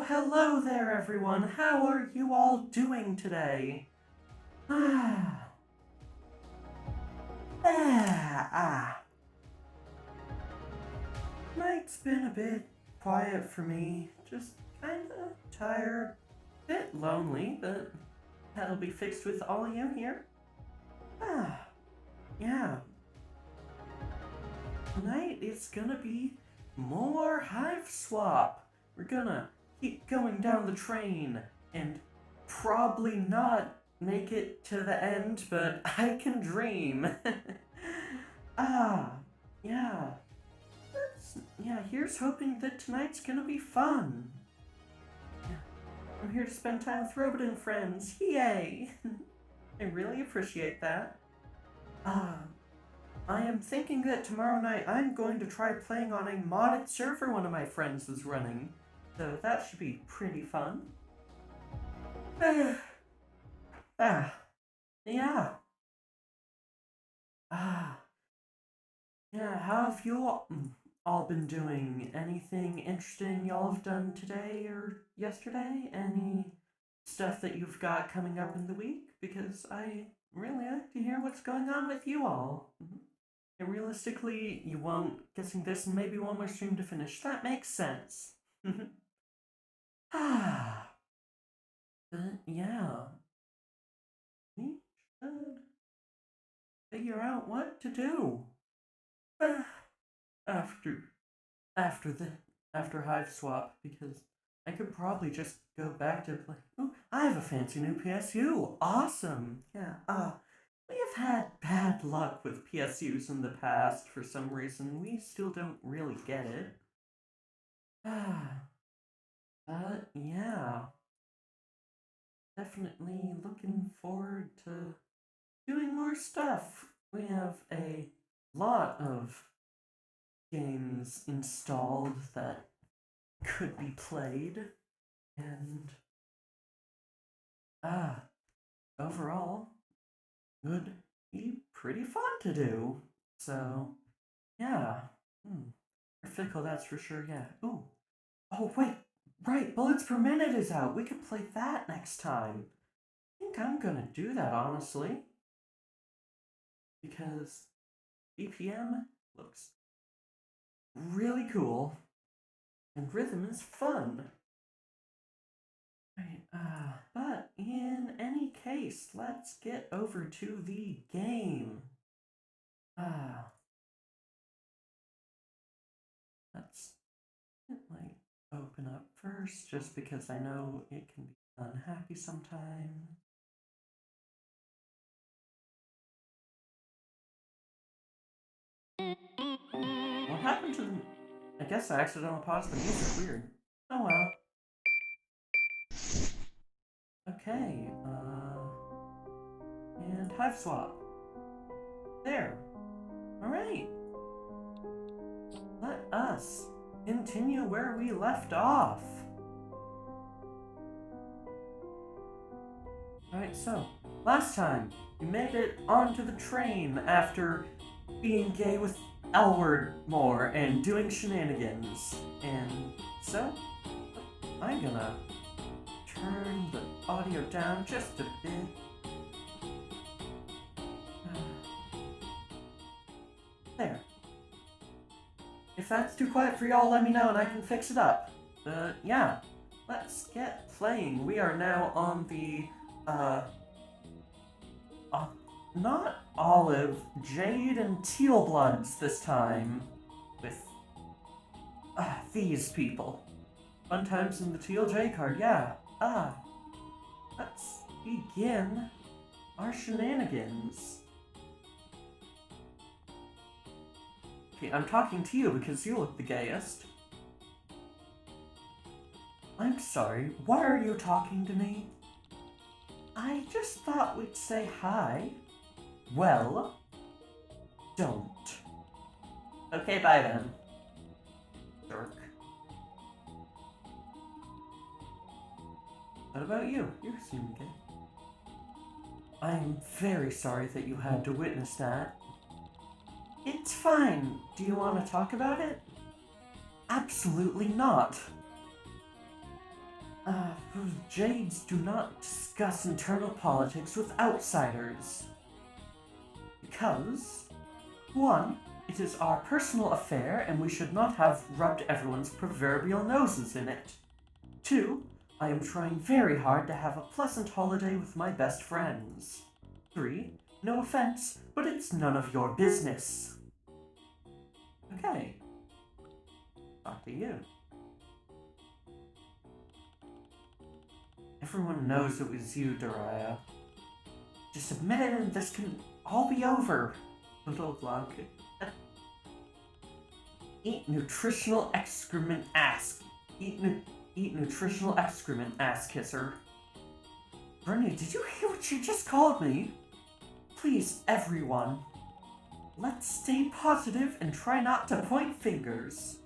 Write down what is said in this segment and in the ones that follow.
hello there, everyone. How are you all doing today? Night's been a bit quiet for me. Just kinda tired. Bit lonely, but that'll be fixed with all you here. Yeah. Tonight is gonna be more HIVESWAP. We're gonna keep going down the train and probably not make it to the end, but I can dream. Yeah. Here's hoping that tonight's gonna be fun. I'm here to spend time with Robot and friends. Yay! I really appreciate that. I am thinking that tomorrow night I'm going to try playing on a modded server one of my friends is running. So that should be pretty fun. Yeah. Yeah, how have you all been doing? Anything interesting y'all have done today or yesterday? Any stuff that you've got coming up in the week? Because I really like to hear what's going on with you all. And realistically, you won't, guessing this and maybe one more stream to finish. That makes sense. But yeah. We should figure out what to do. After HIVESWAP, because I could probably just go back to play. Oh, I have a fancy new PSU. Awesome. Yeah. We have had bad luck with PSUs in the past for some reason. We still don't really get it. But yeah. Definitely looking forward to doing more stuff. We have a lot of games installed that could be played, and overall would be pretty fun to do. So yeah. Fickle, that's for sure. Yeah. Ooh. Oh wait, right, bullets per minute is out. We could play that next time. I think I'm gonna do that, honestly, because BPM looks really cool, and rhythm is fun. Right, but in any case, let's get over to the game. Let's open up first, just because I know it can be unhappy sometimes. What happened to them? I guess I accidentally paused the music. Weird. Oh well. Okay, and HIVESWAP. There. Alright. Let us continue where we left off. Alright, so, last time, we made it onto the train after being gay with L-word more and doing shenanigans. And so, I'm gonna turn the audio down just a bit. There. If that's too quiet for y'all, let me know and I can fix it up. But yeah, let's get playing. We are now on the, not olive, jade, and teal bloods this time. With, these people. Fun times in the teal J card, yeah. Let's begin our shenanigans. Okay, I'm talking to you because you look the gayest. I'm sorry, why are you talking to me? I just thought we'd say hi. Well, don't. Okay, bye then. Jerk. What about you? You seem gay. I'm very sorry that you had to witness that. It's fine. Do you want to talk about it? Absolutely not. Jades do not discuss internal politics with outsiders. Because, 1, it is our personal affair and we should not have rubbed everyone's proverbial noses in it. 2, I am trying very hard to have a pleasant holiday with my best friends. 3, no offense, but it's none of your business. Okay. Talk to you. Everyone knows it was you, Dariah. Just admit it and this can all be over. Little Glog. Eat nutritional excrement ass. Eat nutritional excrement ass kisser. Bernie, did you hear what you just called me? Please, everyone. Let's stay positive and try not to point fingers.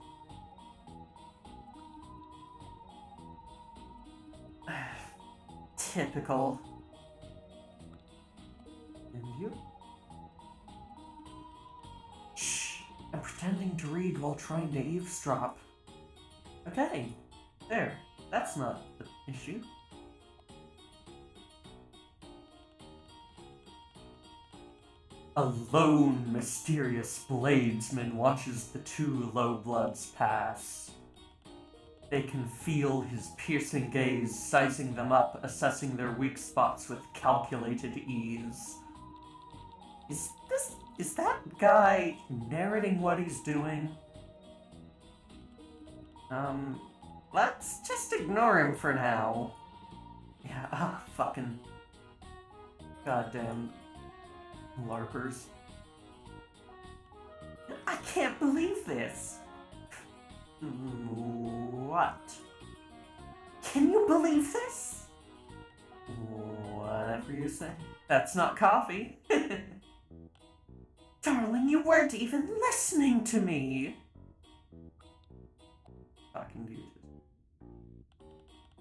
Typical. And you? Shh, I'm pretending to read while trying to eavesdrop. Okay, there, that's not the issue. A lone, mysterious bladesman watches the two low bloods pass. They can feel his piercing gaze, sizing them up, assessing their weak spots with calculated ease. Is that guy narrating what he's doing? Let's just ignore him for now. Yeah, fucking goddamn LARPers. I can't believe this! What? Can you believe this? Whatever you say. That's not coffee. Darling, you weren't even listening to me! Fucking beauty.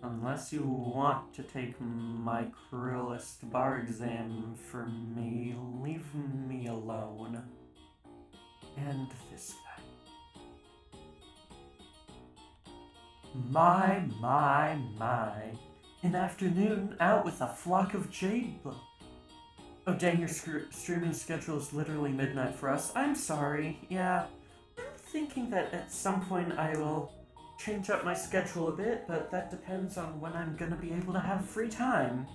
Unless you want to take my cruelest bar exam for me, leave me alone. And this guy. My. An afternoon out with a flock of jade. Oh dang, your streaming schedule is literally midnight for us. I'm sorry. Yeah, I'm thinking that at some point I will change up my schedule a bit, but that depends on when I'm gonna be able to have free time.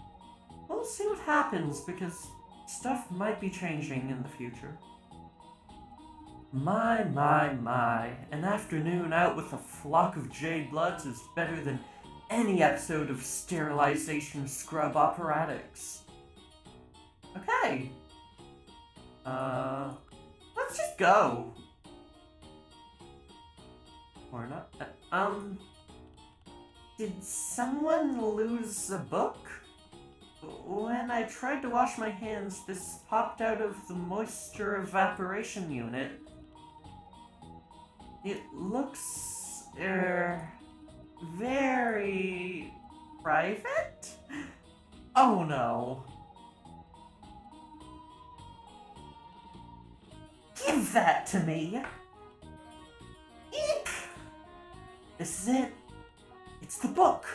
We'll see what happens, because stuff might be changing in the future. My. An afternoon out with a flock of jade bloods is better than any episode of sterilization scrub operatics. Okay. Let's just go. Or not. Did someone lose a book? When I tried to wash my hands, this popped out of the moisture evaporation unit. It looks, very private? Oh no. Give that to me! Eep! This is it. It's the book!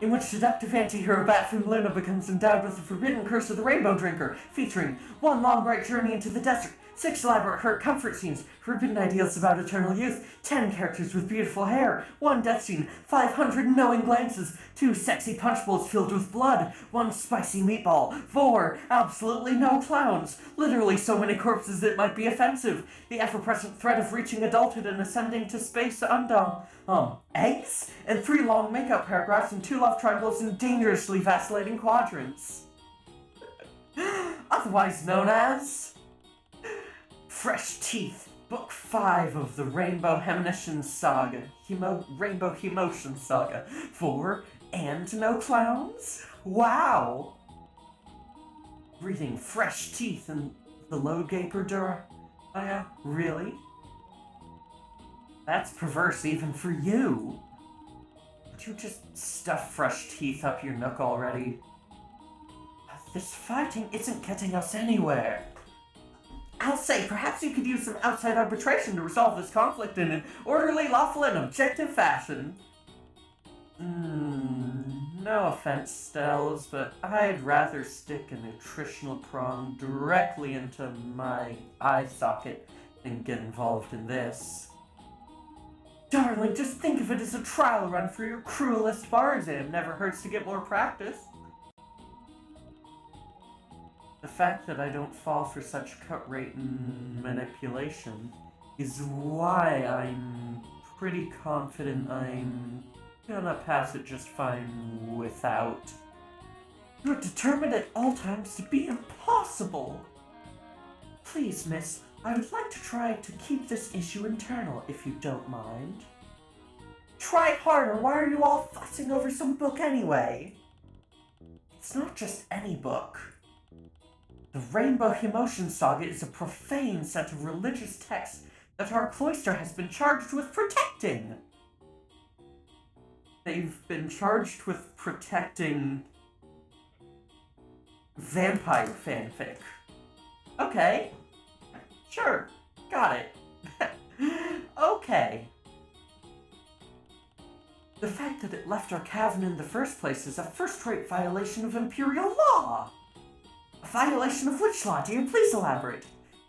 In which seductive anti-hero Batfin Luna becomes endowed with the forbidden curse of the Rainbow Drinker, featuring one long bright journey into the desert, 6 elaborate her comfort scenes, forbidden ideals about eternal youth, 10 characters with beautiful hair, 1 death scene, 500 knowing glances, 2 sexy punch bowls filled with blood, 1 spicy meatball, 4 absolutely no clowns, literally so many corpses it might be offensive, the ever-present threat of reaching adulthood and ascending to space eggs, and 3 long makeup paragraphs and 2 love triangles in dangerously vacillating quadrants. Otherwise known as Fresh Teeth, Book 5 of the Rainbow Hemonition Saga. Rainbow Hemotion Saga. 4 and no clowns? Wow! Breathing fresh teeth in the low gaper Dura. Really? That's perverse even for you. Would you just stuff fresh teeth up your nook already? This fighting isn't getting us anywhere. I'll say, perhaps you could use some outside arbitration to resolve this conflict in an orderly, lawful, and objective fashion. No offense, Stells, but I'd rather stick a nutritional prong directly into my eye socket than get involved in this. Darling, just think of it as a trial run for your cruelest bar exam. Never hurts to get more practice. The fact that I don't fall for such cut rate manipulation is why I'm pretty confident I'm gonna pass it just fine without. You're determined at all times to be impossible. Please, miss, I would like to try to keep this issue internal, if you don't mind. Try harder, why are you all fussing over some book anyway? It's not just any book. The Rainbow Emotion Saga is a profane set of religious texts that our cloister has been charged with protecting. They've been charged with protecting vampire fanfic. Okay. Sure. Got it. Okay. The fact that it left our cavern in the first place is a first-rate violation of Imperial law. A violation of which law? Do you please elaborate?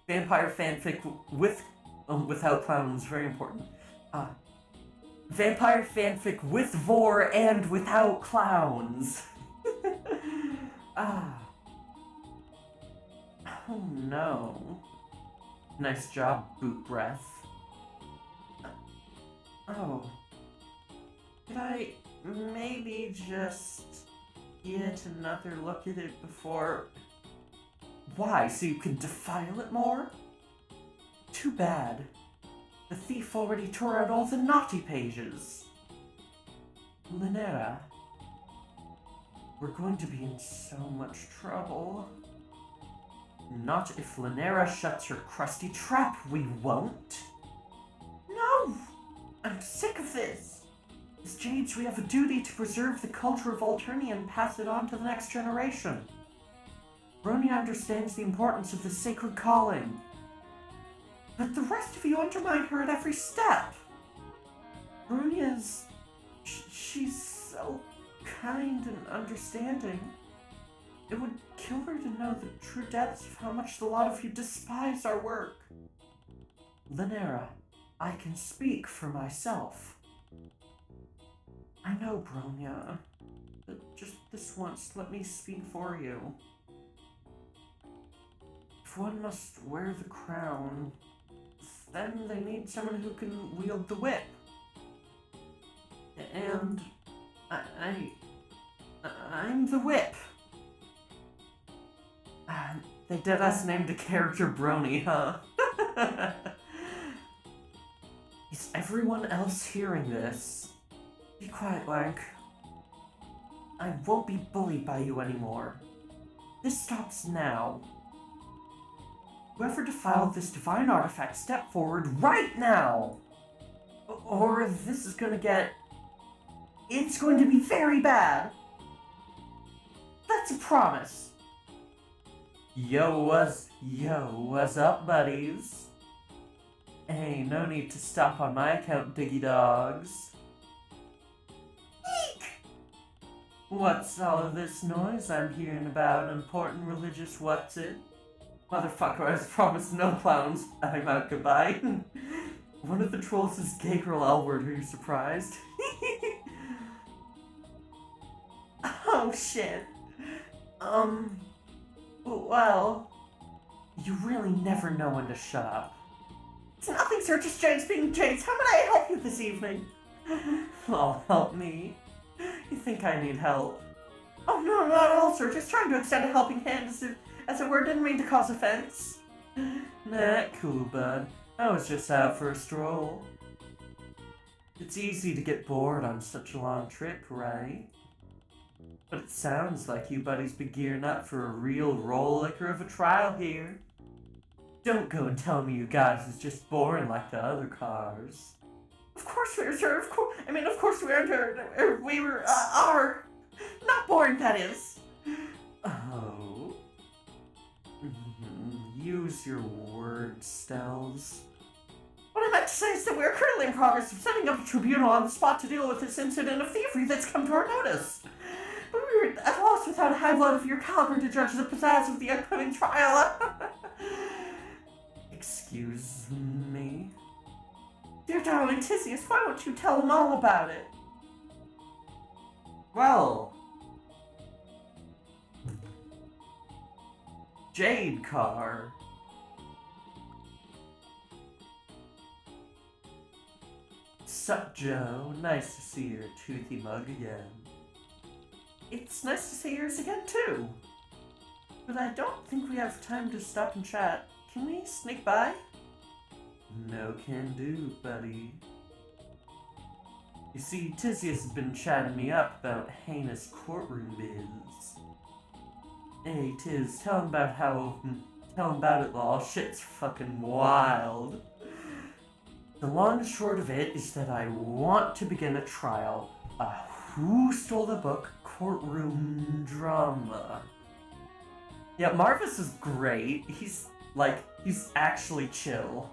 Vampire fanfic without clowns, very important. Vampire fanfic with vor and without clowns. Oh no. Nice job, Boot Breath. Oh. Could I maybe just get another look at it before... Why, so you can defile it more? Too bad. The thief already tore out all the naughty pages. Linera, we're going to be in so much trouble. Not if Linera shuts her crusty trap, we won't. No! I'm sick of this. As Jades, we have a duty to preserve the culture of Alternia and pass it on to the next generation. Bronya understands the importance of the sacred calling. But the rest of you undermine her at every step. Bronia's... she's so kind and understanding. It would kill her to know the true depths of how much the lot of you despise our work. Linera, I can speak for myself. I know, Bronya, but just this once, let me speak for you. If one must wear the crown, then they need someone who can wield the whip. And I'm the whip. They deadass named a character Brony, huh? Is everyone else hearing this? Be quiet, Lank. I won't be bullied by you anymore. This stops now. Whoever defiled this divine artifact, step forward right now! Or this is gonna get... It's going to be very bad! That's a promise! Yo, what's up, buddies? Hey, no need to stop on my account, Diggy Dogs. Eek! What's all of this noise I'm hearing about important religious what's it? Motherfucker, I was promised no clowns. I'm out, goodbye. One of the trolls is gay girl Elward, are you surprised? Oh shit. Well, you really never know when to shut up. It's nothing, sir, just James being James. How may I help you this evening? Oh, help me. You think I need help? Oh, no, not at all, sir. Just trying to extend a helping hand as it were. Didn't mean to cause offense. Nah, cool, bud. I was just out for a stroll. It's easy to get bored on such a long trip, right? But it sounds like you buddies be gearing up for a real roll liquor of a trial here. Don't go and tell me you guys is just boring like the other cars. Of course we are, sir. Of course we are. We are not boring, that is. Oh. Use your words, Stells. What I meant to say is that we are currently in progress of setting up a tribunal on the spot to deal with this incident of thievery that's come to our notice. But we were at a loss without a high blood of your caliber to judge the pizzazz of the upcoming trial. Excuse me? Dear darling Tisius, why won't you tell them all about it? Well... Jade Car. Sup, Joe? Nice to see your toothy mug again. It's nice to see yours again, too. But I don't think we have time to stop and chat. Can we sneak by? No can do, buddy. You see, Tisius has been chatting me up about heinous courtroom biz. Hey, Tiz, tell him about it, lol. Shit's fucking wild. The long and short of it is that I want to begin a trial. Who stole the book courtroom drama. Yeah, Marvis is great. He's actually chill.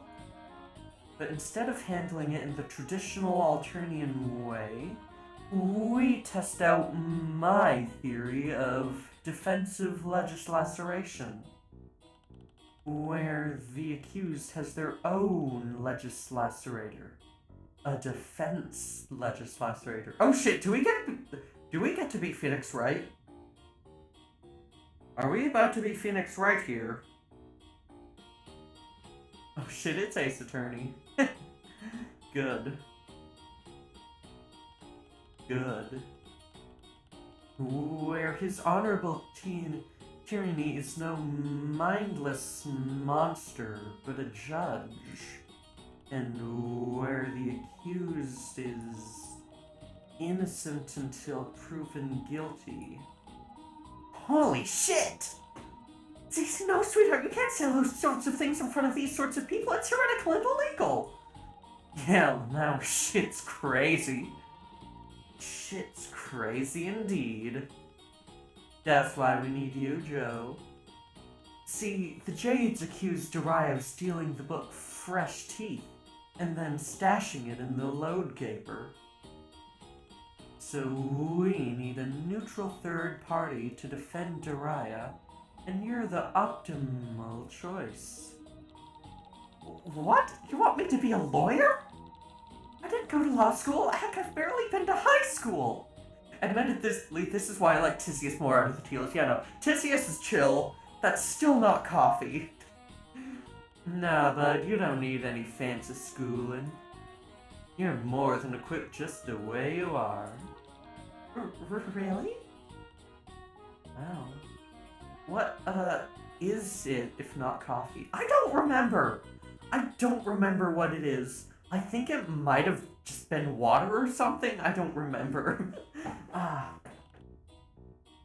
But instead of handling it in the traditional Alternian way, we test out my theory of defensive legislation, where the accused has their own legislator. A defense legislator. Oh shit, do we get to beat Phoenix Wright? Are we about to beat Phoenix Wright here? Oh shit, it's Ace Attorney. Good. Good. Where his honorable tyranny is no mindless monster, but a judge. And where the accused is innocent until proven guilty. Holy shit! See, no, sweetheart, you can't say those sorts of things in front of these sorts of people. It's heretical and illegal. Yeah, now shit's crazy. Shit's crazy indeed. That's why we need you, Joe. See, the Jades accused Dariah of stealing the book Fresh Teeth and then stashing it in the load gaper. So we need a neutral third party to defend Dariah, and you're the optimal choice. What? You want me to be a lawyer? I didn't go to law school. Heck, I've barely been to high school. Admittedly, this is why I like Tisius more out of the Teals. Yeah, no, Tisius is chill. That's still not coffee. Nah, bud, you don't need any fancy schooling. You're more than equipped just the way you are. Really? Wow. What, is it if not coffee? I don't remember! I don't remember what it is. I think it might have just been water or something. I don't remember.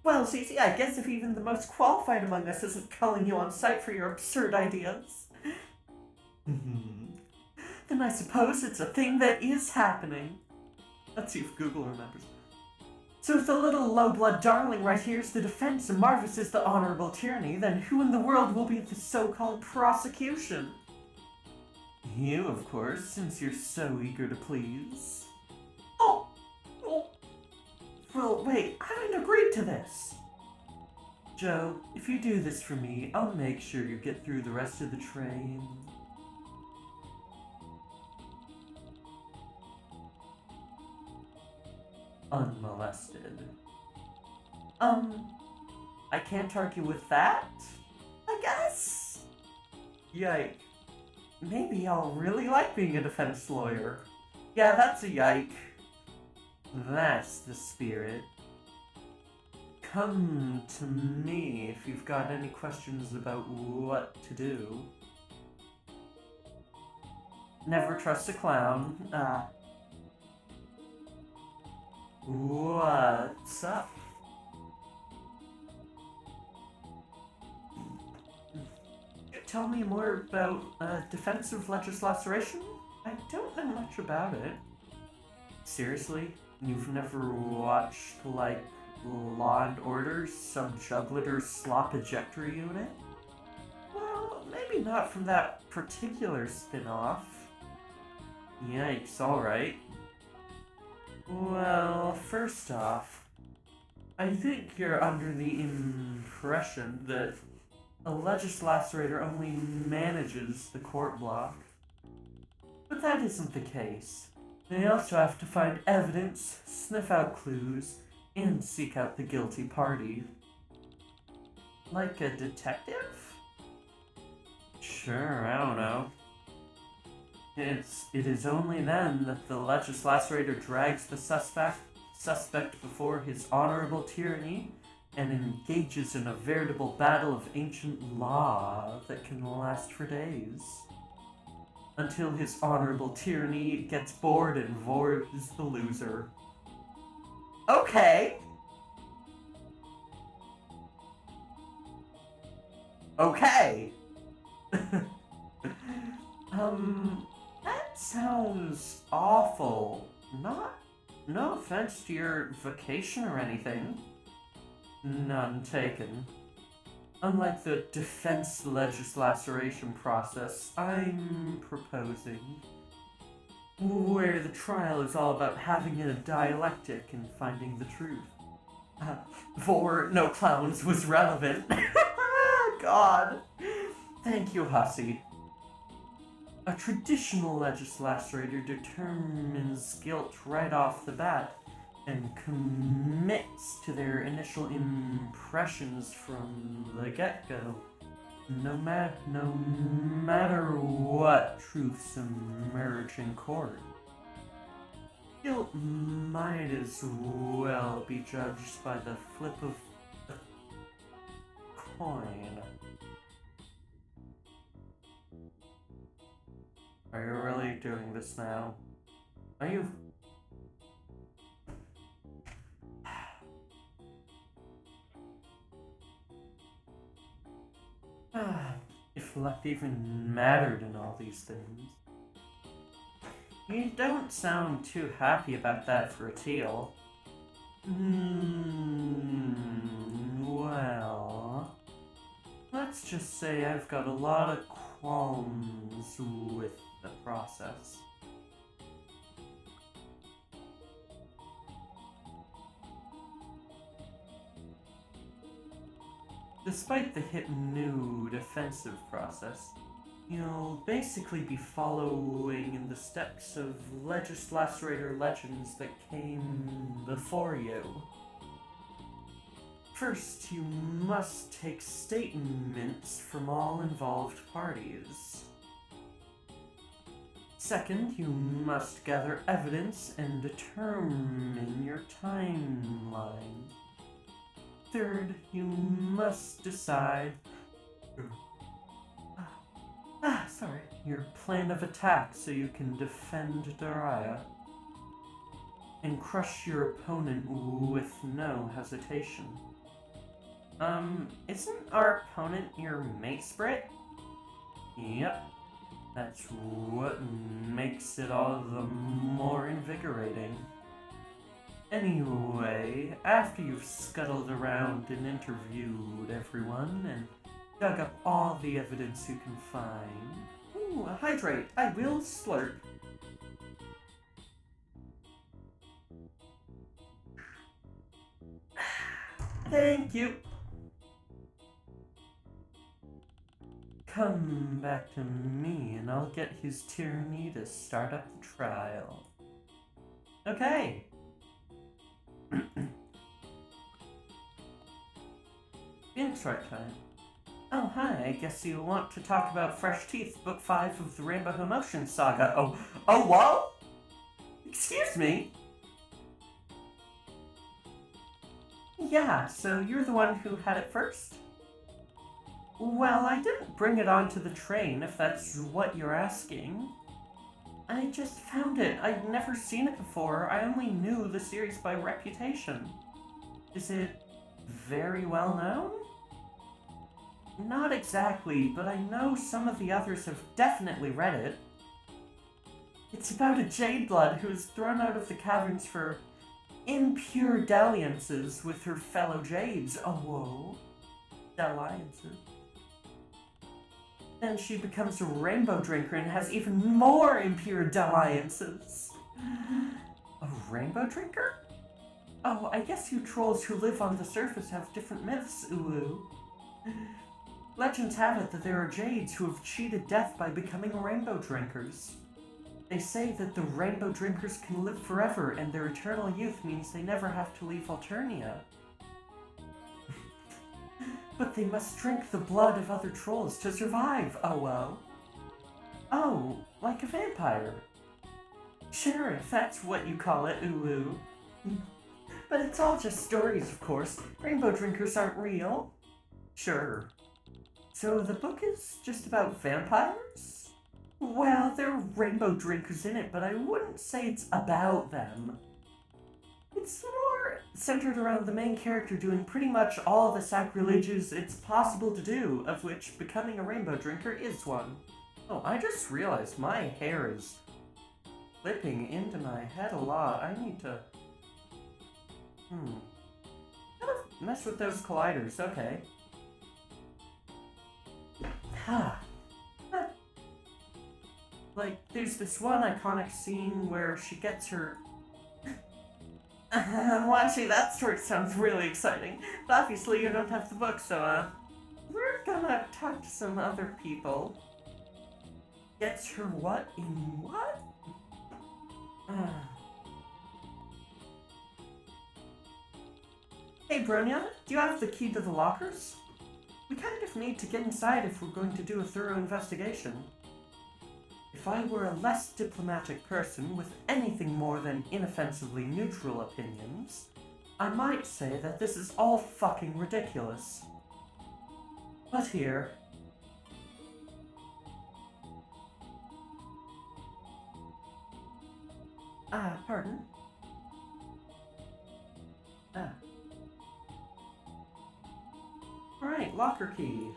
Well, Cece, I guess if even the most qualified among us isn't calling you on sight for your absurd ideas, then I suppose it's a thing that is happening. Let's see if Google remembers. So if the little low-blood darling right here is the defense and Marvis is the honorable tyranny, then who in the world will be the so-called prosecution? You, of course, since you're so eager to please. Oh! Well, wait, I didn't agree to this. Joe, if you do this for me, I'll make sure you get through the rest of the train. Unmolested. I can't argue with that, I guess? Yike. Maybe I'll really like being a defense lawyer. Yeah, that's a yike. That's the spirit. Come to me if you've got any questions about what to do. Never trust a clown. What's up? Tell me more about defensive legislation? I don't know much about it. Seriously? You've never watched, like, Law and Order, Sub-Juggler Slop Ejector Unit? Well, maybe not from that particular spin-off. Yikes, alright. Well, first off, I think you're under the impression that a legislacerator only manages the court block. But that isn't the case. They also have to find evidence, sniff out clues, and seek out the guilty party. Like a detective? Sure, I don't know. It is only then that the legislacerator drags the suspect before his honorable tyranny and engages in a veritable battle of ancient law that can last for days. Until his honorable tyranny gets bored and Vord is the loser. Okay. Okay. That sounds awful. No offense to your vacation or anything. None taken. Unlike the defense legislation process I'm proposing, where the trial is all about having a dialectic and finding the truth. For no clowns was relevant. God. Thank you, Hussy. A traditional legislator determines guilt right off the bat and commits to their initial impressions from the get-go, no matter what truths emerge in court. Guilt might as well be judged by the flip of the coin. Are you really doing this now? Are you... If luck even mattered in all these things. You don't sound too happy about that for a teal. Well... Let's just say I've got a lot of qualms with the process. Despite the hip new defensive process, you'll basically be following in the steps of legislacerator legends that came before you. First, you must take statements from all involved parties. Second, you must gather evidence and determine your timeline. Third, you must decide your plan of attack so you can defend Daraya and crush your opponent with no hesitation. Isn't our opponent your mate Sprit? Yep. That's what makes it all the more invigorating. Anyway, after you've scuttled around and interviewed everyone and dug up all the evidence you can find... Ooh, hydrate! I will slurp. Thank you! Come back to me and I'll get his tyranny to start up the trial. Okay! Intro time. Oh, hi, I guess you want to talk about Fresh Teeth, Book 5 of the Rainbow Emotion Saga. Oh, what? Excuse me? Yeah, so you're the one who had it first? Well, I didn't bring it onto the train, if that's what you're asking. I just found it. I'd never seen it before. I only knew the series by reputation. Is it very well known? Not exactly, but I know some of the others have definitely read it. It's about a Jade Blood who is thrown out of the caverns for impure dalliances with her fellow Jades. Oh, whoa. Dalliances. Then she becomes a rainbow drinker and has even more impure dalliances. A rainbow drinker? Oh, I guess you trolls who live on the surface have different myths, Ulu. Legends have it that there are jades who have cheated death by becoming rainbow drinkers. They say that the rainbow drinkers can live forever and their eternal youth means they never have to leave Alternia. But they must drink the blood of other trolls to survive, oh. Oh, like a vampire. Sure, if that's what you call it, Ulu. But it's all just stories, of course. Rainbow drinkers aren't real. Sure. So the book is just about vampires? Well, there are rainbow drinkers in it, but I wouldn't say it's about them. It's more centered around the main character doing pretty much all the sacrileges it's possible to do, of which becoming a rainbow drinker is one. Oh, I just realized my hair is flipping into my head a lot. I need to... Kind of mess with those colliders, okay. Like, there's this one iconic scene where she gets her... Well, actually, that story sounds really exciting. But obviously, you don't have the book, so, we're gonna talk to some other people. Gets her what in what? Hey, Bronya, do you have the key to the lockers? We kind of need to get inside if we're going to do a thorough investigation. If I were a less diplomatic person with anything more than inoffensively neutral opinions, I might say that this is all fucking ridiculous. But here... pardon? Alright, locker key.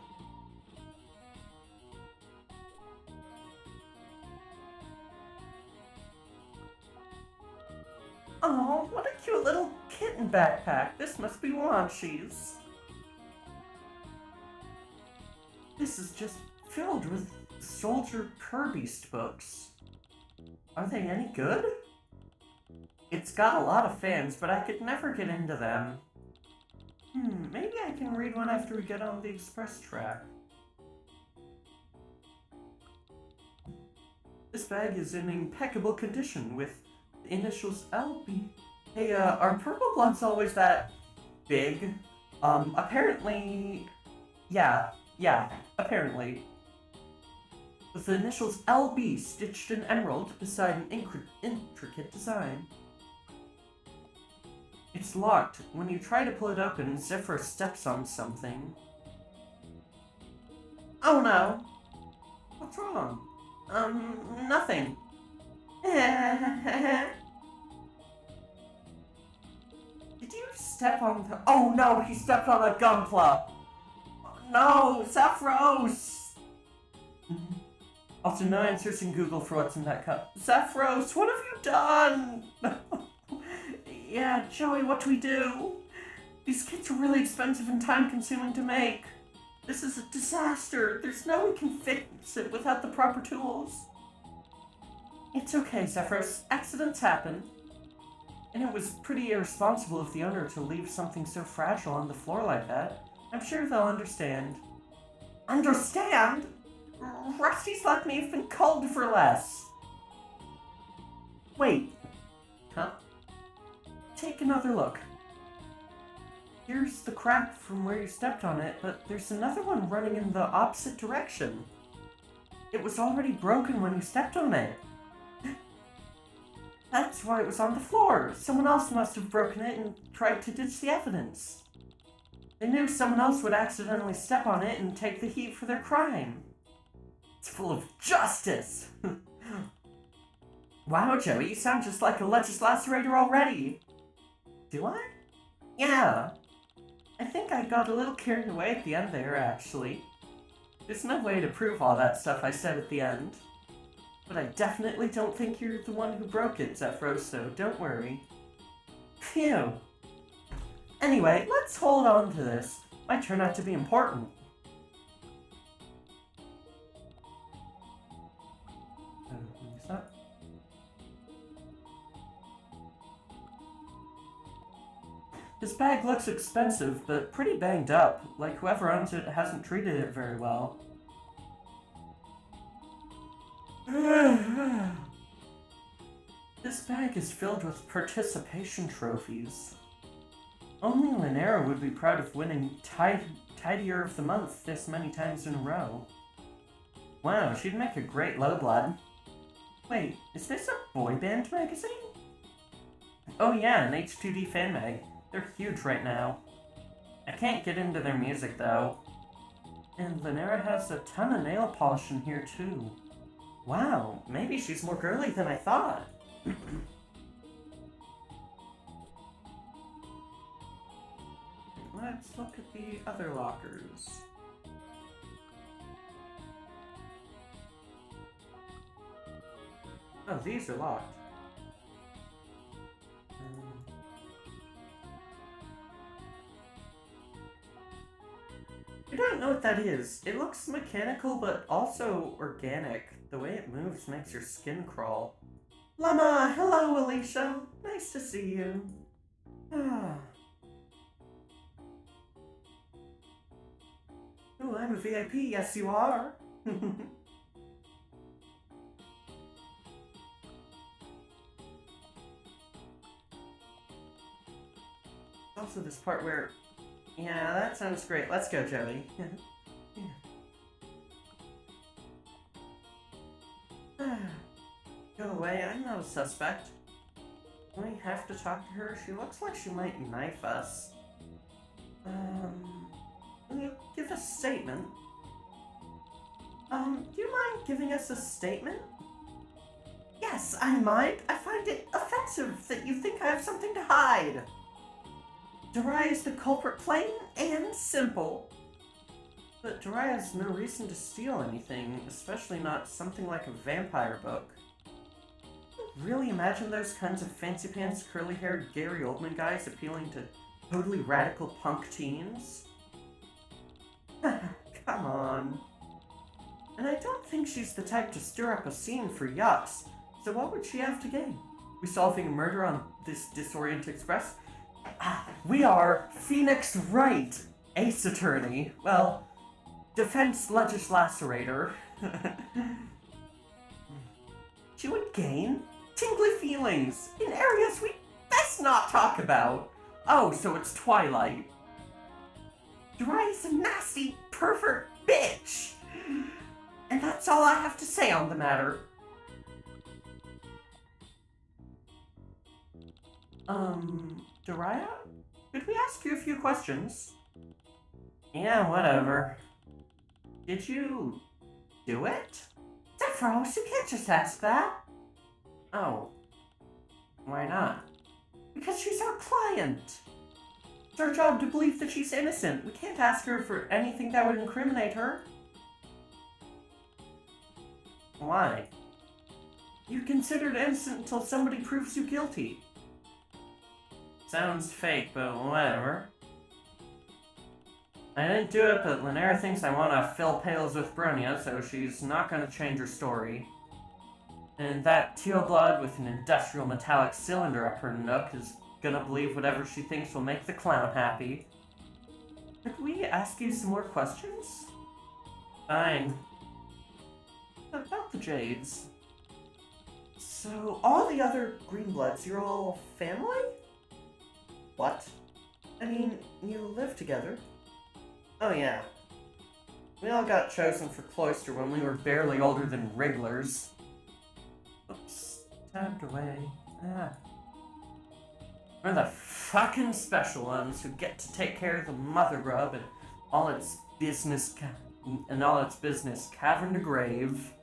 Oh, what a cute little kitten backpack. This must be Wanshi's. This is just filled with Soldier Kirby's books. Are they any good? It's got a lot of fans, but I could never get into them. Maybe I can read one after we get on the express track. This bag is in impeccable condition with the initials LB. Hey, are purple bloods always that big? Apparently... Yeah, apparently. With the initials LB stitched in emerald beside an intricate design. It's locked. When you try to pull it open, Zephyr steps on something. Oh no! What's wrong? Nothing. Did you step on the... Oh no, he stepped on a gunpla! No, Zephyros! Also, no answers in Google for what's in that cup. Zephyros, what have you done? Yeah, Joey, what do we do? These kits are really expensive and time-consuming to make. This is a disaster. There's no way we can fix it without the proper tools. It's okay, Zephyros. Accidents happen. And it was pretty irresponsible of the owner to leave something so fragile on the floor like that. I'm sure they'll understand. Understand? Rusty's like me have been called for less. Wait. Huh? Take another look. Here's the crack from where you stepped on it, but there's another one running in the opposite direction. It was already broken when you stepped on it. That's why it was on the floor. Someone else must have broken it and tried to ditch the evidence. They knew someone else would accidentally step on it and take the heat for their crime. It's full of justice! Wow, Joey, you sound just like a legislacerator already. Do I? Yeah. I think I got a little carried away at the end there, actually. There's no way to prove all that stuff I said at the end. But I definitely don't think you're the one who broke it, Zephyros, so don't worry. Phew. Anyway, let's hold on to this. Might turn out to be important. fix that. This bag looks expensive, but pretty banged up, like whoever owns it hasn't treated it very well. This bag is filled with participation trophies. Only Linera would be proud of winning Tidier of the Month this many times in a row. Wow, she'd make a great lowblood. Wait, is this a boy band magazine? Oh yeah, an H2D fan mag. They're huge right now. I can't get into their music though. And Linera has a ton of nail polish in here too. Wow, maybe she's more girly than I thought. Let's look at the other lockers. Oh, these are locked. I don't know what that is. It looks mechanical, but also organic. The way it moves makes your skin crawl. Llama! Hello, Alicia! Nice to see you. Oh, I'm a VIP. Yes, you are. Also this part where... Yeah, that sounds great. Let's go, Joey. Go away, I'm not a suspect. We have to talk to her. She looks like she might knife us. Can you give a statement? Do you mind giving us a statement? Yes, I might. I find it offensive that you think I have something to hide. Darai is the culprit, plain and simple. But Darai has no reason to steal anything, especially not something like a vampire book. Really imagine those kinds of fancy-pants, curly-haired Gary Oldman guys appealing to totally radical punk teens? Come on. And I don't think she's the type to stir up a scene for yucks, so what would she have to gain? We solving a murder on this Disorient Express? We are Phoenix Wright, Ace Attorney. Well, Defense Legislacerator. She would gain tingly feelings in areas we best not talk about. Oh, so it's Twilight. Durai's a nasty, pervert bitch. And that's all I have to say on the matter. Daria? Could we ask you a few questions? Yeah, whatever. Did you do it? Sephiroth, you can't just ask that. Oh. Why not? Because she's our client. It's our job to believe that she's innocent. We can't ask her for anything that would incriminate her. Why? You're considered innocent until somebody proves you guilty. Sounds fake, but whatever. I didn't do it, but Linera thinks I want to fill pails with Bronya, so she's not going to change her story. And that teal blood with an industrial metallic cylinder up her nook is gonna believe whatever she thinks will make the clown happy. Could we ask you some more questions? Fine. About the Jades. So, all the other Greenbloods, you're all family? What? I mean, you live together. Oh yeah. We all got chosen for Cloister when we were barely older than Wrigglers. Oops. Tabbed away. We're the fucking special ones who get to take care of the mother grub and all its business cavern to grave.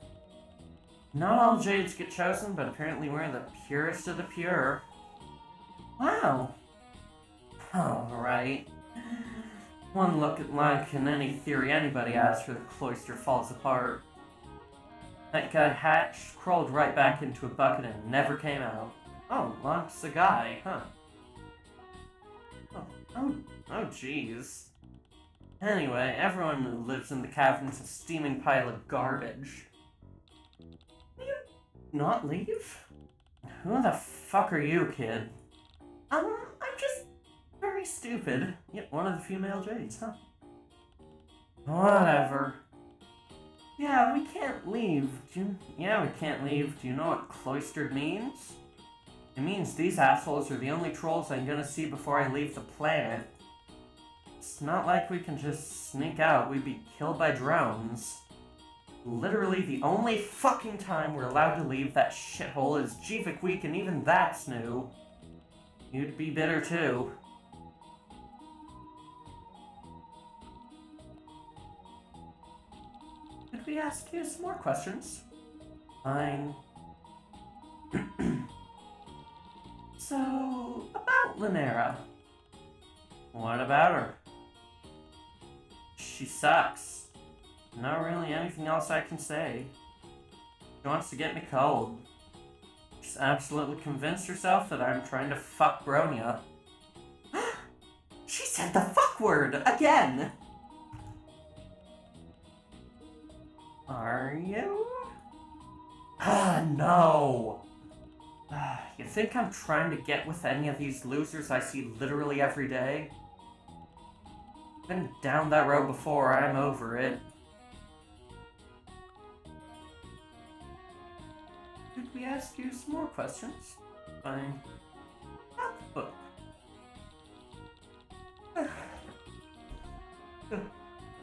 Not all Jades get chosen, but apparently we're the purest of the pure. Wow. Alright. One look at like and any theory anybody has for the Cloister falls apart. That guy hatched, crawled right back into a bucket and never came out. Oh, Lonk's a guy, huh? Oh, jeez. Anyway, everyone who lives in the cavern's a steaming pile of garbage. Not leave? Who the fuck are you, kid? I'm just very stupid. Yep, one of the female Jades, huh? Whatever. Yeah, we can't leave. Yeah, we can't leave. Do you know what cloistered means? It means these assholes are the only trolls I'm gonna see before I leave the planet. It's not like we can just sneak out. We'd be killed by drones. Literally the only fucking time we're allowed to leave that shithole is Jivik Week, and even that's new. You'd be bitter too. Could we ask you some more questions? Fine. So, about Linera. What about her? She sucks. Not really anything else I can say. She wants to get me cold. She's absolutely convinced herself that I'm trying to fuck Bronya. She said the fuck word again! Are you? No! You think I'm trying to get with any of these losers I see literally every day? Been down that road before, I'm over it. Could we ask you some more questions? Fine. About the book.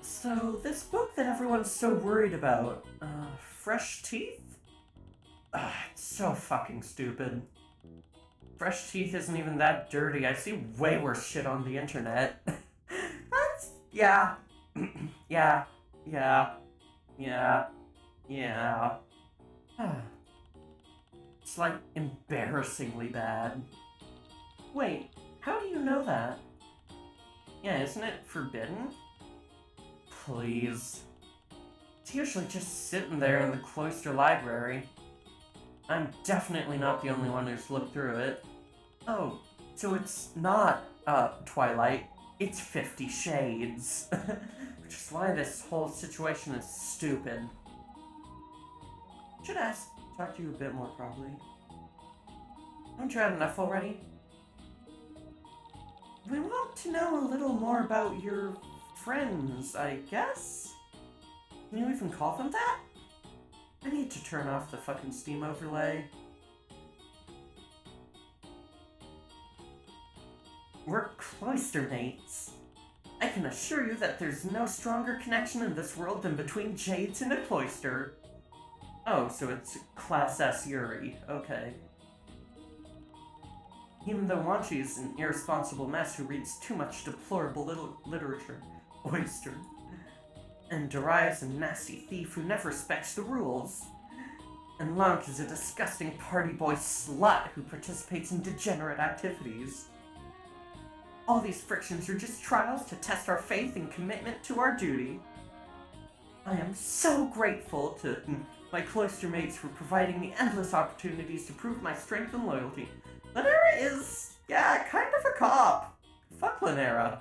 So, this book that everyone's so worried about, Fresh Teeth? It's so fucking stupid. Fresh Teeth isn't even that dirty. I see way worse shit on the internet. Yeah. Yeah. It's like embarrassingly bad. Wait, how do you know that? Yeah, isn't it forbidden? Please. It's usually just sitting there in the cloister library. I'm definitely not the only one who's looked through it. Oh, so it's not, Twilight. It's 50 Shades. Which is why this whole situation is stupid. Should talk to you a bit more probably. Haven't you had enough already? We want to know a little more about your friends, I guess? Can you even call them that? I need to turn off the fucking Steam overlay. We're cloister mates. I can assure you that there's no stronger connection in this world than between Jades and a cloister. Oh, so it's Class S Yuri. Okay. Even though Wanchi is an irresponsible mess who reads too much deplorable literature, Oyster. And Darius a nasty thief who never respects the rules. And Lank is a disgusting party boy slut who participates in degenerate activities. All these frictions are just trials to test our faith and commitment to our duty. I am so grateful to my cloister mates for providing me endless opportunities to prove my strength and loyalty. Linera is, yeah, kind of a cop. Fuck Linera.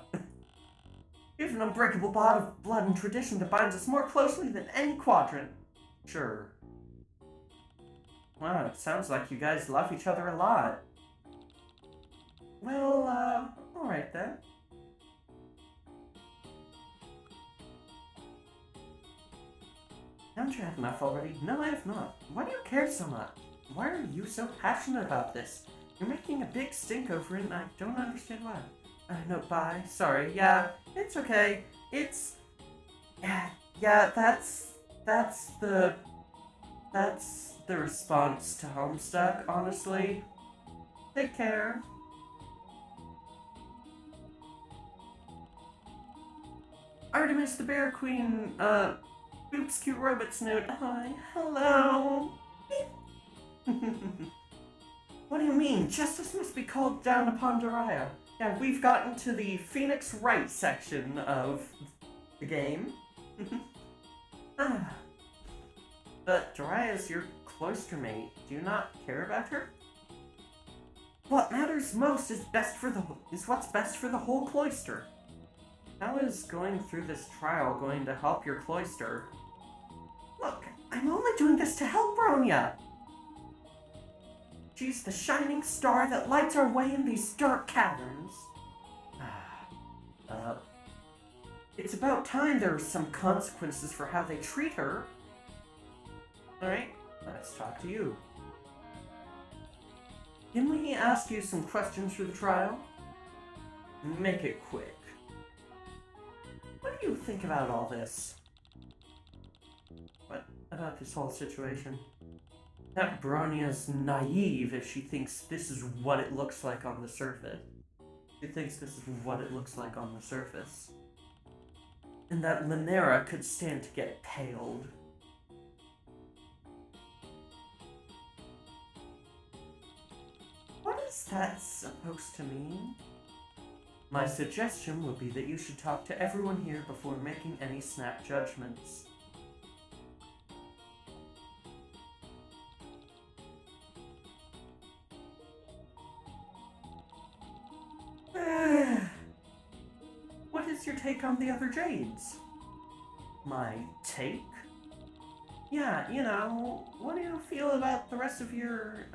You have an unbreakable bond of blood and tradition that binds us more closely than any quadrant. Sure. Wow, it sounds like you guys love each other a lot. Well, alright then. Haven't you had enough already? No, I have not. Why do you care so much? Why are you so passionate about this? You're making a big stink over it and I don't understand why. No, bye. Sorry. Yeah, it's okay. It's... Yeah, that's the response to Homestuck, honestly. Take care. Artemis the Bear Queen, Oops Cute Robot Snoot. Hi. Hello. What do you mean? Justice must be called down upon Daria. Yeah, we've gotten to the Phoenix Wright section of the game. But Daria's your cloister mate. Do you not care about her? What matters most is what's best for the whole cloister. How is going through this trial going to help your cloister? Look, I'm only doing this to help Bronya. She's the shining star that lights our way in these dark caverns. It's about time there were some consequences for how they treat her. Alright, let's talk to you. Can we ask you some questions for the trial? Make it quick. What do you think about all this? What about this whole situation? That Bronia's naive if she thinks this is what it looks like on the surface. She thinks this is what it looks like on the surface. And that Linera could stand to get paled. What is that supposed to mean? My suggestion would be that you should talk to everyone here before making any snap judgments. What is your take on the other Jades? My take? Yeah, you know, what do you feel about the rest of your,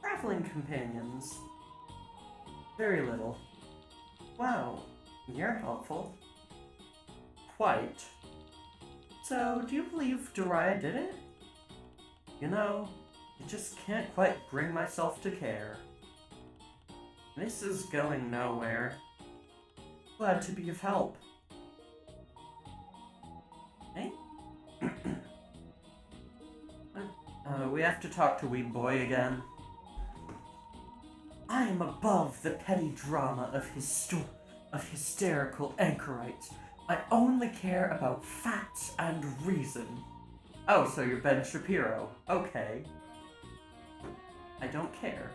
traveling companions? Very little. Wow, you're helpful. Quite. So, do you believe Dariah did it? You know, I just can't quite bring myself to care. This is going nowhere. Glad to be of help. Hey? We have to talk to Weed Boy again. I am above the petty drama of hysterical anchorites. I only care about facts and reason. Oh, so you're Ben Shapiro. Okay. I don't care.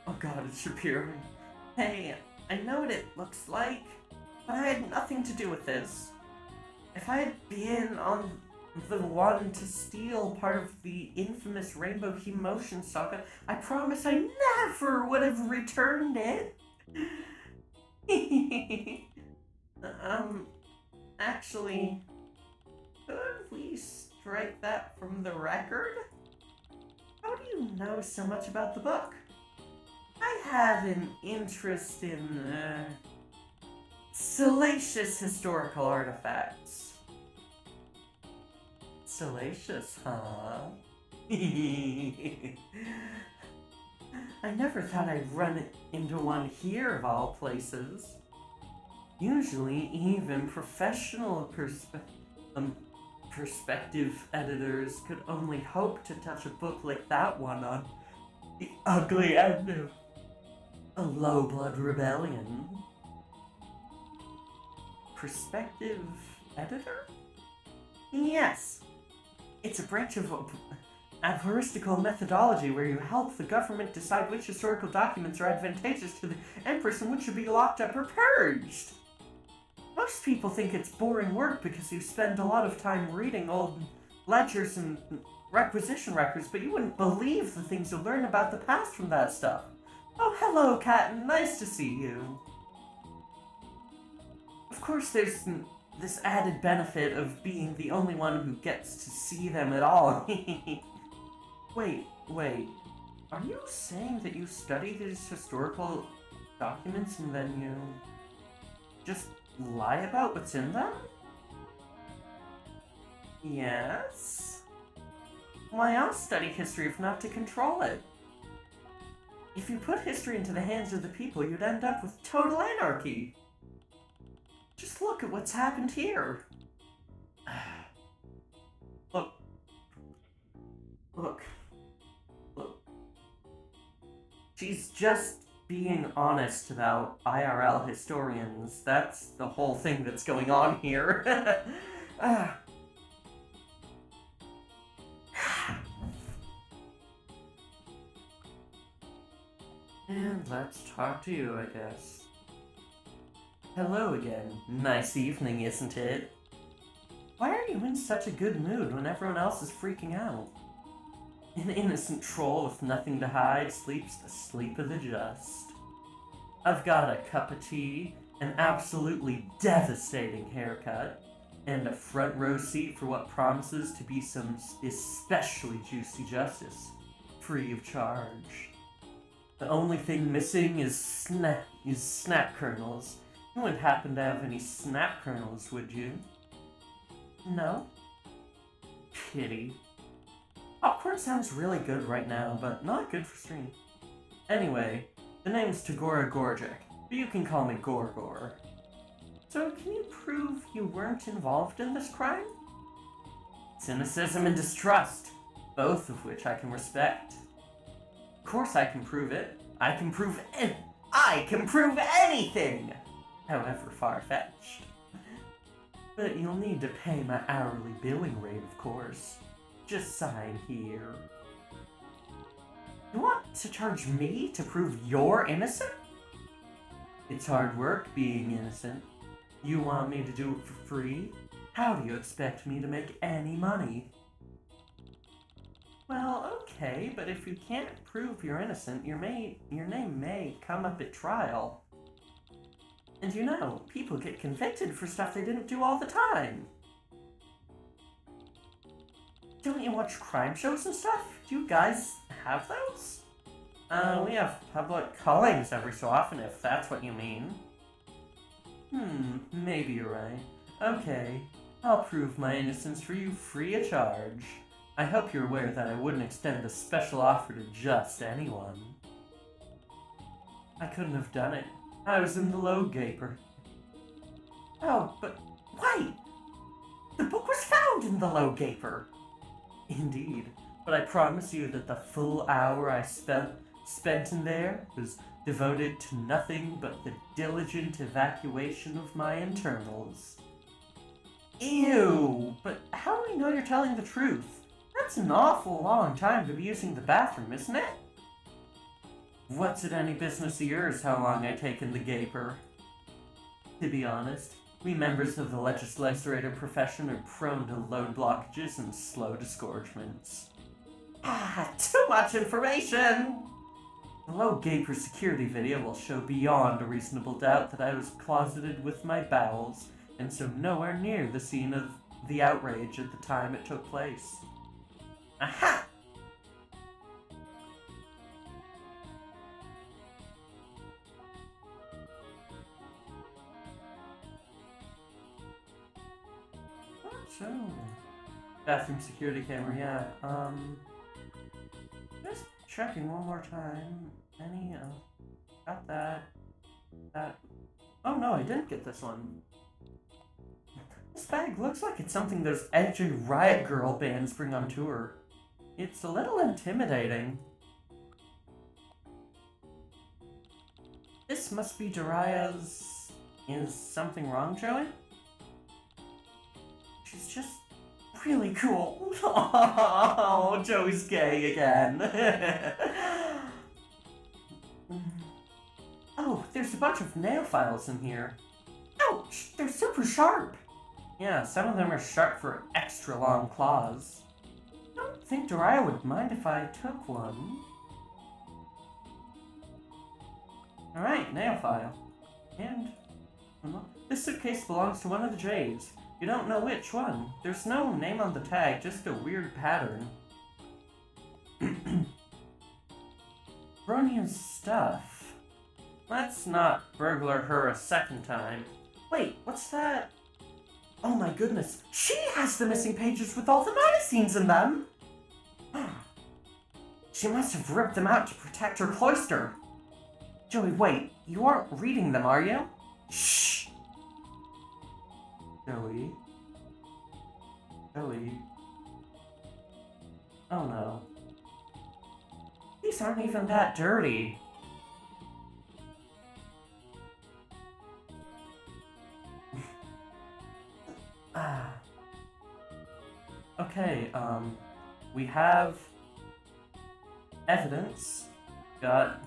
Oh god, it's Shapiro. Hey, I know what it looks like, but I had nothing to do with this. If I had been on the one to steal part of the infamous Rainbow Hemotion saga, I promise I never would have returned it. Actually, could we strike that from the record? How do you know so much about the book? I have an interest in, salacious historical artifacts. Salacious, huh? I never thought I'd run into one here of all places. Usually, even professional perspective editors could only hope to touch a book like that one on the ugly end of a low-blood rebellion. Perspective editor? Yes. It's a branch of aphoristic methodology where you help the government decide which historical documents are advantageous to the Empress and which should be locked up or purged. Most people think it's boring work because you spend a lot of time reading old ledgers and requisition records, but you wouldn't believe the things you learn about the past from that stuff. Oh, hello, Catton. Nice to see you. Of course, there's this added benefit of being the only one who gets to see them at all. Wait. Are you saying that you study these historical documents and then you just lie about what's in them? Yes? Why else study history if not to control it? If you put history into the hands of the people, you'd end up with total anarchy. Just look at what's happened here. Look. She's just being honest about IRL historians. That's the whole thing that's going on here. And let's talk to you, I guess. Hello again. Nice evening, isn't it? Why are you in such a good mood when everyone else is freaking out? An innocent troll with nothing to hide sleeps the sleep of the just. I've got a cup of tea, an absolutely devastating haircut, and a front row seat for what promises to be some especially juicy justice, free of charge. The only thing missing is snap kernels. You wouldn't happen to have any snap kernels, would you? No? Pity. Popcorn sounds really good right now, but not good for stream. Anyway, the name's Tagora Gorgic, but you can call me Gorgor. So can you prove you weren't involved in this crime? Cynicism and distrust, both of which I can respect. Of course I can prove it. I can prove anything! However far-fetched. But you'll need to pay my hourly billing rate, of course. Just sign here. You want to charge me to prove you're innocent? It's hard work being innocent. You want me to do it for free? How do you expect me to make any money? Well, okay, but if you can't prove you're innocent, your name may come up at trial. And you know, people get convicted for stuff they didn't do all the time. Don't you watch crime shows and stuff? Do you guys have those? We have public callings every so often, if that's what you mean. Maybe you're right. Okay, I'll prove my innocence for you free of charge. I hope you're aware that I wouldn't extend a special offer to just anyone. I couldn't have done it. I was in the low gaper. Oh, but wait! The book was found in the low gaper! Indeed, but I promise you that the full hour I spent in there was devoted to nothing but the diligent evacuation of my internals. Ew! But how do we know you're telling the truth? That's an awful long time to be using the bathroom, isn't it? What's it any business of yours how long I take in the gaper? To be honest, we members of the legislative profession are prone to load blockages and slow disgorgements. Too much information! The low gaper security video will show beyond a reasonable doubt that I was closeted with my bowels, and so nowhere near the scene of the outrage at the time it took place. Aha! So, bathroom security camera, yeah. Just checking one more time. Any, got that. Oh no, I didn't get this one. This bag looks like it's something those edgy Riot Girl bands bring on tour. It's a little intimidating. This must be Daria's... Is something wrong, Joey? She's just really cool. Oh, Joey's gay again. Oh, there's a bunch of nail files in here. Ouch, they're super sharp. Yeah, some of them are sharp for extra long claws. I don't think Daria would mind if I took one. Alright, nail file. And this suitcase belongs to one of the J's. You don't know which one. There's no name on the tag, just a weird pattern. Bronia's stuff. Let's not burglar her a second time. Wait, what's that? Oh my goodness, she has the missing pages with all the magazines in them! She must have ripped them out to protect her cloister. Joey, wait, you aren't reading them, are you? Shh! Joey? Oh no. These aren't even that dirty. Okay, we have evidence, got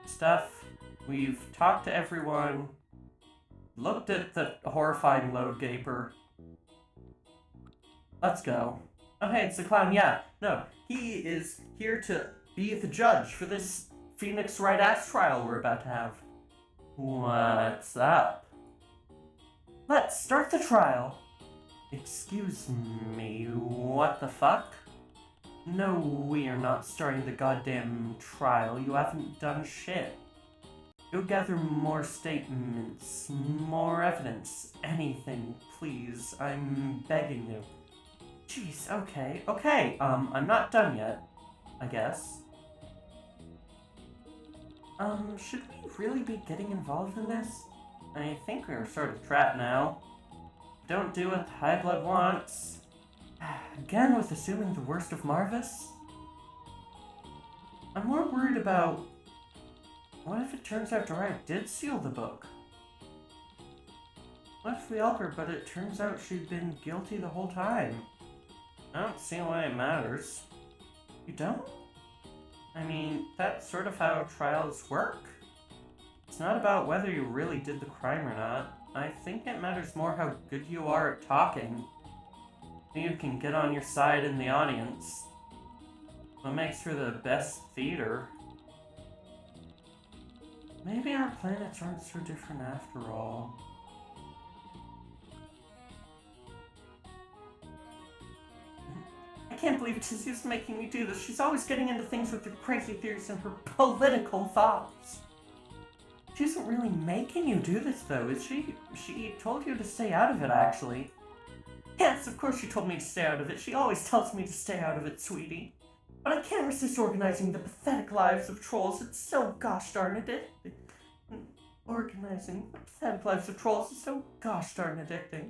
stuff, we've talked to everyone, looked at the horrifying load gaper. Let's go. Oh hey, it's the clown, yeah. No, he is here to be the judge for this Phoenix Wright ass trial we're about to have. What's up? Let's start the trial. Excuse me, what the fuck? No, we are not starting the goddamn trial. You haven't done shit. Go gather more statements, more evidence, anything, please. I'm begging you. Jeez, okay, I'm not done yet, I guess. Should we really be getting involved in this? I think we're sort of trapped now. Don't do what High Blood wants. Again with assuming the worst of Marvis? I'm more worried about... What if it turns out Dorian did seal the book? What if we help her, but it turns out she'd been guilty the whole time? I don't see why it matters. You don't? I mean, that's sort of how trials work. It's not about whether you really did the crime or not. I think it matters more how good you are at talking. You can get on your side in the audience. What makes for the best theater? Maybe our planets aren't so different after all. I can't believe Tizzie's making me do this. She's always getting into things with her crazy theories and her political thoughts. She isn't really making you do this, though, is she? She told you to stay out of it, actually. Yes, of course she told me to stay out of it. She always tells me to stay out of it, sweetie. But I can't resist organizing the pathetic lives of trolls. It's so gosh darn addicting. Organizing the pathetic lives of trolls is so gosh darn addicting.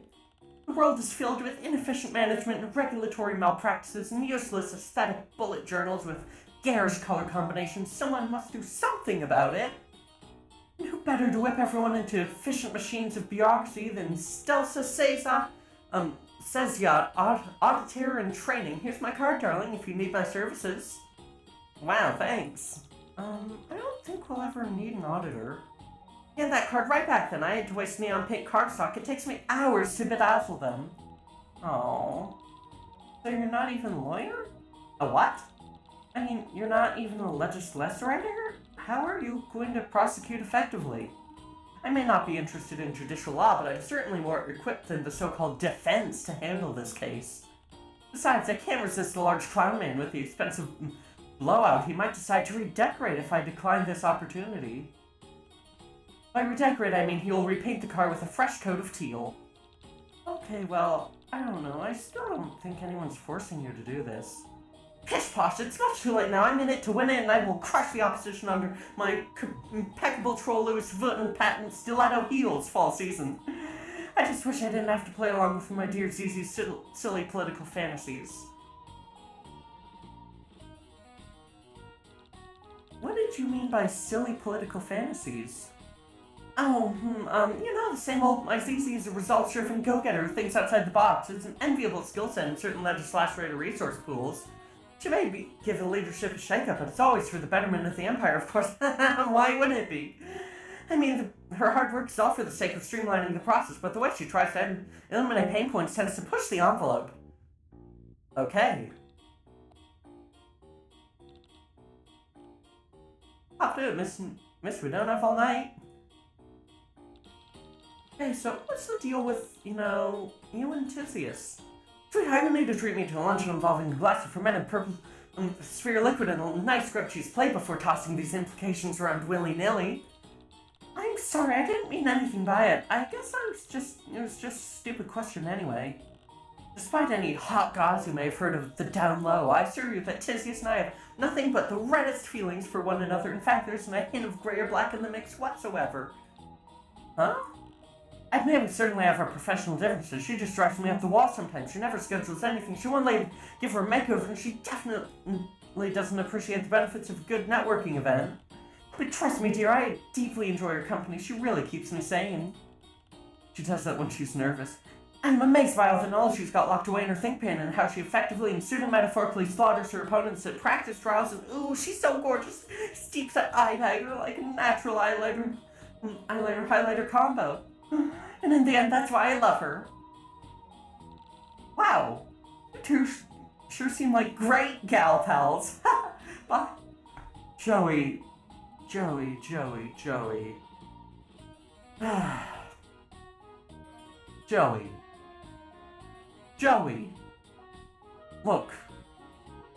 The world is filled with inefficient management and regulatory malpractices and useless aesthetic bullet journals with garish color combinations. Someone must do something about it. And who better to whip everyone into efficient machines of bureaucracy than Stelsa Cesar, Seziot, auditor and training. Here's my card, darling, if you need my services. Wow, thanks. I don't think we'll ever need an auditor. Hand that card right back then. I had to waste neon pink cardstock. It takes me hours to bedazzle them. Oh. So you're not even a lawyer? A what? I mean, you're not even a legislator? How are you going to prosecute effectively? I may not be interested in judicial law, but I'm certainly more equipped than the so-called defense to handle this case. Besides, I can't resist a large clown man with the expensive blowout. He might decide to redecorate if I decline this opportunity. By redecorate, I mean he will repaint the car with a fresh coat of teal. Okay, well, I don't know. I still don't think anyone's forcing you to do this. Pish posh, it's not too late now. I'm in it to win it, and I will crush the opposition under my impeccable Troll Louis Vuitton patent stiletto heels fall season. I just wish I didn't have to play along with my dear Zizi's silly political fantasies. What did you mean by silly political fantasies? Oh, you know, the same old, my ZZ is a results-driven go-getter who thinks outside the box. It's an enviable skill set in certain legislative resource pools. She may give the leadership a shake-up, but it's always for the betterment of the Empire, of course. Why wouldn't it be? I mean, her hard work is all for the sake of streamlining the process, but the way she tries to eliminate pain points tends to push the envelope. Okay. I'll do it, Miss, we don't have all night. Hey, so what's the deal with, you and Tisius? Sweetheart, you need to treat me to a luncheon involving a glass of fermented purple sphere liquid and a nice grilled cheese plate before tossing these implications around willy-nilly. I'm sorry, I didn't mean anything by it. I guess it was just a stupid question anyway. Despite any hot goss you may have heard of the down low, I assure you that Tisius and I have nothing but the reddest feelings for one another. In fact, there isn't a hint of gray or black in the mix whatsoever. Huh? I admit we certainly have our professional differences. She just drives me up the wall sometimes. She never schedules anything. She won't let give her a makeover, and she definitely doesn't appreciate the benefits of a good networking event. But trust me, dear, I deeply enjoy her company. She really keeps me sane. She does that when she's nervous. I'm amazed by all the knowledge she's got locked away in her think pan and how she effectively and pseudo-metaphorically slaughters her opponents at practice trials. And ooh, she's so gorgeous. Steeps that eye bagger like a natural eyeliner-highlighter combo. And in the end, that's why I love her. Wow. You two sure seem like great gal pals. Bye. Joey. Joey. Joey! Look,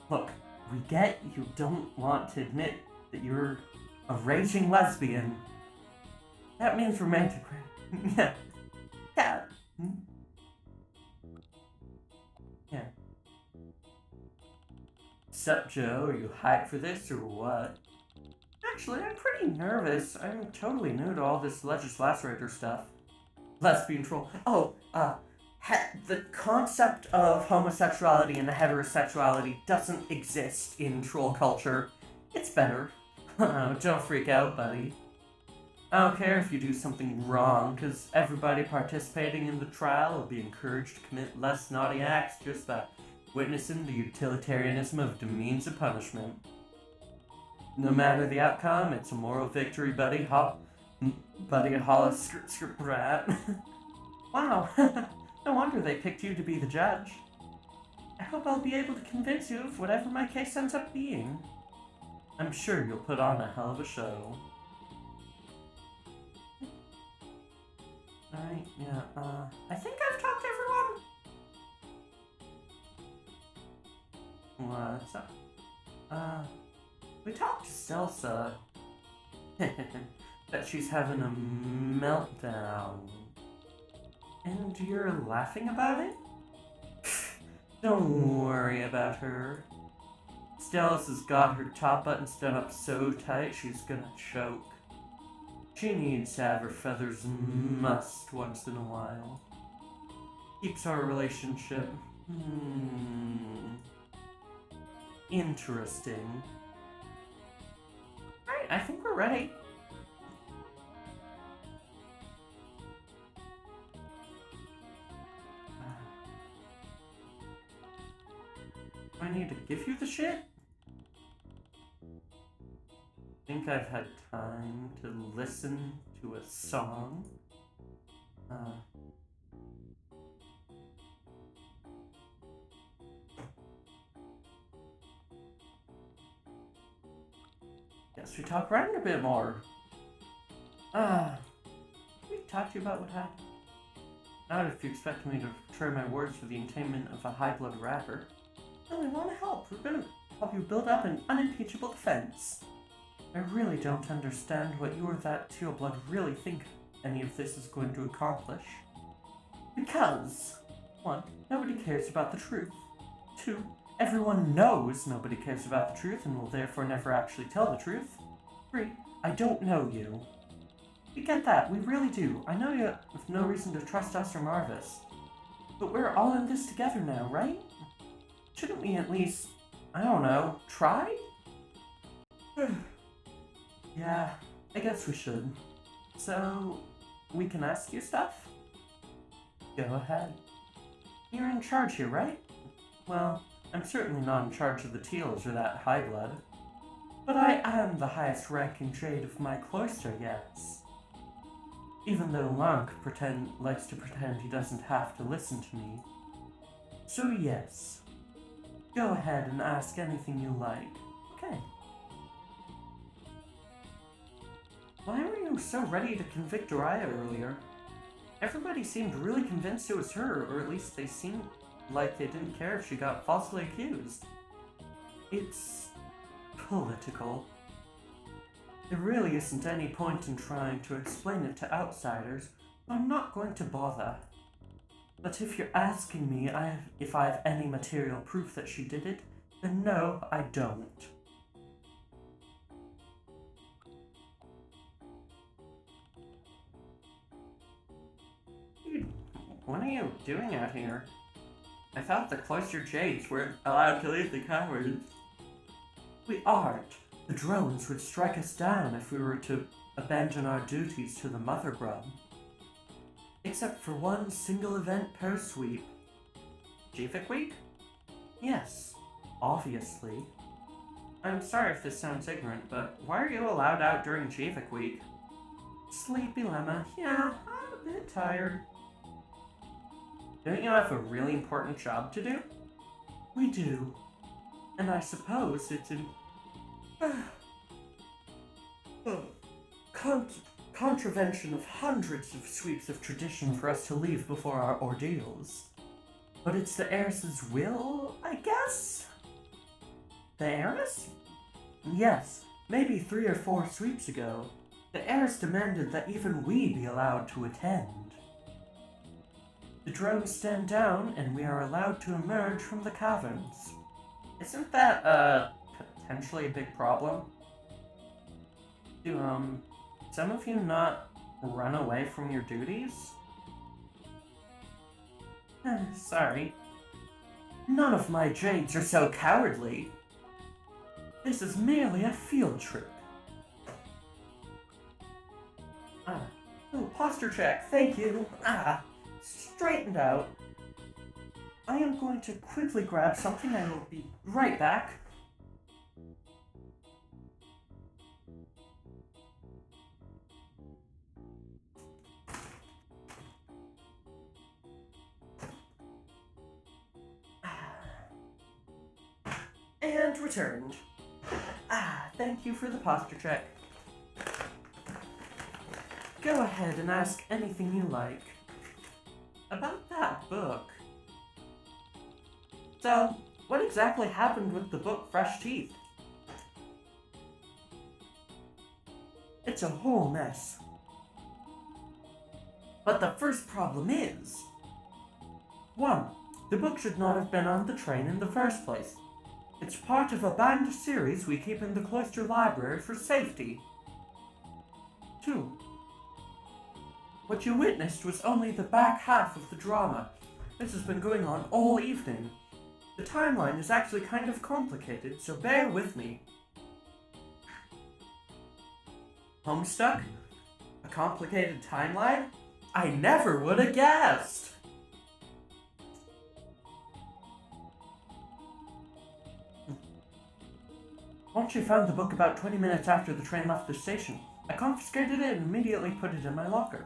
we get you don't want to admit that you're a raging lesbian. That means romantic, right? Yeah. Yeah. Yeah. Sup, Joe? Are you hyped for this or what? Actually, I'm pretty nervous. I'm totally new to all this legislator stuff. Lesbian troll. Oh, the concept of homosexuality and heterosexuality doesn't exist in troll culture. It's better. Don't freak out, buddy. I don't care if you do something wrong, because everybody participating in the trial will be encouraged to commit less naughty acts just by witnessing the utilitarianism of the means of punishment. No matter the outcome, it's a moral victory, buddy. Buddy Hollis script rat. Wow, no wonder they picked you to be the judge. I hope I'll be able to convince you of whatever my case ends up being. I'm sure you'll put on a hell of a show. Alright, yeah, I think I've talked to everyone. What's up? We talked to Stelsa. Bet she's having a meltdown. And you're laughing about it? Don't worry about her. Stella's has got her top buttons done up so tight she's gonna choke. She needs to have her feathers mussed once in a while. Keeps our relationship interesting. Alright, I think we're ready. Do I need to give you the shit? Think I've had time to listen to a song? Guess we talk around a bit more. Can we talk to you about what happened? Not if you expect me to portray my words for the attainment of a high-blood rapper. No, we want to help. We're gonna help you build up an unimpeachable defense. I really don't understand what you or that teal blood really think any of this is going to accomplish. Because, 1, nobody cares about the truth. 2, everyone knows nobody cares about the truth and will therefore never actually tell the truth. 3, I don't know you. We get that, we really do. I know you have no reason to trust us or Marvis. But we're all in this together now, right? Shouldn't we at least, I don't know, try? Yeah, I guess we should. So, we can ask you stuff? Go ahead. You're in charge here, right? Well, I'm certainly not in charge of the Teals or that high blood. But I am the highest ranking jade of my cloister, yes. Even though Lank likes to pretend he doesn't have to listen to me. So yes. Go ahead and ask anything you like. Okay. Why were you so ready to convict Araya earlier? Everybody seemed really convinced it was her, or at least they seemed like they didn't care if she got falsely accused. It's political. There really isn't any point in trying to explain it to outsiders, so I'm not going to bother. But if you're asking me if I have any material proof that she did it, then no, I don't. What are you doing out here? I thought the cloister jades weren't allowed to leave the caverns. We aren't. The drones would strike us down if we were to abandon our duties to the Mother Grub. Except for one single event per sweep. Jivik Week? Yes, obviously. I'm sorry if this sounds ignorant, but why are you allowed out during Jivik Week? Sleepy Lemma. Yeah, I'm a bit tired. Don't you have a really important job to do? We do. And I suppose it's contravention of hundreds of sweeps of tradition for us to leave before our ordeals. But it's the heiress's will, I guess? The heiress? Yes, maybe 3 or 4 sweeps ago, the heiress demanded that even we be allowed to attend. The drones stand down, and we are allowed to emerge from the caverns. Isn't that, potentially a big problem? Do, some of you not run away from your duties? Sorry. None of my jades are so cowardly. This is merely a field trip. Posture check, thank you. Straightened out. I am going to quickly grab something. I will be right back. And returned. Thank you for the posture check. Go ahead and ask anything you like. About that book. So, what exactly happened with the book Fresh Teeth? It's a whole mess. But the first problem is... 1. The book should not have been on the train in the first place. It's part of a banned series we keep in the cloister library for safety. 2. What you witnessed was only the back half of the drama. This has been going on all evening. The timeline is actually kind of complicated, so bear with me. Homestuck? A complicated timeline? I never would have guessed! Once you found the book about 20 minutes after the train left the station, I confiscated it and immediately put it in my locker.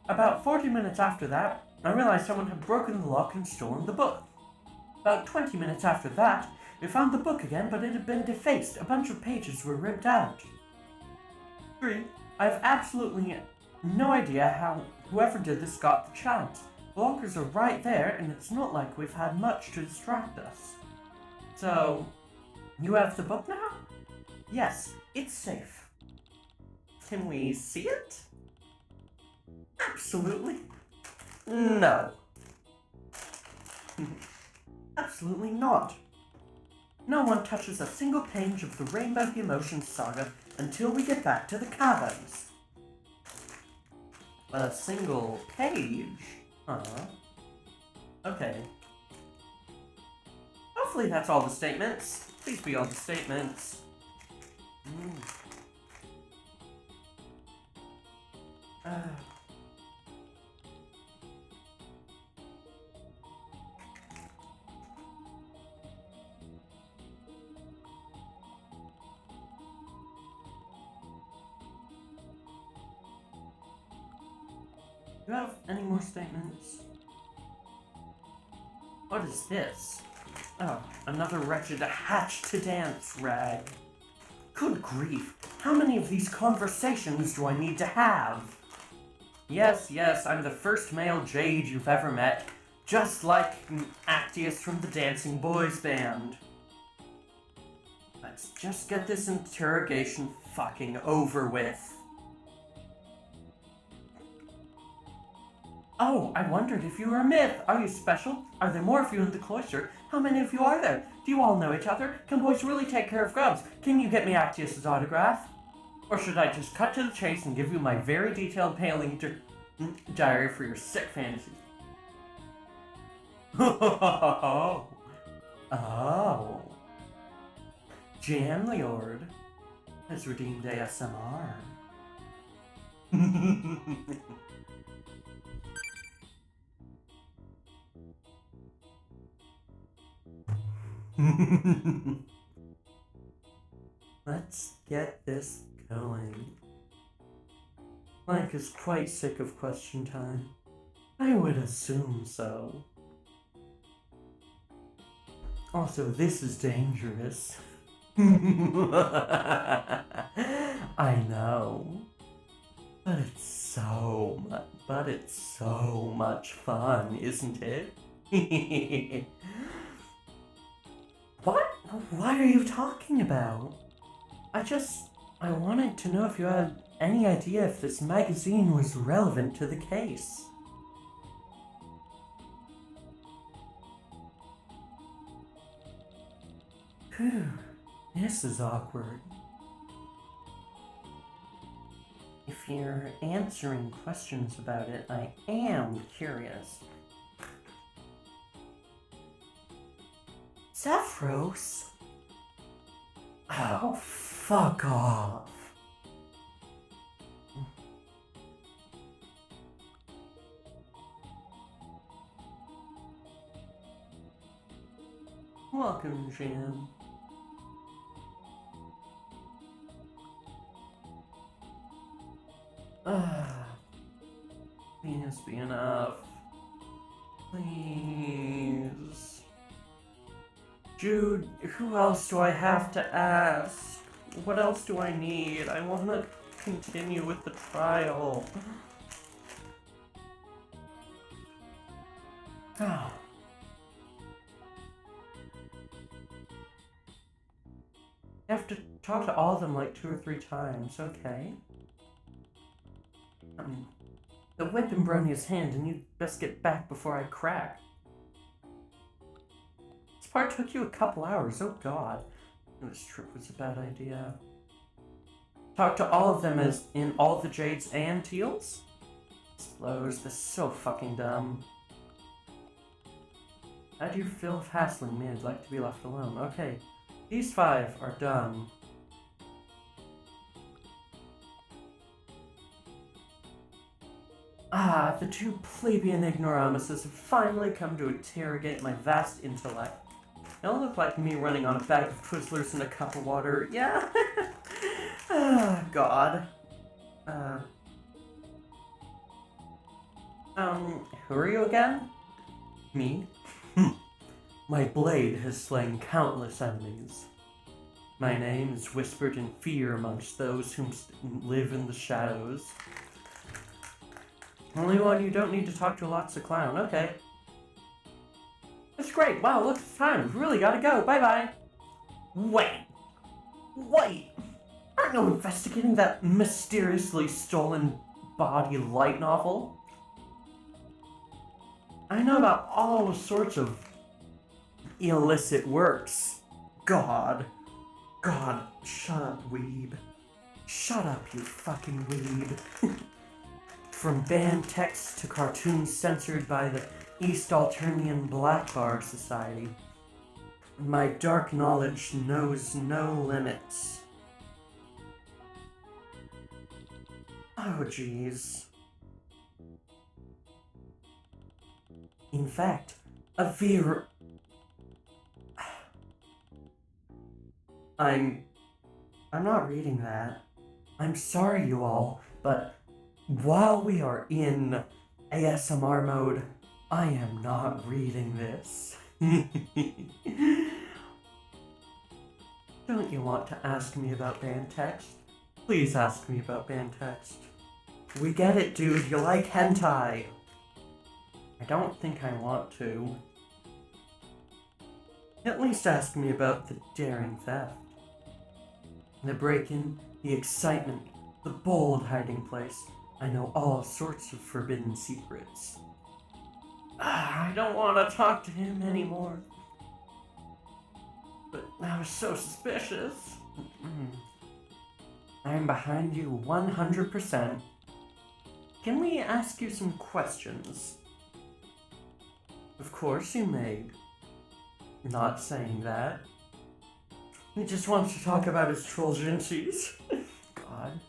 About 40 minutes after that, I realized someone had broken the lock and stolen the book. About 20 minutes after that, we found the book again, but it had been defaced. A bunch of pages were ripped out. 3. I have absolutely no idea how whoever did this got the chance. The lockers are right there, and it's not like we've had much to distract us. So, you have the book now? Yes, it's safe. Can we see it? Absolutely. No. Absolutely not. No one touches a single page of the Rainbow Emotion Saga until we get back to the caverns. A single page? Okay. Hopefully that's all the statements. Please be all the statements. Do you have any more statements? What is this? Oh, another wretched hatch to dance rag. Good grief, how many of these conversations do I need to have? Yes, I'm the first male jade you've ever met, just like Actius from the Dancing Boys band. Let's just get this interrogation fucking over with. Oh, I wondered if you were a myth. Are you special? Are there more of you in the cloister? How many of you are there? Do you all know each other? Can boys really take care of grubs? Can you get me Actius's autograph? Or should I just cut to the chase and give you my very detailed paling diary for your sick fantasies? Oh. Janlord has redeemed ASMR. Let's get this going. Mike is quite sick of question time. I would assume so. Also, this is dangerous. I know. But it's so much fun, isn't it? What? What are you talking about? I wanted to know if you had any idea if this magazine was relevant to the case. Phew, this is awkward. If you're answering questions about it, I am curious. Zephyros? Oh, fuck off. Welcome, Jim. Please be enough. Please. Jude, who else do I have to ask? What else do I need? I want to continue with the trial. Oh. You have to talk to all of them like 2 or 3 times, okay? The weapon brought in his hand, and you'd best get back before I crack. This part took you a couple hours, oh god. This trip was a bad idea. Talk to all of them as in all the Jades and Teals? Slows, this is so fucking dumb. How do you feel if hassling me? I'd like to be left alone. Okay, these 5 are done. Ah, the 2 plebeian ignoramuses have finally come to interrogate my vast intellect. They all look like me running on a bag of Twizzlers and a cup of water. Yeah. Ah, God. Who are you again? Me? My blade has slain countless enemies. My name is whispered in fear amongst those who live in the shadows. Only one you don't need to talk to lots of clown. Okay. That's great. Wow, look at the time. We've really gotta go. Bye-bye. Wait. Aren't you investigating that mysteriously stolen body light novel? I know about all sorts of illicit works. God, shut up, weeb. Shut up, you fucking weeb. From banned texts to cartoons censored by the East Alternian Black Bar Society, my dark knowledge knows no limits. Oh, jeez. In fact, I'm not reading that. I'm sorry, you all, but while we are in ASMR mode, I am not reading this. Don't you want to ask me about banned text? Please ask me about banned text. We get it, dude. You like hentai. I don't think I want to. At least ask me about the daring theft. The break-in, the excitement, the bold hiding place. I know all sorts of forbidden secrets. I don't want to talk to him anymore. But I was so suspicious. I'm behind you 100%. Can we ask you some questions? Of course you may. Not saying that. He just wants to talk about his trollgencies. God.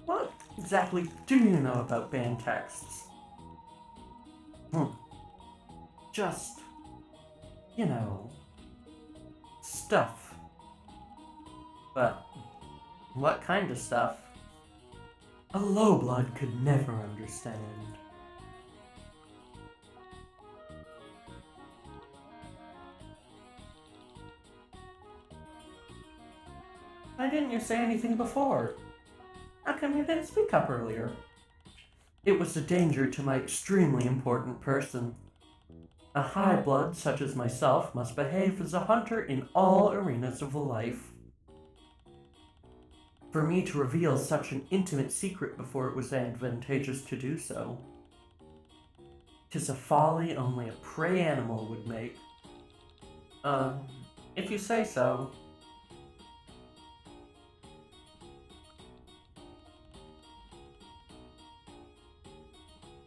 What exactly do you know about banned texts? Just, you know, stuff. But what kind of stuff? A lowblood could never understand. Why didn't you say anything before? How come you didn't speak up earlier? It was a danger to my extremely important person. A high blood such as myself must behave as a hunter in all arenas of life. For me to reveal such an intimate secret before it was advantageous to do so. 'Tis a folly only a prey animal would make. If you say so.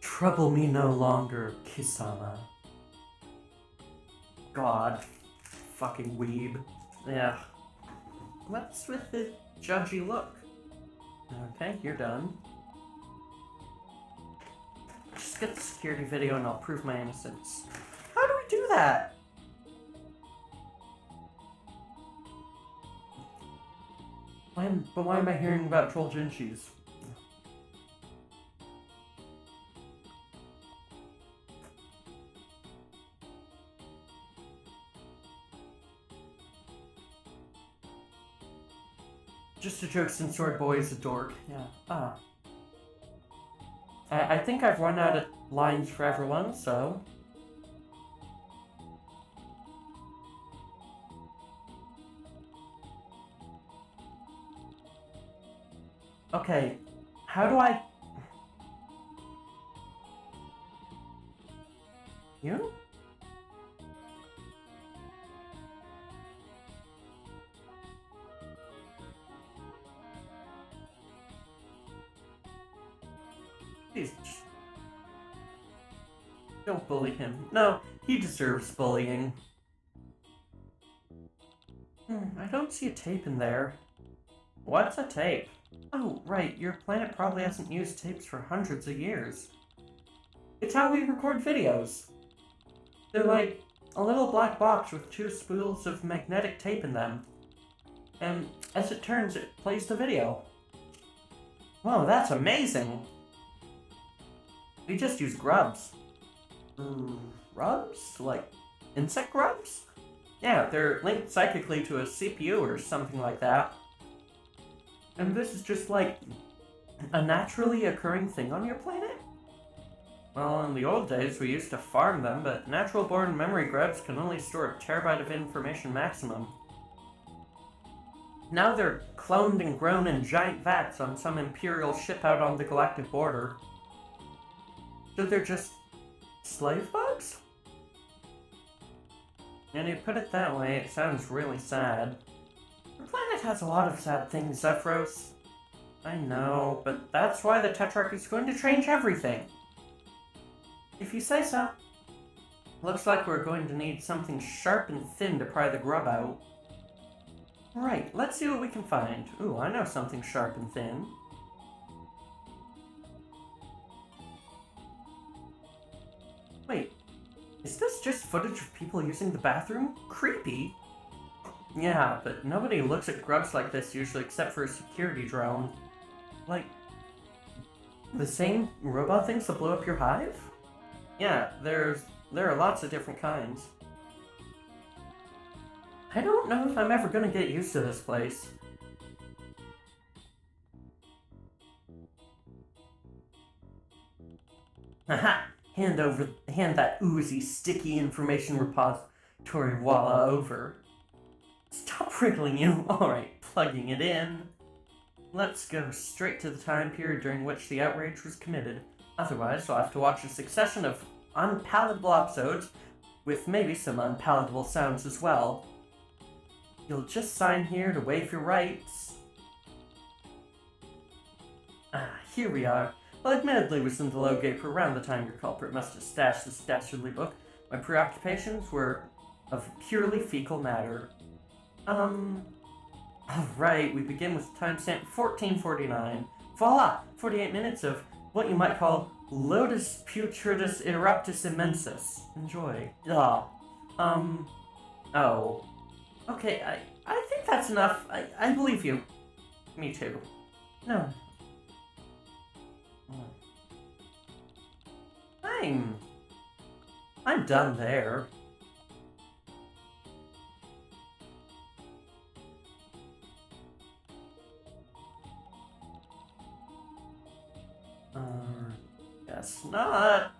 Trouble me no longer, Kisama. God. Fucking weeb. Yeah. What's with the judgy look? Okay, you're done. Just get the security video and I'll prove my innocence. How do we do that? Why am I hearing about troll Jinshis? Just a joke since Sword Boy is a dork. Yeah. I think I've run out of lines for everyone, so... Okay, how do I... You? Please, just... don't bully him. No, he deserves bullying. I don't see a tape in there. What's a tape? Oh, right, your planet probably hasn't used tapes for hundreds of years. It's how we record videos. They're like a little black box with 2 spools of magnetic tape in them. And as it turns, it plays the video. Whoa, that's amazing! We just use grubs. Grubs? Like insect grubs? Yeah, they're linked psychically to a CPU or something like that. And this is just like a naturally occurring thing on your planet? Well, in the old days we used to farm them, but natural-born memory grubs can only store a terabyte of information maximum. Now they're cloned and grown in giant vats on some imperial ship out on the galactic border. So they're just slave bugs? And you put it that way, it sounds really sad. The planet has a lot of sad things, Zephyros. I know, but that's why the Tetrarch is going to change everything. If you say so. Looks like we're going to need something sharp and thin to pry the grub out. Right, let's see what we can find. Ooh, I know something sharp and thin. Wait, is this just footage of people using the bathroom? Creepy. Yeah, but nobody looks at grubs like this usually except for a security drone. Like, the same robot things that blow up your hive? Yeah, there are lots of different kinds. I don't know if I'm ever gonna get used to this place. Haha! Hand that oozy, sticky information repository voila over. Stop wriggling, you! Alright, plugging it in. Let's go straight to the time period during which the outrage was committed. Otherwise, I'll have to watch a succession of unpalatable episodes with maybe some unpalatable sounds as well. You'll just sign here to waive your rights. Here we are. Well, admittedly was in the low gate for around the time your culprit must have stashed this dastardly book. My preoccupations were of purely fecal matter. Alright, we begin with timestamp 1449. Voila! 48 minutes of what you might call Lotus Putridus Eruptus Immensus. Enjoy. Oh. Okay, I think that's enough. I believe you. Me too. No. I'm done there. not.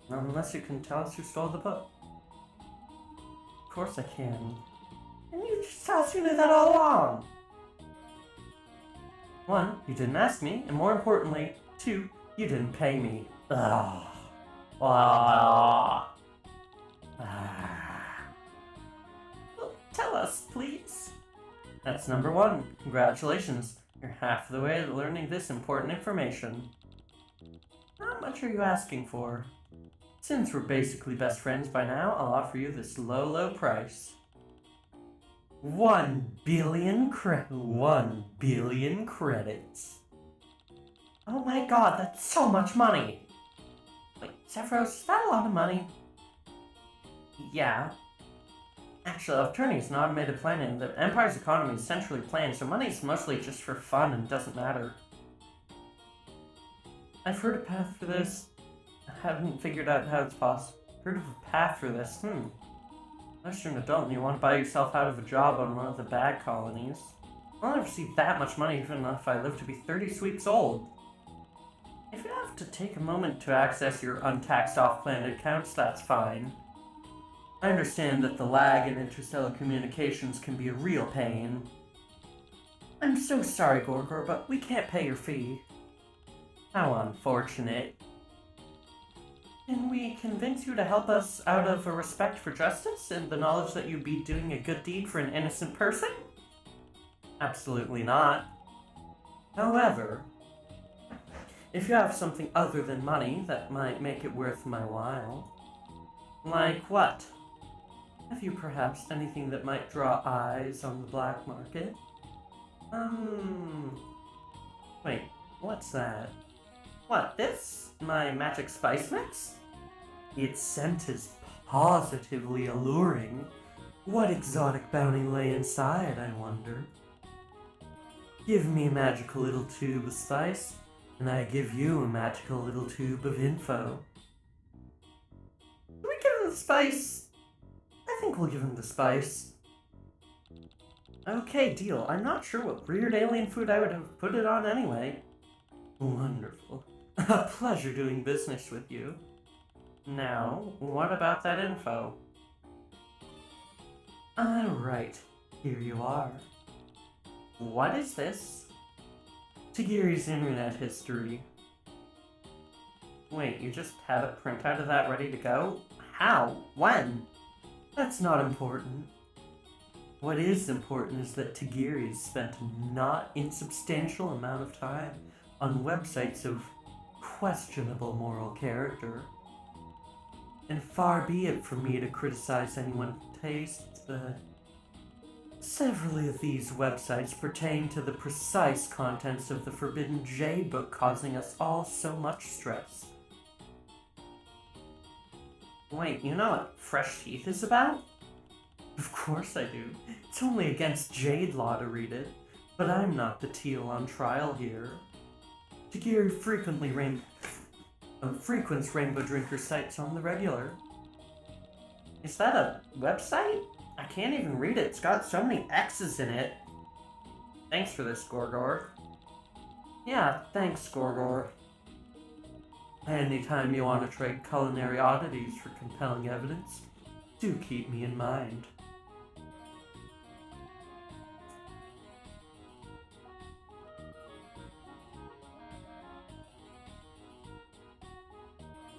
Unless you can tell us who stole the book. Of course I can. And you just tell us you knew that all along. 1, you didn't ask me, and more importantly, 2, you didn't pay me. Ugh. Well, tell us, please. That's number 1. Congratulations. You're half the way to learning this important information. How much are you asking for? Since we're basically best friends by now, I'll offer you this low price. 1 billion credits. Oh my god, that's so much money! Wait, Sephiroth, is that a lot of money? Yeah. Actually, Eternia is an automated plan, and the Empire's economy is centrally planned, so money is mostly just for fun and doesn't matter. I've heard a path for this. I haven't figured out how it's possible. Heard of a path for this? Unless you're an adult and you want to buy yourself out of a job on one of the bad colonies. I'll never see that much money even if I live to be 30 sweeps old. If you have to take a moment to access your untaxed off-planet accounts, that's fine. I understand that the lag in interstellar communications can be a real pain. I'm so sorry, Gorgor, but we can't pay your fee. How unfortunate. Can we convince you to help us out of a respect for justice and the knowledge that you'd be doing a good deed for an innocent person? Absolutely not. However, if you have something other than money that might make it worth my while. Like what? Have you perhaps anything that might draw eyes on the black market? Wait, what's that? What, this? My magic spice mix? Its scent is positively alluring. What exotic bounty lay inside, I wonder? Give me a magical little tube of spice, and I give you a magical little tube of info. Do we give him the spice? I think we'll give him the spice. Okay, deal. I'm not sure what weird alien food I would have put it on anyway. Wonderful. A pleasure doing business with you. Now, what about that info? Alright, here you are. What is this? Tagiri's internet history. Wait, you just have a printout of that ready to go? How? When? That's not important. What is important is that Tagiri spent a not insubstantial amount of time on websites of questionable moral character. And far be it from me to criticize anyone's taste, but several of these websites pertain to the precise contents of the Forbidden Jade book, causing us all so much stress. Wait, you know what Fresh Teeth is about? Of course I do. It's only against Jade law to read it, but I'm not the teal on trial here. Tagiri frequents Rainbow Drinker sites on the regular. Is that a website? I can't even read it. It's got so many X's in it. Thanks for this, Gorgor. Yeah, thanks, Gorgor. Anytime you want to trade culinary oddities for compelling evidence, do keep me in mind.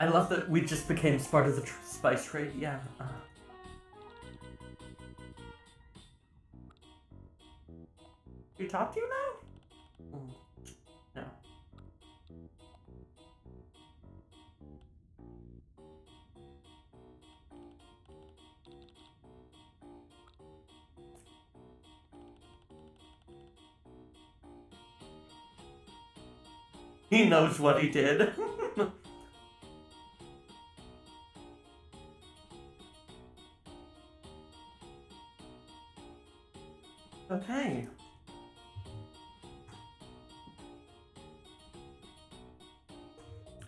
I love that we just became part of the spice trade. Yeah. Do you talk to you now? No. He knows what he did. Okay.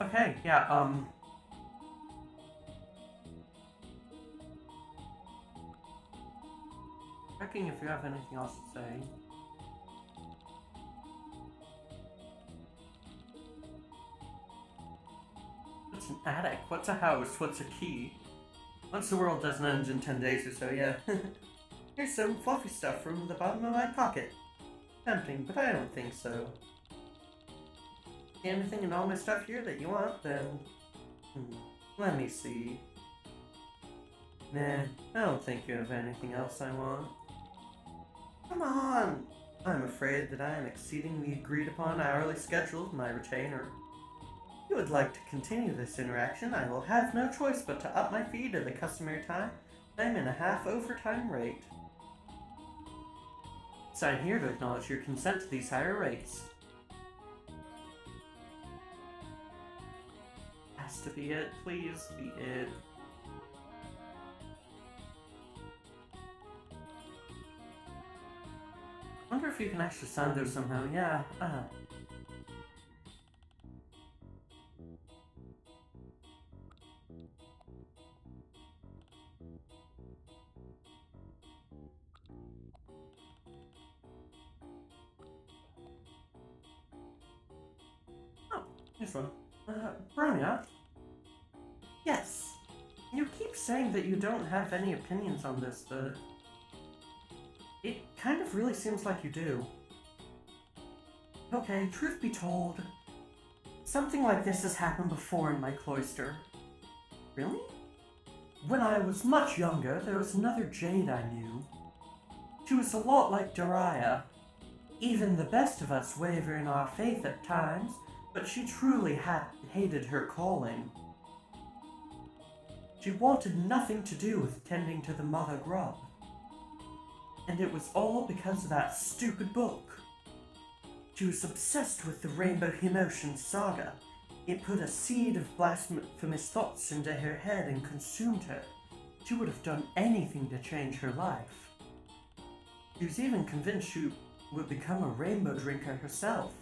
Okay, yeah, checking if you have anything else to say. What's an attic? What's a house? What's a key? Once the world doesn't end in 10 days or so, yeah. Here's some fluffy stuff from the bottom of my pocket. Tempting, but I don't think so. Anything in all my stuff here that you want, then... let me see. Nah, I don't think you have anything else I want. Come on! I'm afraid that I am exceeding the agreed-upon hourly schedule of my retainer. If you would like to continue this interaction, I will have no choice but to up my fee to the customary time and a half overtime rate. Sign here to acknowledge your consent to these higher rates. Has to be it, please be it. I wonder if you can actually sign those somehow. Yeah, Oh, here's one. Bronya? Yes. You keep saying that you don't have any opinions on this, but... it kind of really seems like you do. Okay, truth be told, something like this has happened before in my cloister. Really? When I was much younger, there was another Jade I knew. She was a lot like Dariah. Even the best of us waver in our faith at times, but she truly hated her calling. She wanted nothing to do with tending to the mother grub. And it was all because of that stupid book. She was obsessed with the Rainbow Emotion saga. It put a seed of blasphemous thoughts into her head and consumed her. She would have done anything to change her life. She was even convinced she would become a rainbow drinker herself.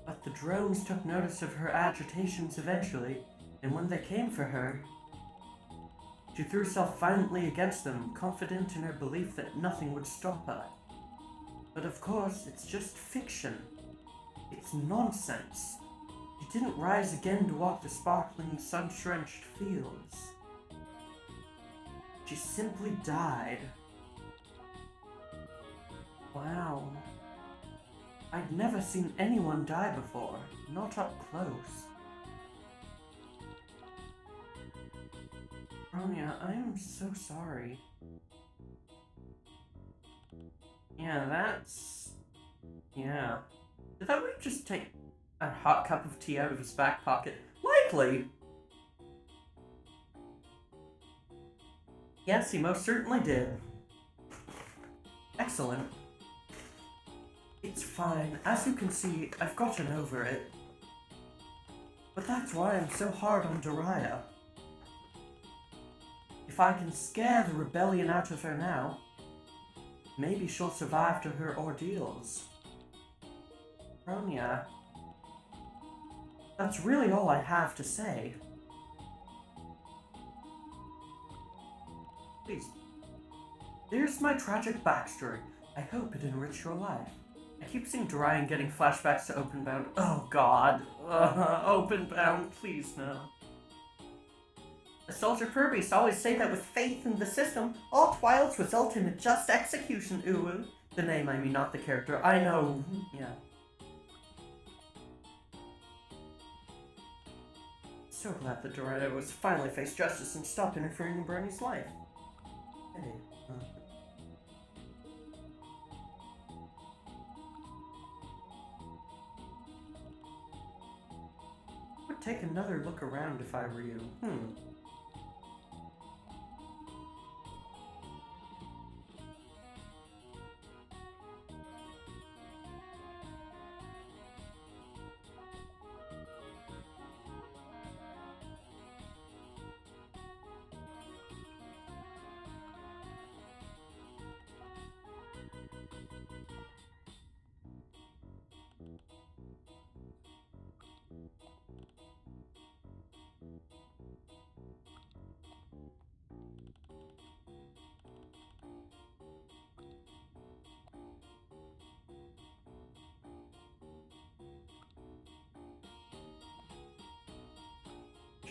But the drones took notice of her agitations eventually, and when they came for her, she threw herself violently against them, confident in her belief that nothing would stop her. But of course, it's just fiction. It's nonsense. She didn't rise again to walk the sparkling, sun-drenched fields. She simply died. Wow. I'd never seen anyone die before, not up close. Bronya, I am so sorry. Yeah, that's... yeah. Did that really just take a hot cup of tea out of his back pocket? Likely! Yes, he most certainly did. Excellent. It's fine. As you can see, I've gotten over it. But that's why I'm so hard on Dariah. If I can scare the rebellion out of her now, maybe she'll survive to her ordeals. Bronya, that's really all I have to say. Please. Here's my tragic backstory. I hope it enriched your life. I keep seeing Dariah and getting flashbacks to Openbound. Oh god. Openbound, please no. The soldier Kirby's always say that with faith in the system, all trials result in a just execution. Ooh. The name, I mean, not the character. I know. Yeah. So glad that Dariah was finally faced justice and stopped interfering in Bernie's life. Hey, would take another look around if I were you.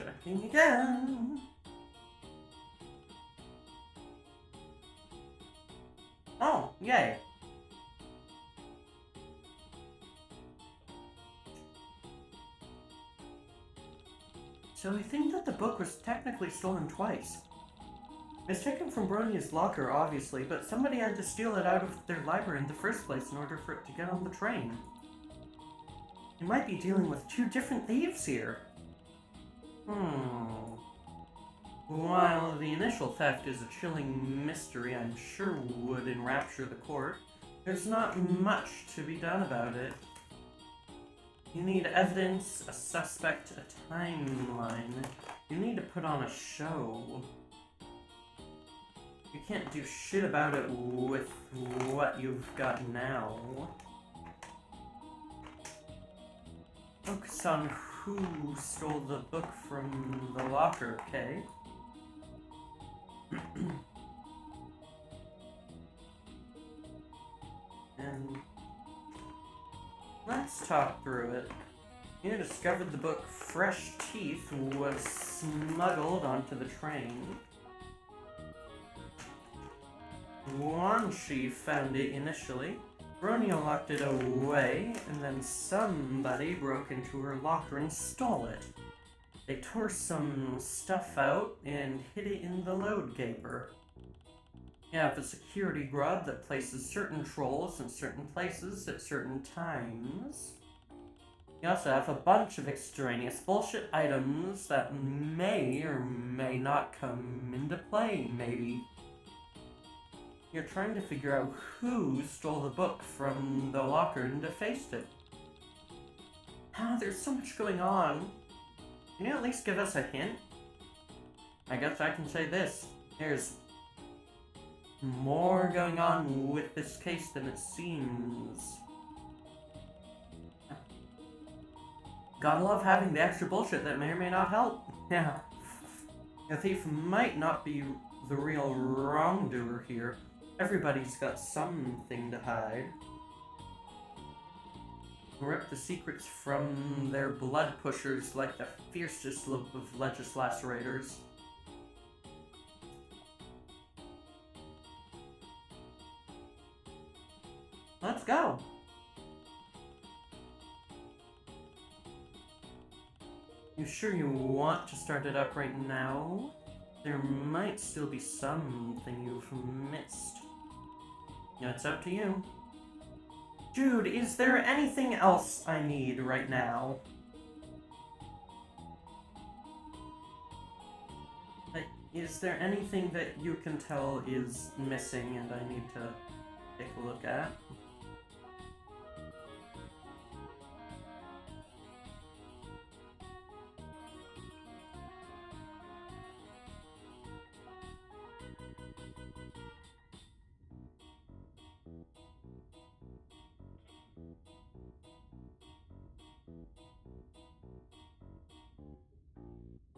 Checking again. Oh, yay. So I think that the book was technically stolen twice. It's taken from Bronia's locker, obviously, but somebody had to steal it out of their library in the first place in order for it to get on the train. You might be dealing with two different thieves here. While the initial theft is a chilling mystery I'm sure would enrapture the court, there's not much to be done about it. You need evidence, a suspect, a timeline. You need to put on a show. You can't do shit about it with what you've got now. Focus on who stole the book from the locker, okay? And let's talk through it. You discovered the book Fresh Teeth was smuggled onto the train. Wanshi found it initially. Bronia locked it away, and then somebody broke into her locker and stole it. They tore some stuff out and hid it in the load gaper. You have a security guard that places certain trolls in certain places at certain times. You also have a bunch of extraneous bullshit items that may or may not come into play, maybe. You're trying to figure out who stole the book from the locker and defaced it. There's so much going on. Can you at least give us a hint? I guess I can say this. There's more going on with this case than it seems. Gotta love having the extra bullshit that may or may not help. Yeah. The thief might not be the real wrongdoer here. Everybody's got something to hide. Rip the secrets from their blood pushers like the fiercest of legislaturators. Let's go! You sure you want to start it up right now? There might still be something you've missed. Yeah, it's up to you. Dude, is there anything else I need right now? Like, is there anything that you can tell is missing and I need to take a look at?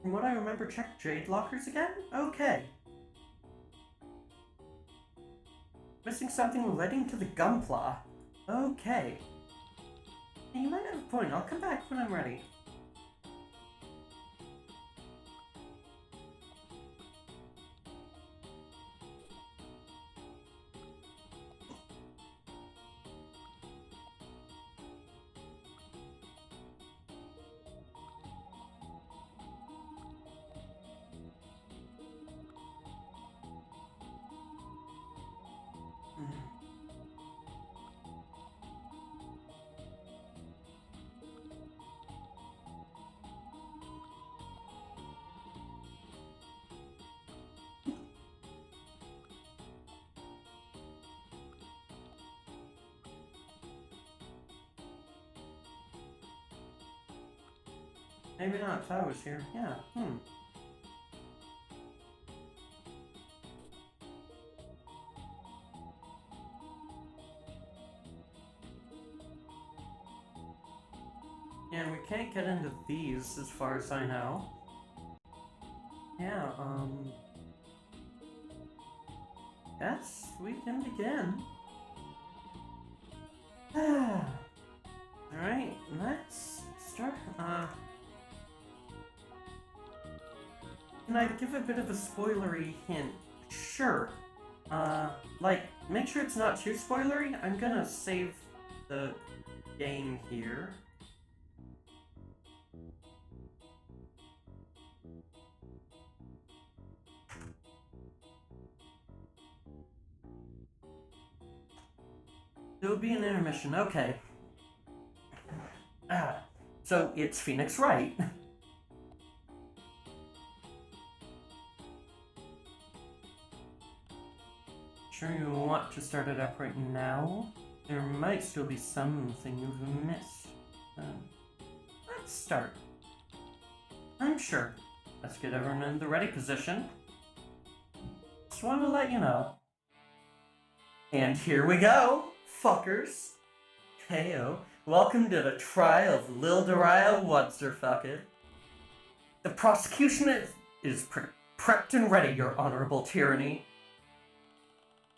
From what I remember, check Jade lockers again? Okay. Missing something relating to the Gunpla. Okay. You might have a point. I'll come back when I'm ready. Maybe not if I was here. Yeah, Yeah, we can't get into these as far as I know. Yeah, yes, we can begin. Alright, let's start, Can I give a bit of a spoilery hint? Sure. Like, make sure it's not too spoilery. I'm gonna save the game here. There'll be an intermission, okay. So it's Phoenix Wright. Sure you want to start it up right now? There might still be something you've missed. Let's start. I'm sure. Let's get everyone in the ready position. Just want to let you know. And here we go, fuckers. Heyo. Welcome to the trial of Lil Dariah What's-Her-Fucket. The prosecution is prepped and ready, your honorable tyranny.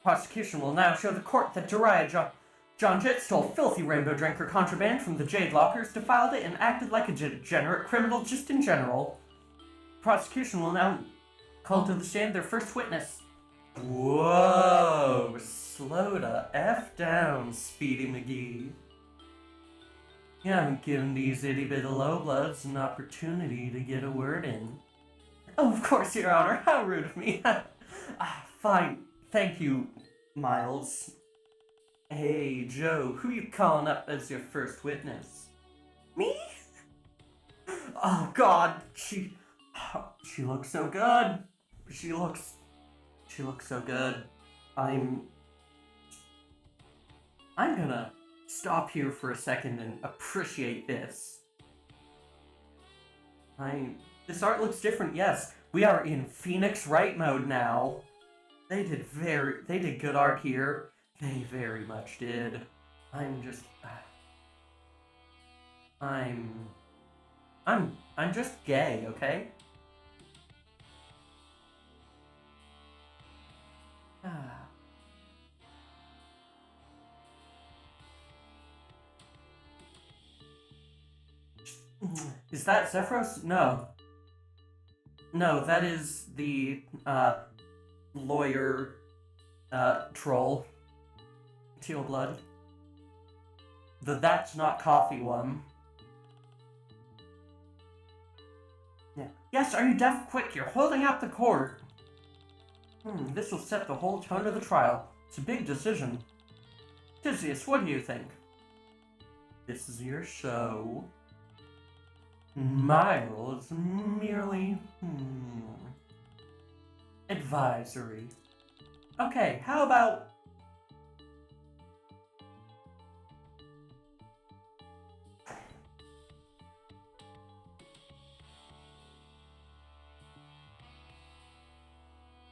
Prosecution will now show the court that Dariah John Jett stole filthy rainbow drinker contraband from the Jade Lockers, defiled it, and acted like a degenerate criminal just in general. Prosecution will now call to the stand their first witness. Whoa, slow the F down, Speedy McGee. You haven't given these itty-bitty low-bloods an opportunity to get a word in. Oh, of course, Your Honor. How rude of me. Fine. Thank you, Miles. Hey, Joe, who you calling up as your first witness? Me? Oh, God. She looks so good. She looks so good. I'm gonna stop here for a second and appreciate this. This art looks different, yes. We are in Phoenix Wright mode now. They did good art here. They very much did. I'm just gay, okay? Is that Zephyros? No. No, that is the, lawyer, troll. Teal blood. The That's Not Coffee one. Yeah. Yes, are you deaf? Quick, you're holding up the court. This will set the whole tone of the trial. It's a big decision. Tisius, what do you think? This is your show. My role is merely, advisory. Okay, how about...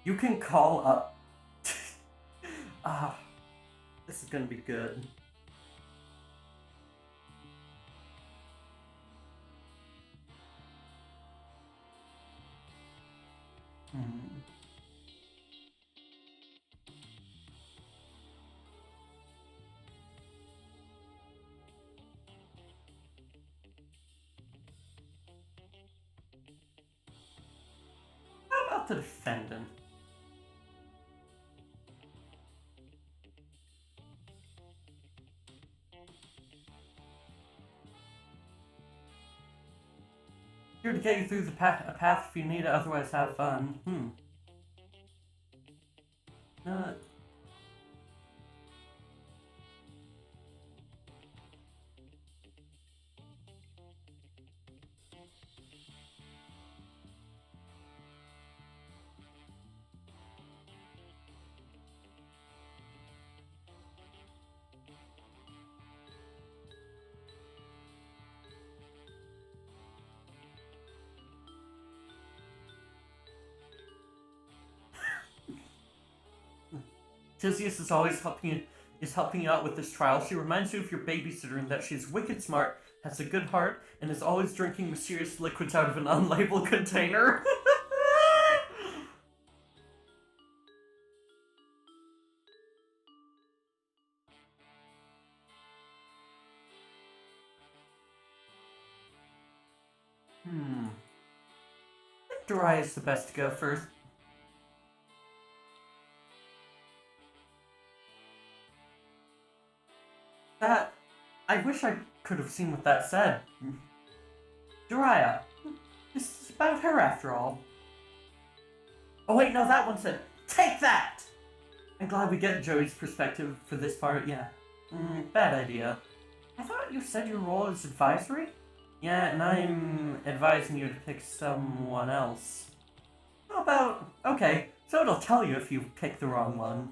You can call up... this is gonna be good. How about the defendant? Here to get you through a path if you need it, otherwise have fun. Tisius is always helping you out with this trial. She reminds you of your babysitter and that she's wicked smart, has a good heart, and is always drinking mysterious liquids out of an unlabeled container. Daria's the best to go first. That... I wish I could have seen what that said. Daria. This is about her after all. Oh wait, no, that one said, take that! I'm glad we get Joey's perspective for this part, yeah. Bad idea. I thought you said your role is advisory? Yeah, and I'm advising you to pick someone else. How about... Okay, so it'll tell you if you pick the wrong one.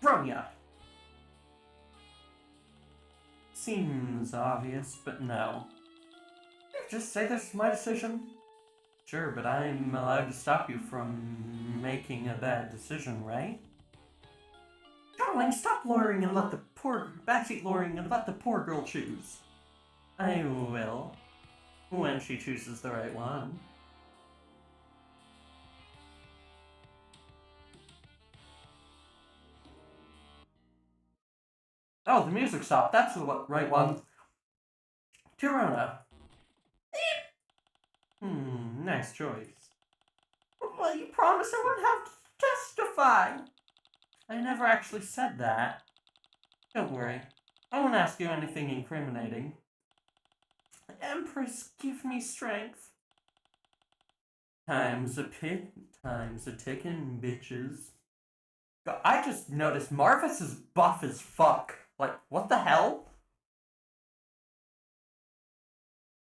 Bronya. Seems obvious, but no. Just say this is my decision? Sure, but I'm allowed to stop you from making a bad decision, right? Darling, stop lowering and let the poor... backseat lowering and let the poor girl choose. I will. When she chooses the right one. Oh, the music stopped. That's the right one. Tirona. Nice choice. Well, you promised I wouldn't have to testify. I never actually said that. Don't worry. I won't ask you anything incriminating. Empress, give me strength. Time's a ticking, bitches. I just noticed Marvis is buff as fuck. Like, what the hell?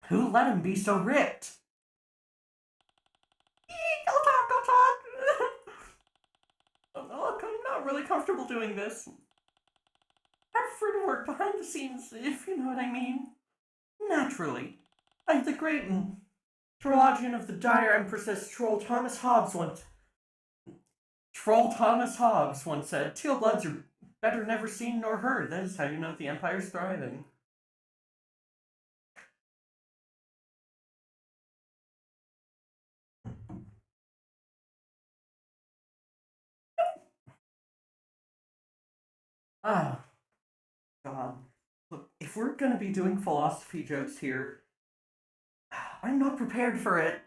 Who let him be so ripped? Go talk! Look, I'm not really comfortable doing this. I prefer to work behind the scenes, if you know what I mean. Naturally. Like the great Trologian of the dire Empress Troll Thomas Hobbes once said, "Teal bloods are better never seen nor heard. That is how you know the Empire's thriving." Ah, God. Look, if we're gonna be doing philosophy jokes here, I'm not prepared for it.